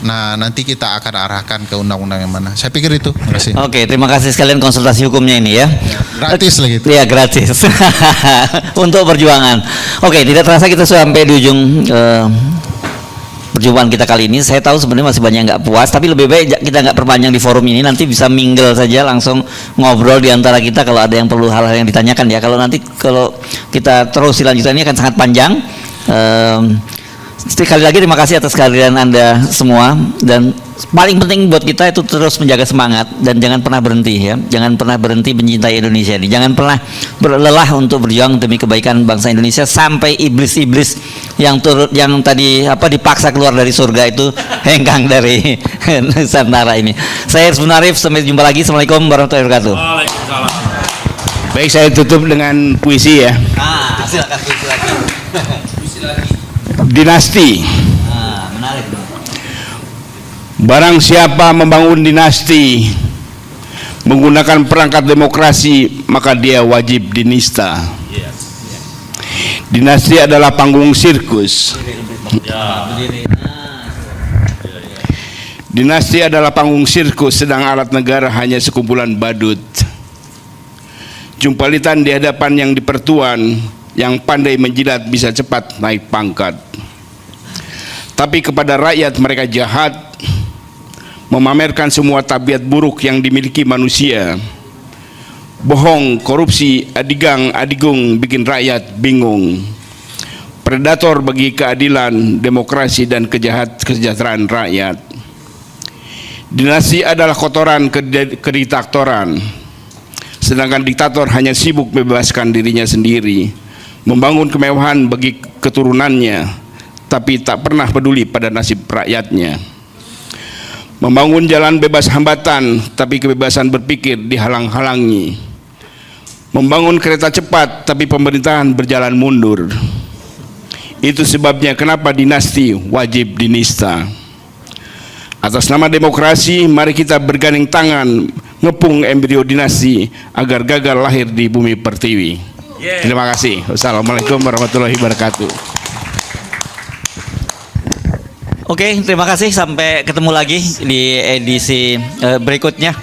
Nah, nanti kita akan arahkan ke undang-undang yang mana. Saya pikir itu. Terima kasih. Oke, terima kasih sekalian konsultasi hukumnya ini ya. Gratis lagi itu. Iya, gratis. Untuk perjuangan. Oke, tidak terasa kita sampai di ujung perjumpaan kita kali ini. Saya tahu sebenarnya masih banyak yang nggak puas, tapi lebih baik kita nggak perpanjang di forum ini. Nanti bisa mingle saja, langsung ngobrol di antara kita kalau ada yang perlu hal-hal yang ditanyakan ya. Kalau kita terus dilanjutkan ini akan sangat panjang. Sekali lagi terima kasih atas kehadiran Anda semua, dan paling penting buat kita itu terus menjaga semangat dan jangan pernah berhenti ya. Jangan pernah berhenti mencintai Indonesia ini. Jangan pernah berlelah untuk berjuang demi kebaikan bangsa Indonesia sampai iblis-iblis yang tadi dipaksa keluar dari surga itu hengkang dari Nusantara ini. Saya Irsbun Arif, sampai jumpa lagi. Assalamualaikum warahmatullahi wabarakatuh. Waalaikumsalam. Baik, saya tutup dengan puisi ya. Silakan puisi lagi. Dinasti. Menarik. Barang siapa membangun dinasti menggunakan perangkat demokrasi, maka dia wajib dinista. Dinasti adalah panggung sirkus. Dinasti adalah panggung sirkus, sedang alat negara hanya sekumpulan badut. Jumpalitan di hadapan yang dipertuan, yang pandai menjilat bisa cepat naik pangkat. Tapi kepada rakyat mereka jahat, memamerkan semua tabiat buruk yang dimiliki manusia. Bohong, korupsi, adigang, adigung bikin rakyat bingung. Predator bagi keadilan, demokrasi dan kesejahteraan rakyat. Dinasti adalah kotoran kediktatoran, sedangkan diktator hanya sibuk membebaskan dirinya sendiri, membangun kemewahan bagi keturunannya, tapi tak pernah peduli pada nasib rakyatnya. Membangun jalan bebas hambatan, tapi kebebasan berpikir dihalang-halangi. Membangun kereta cepat, tapi pemerintahan berjalan mundur. Itu sebabnya kenapa dinasti wajib dinista. Atas nama demokrasi, mari kita bergandeng tangan ngepung embrio dinasti agar gagal lahir di bumi pertiwi. Terima kasih. Wassalamualaikum warahmatullahi wabarakatuh. Oke, terima kasih. Sampai ketemu lagi di edisi berikutnya.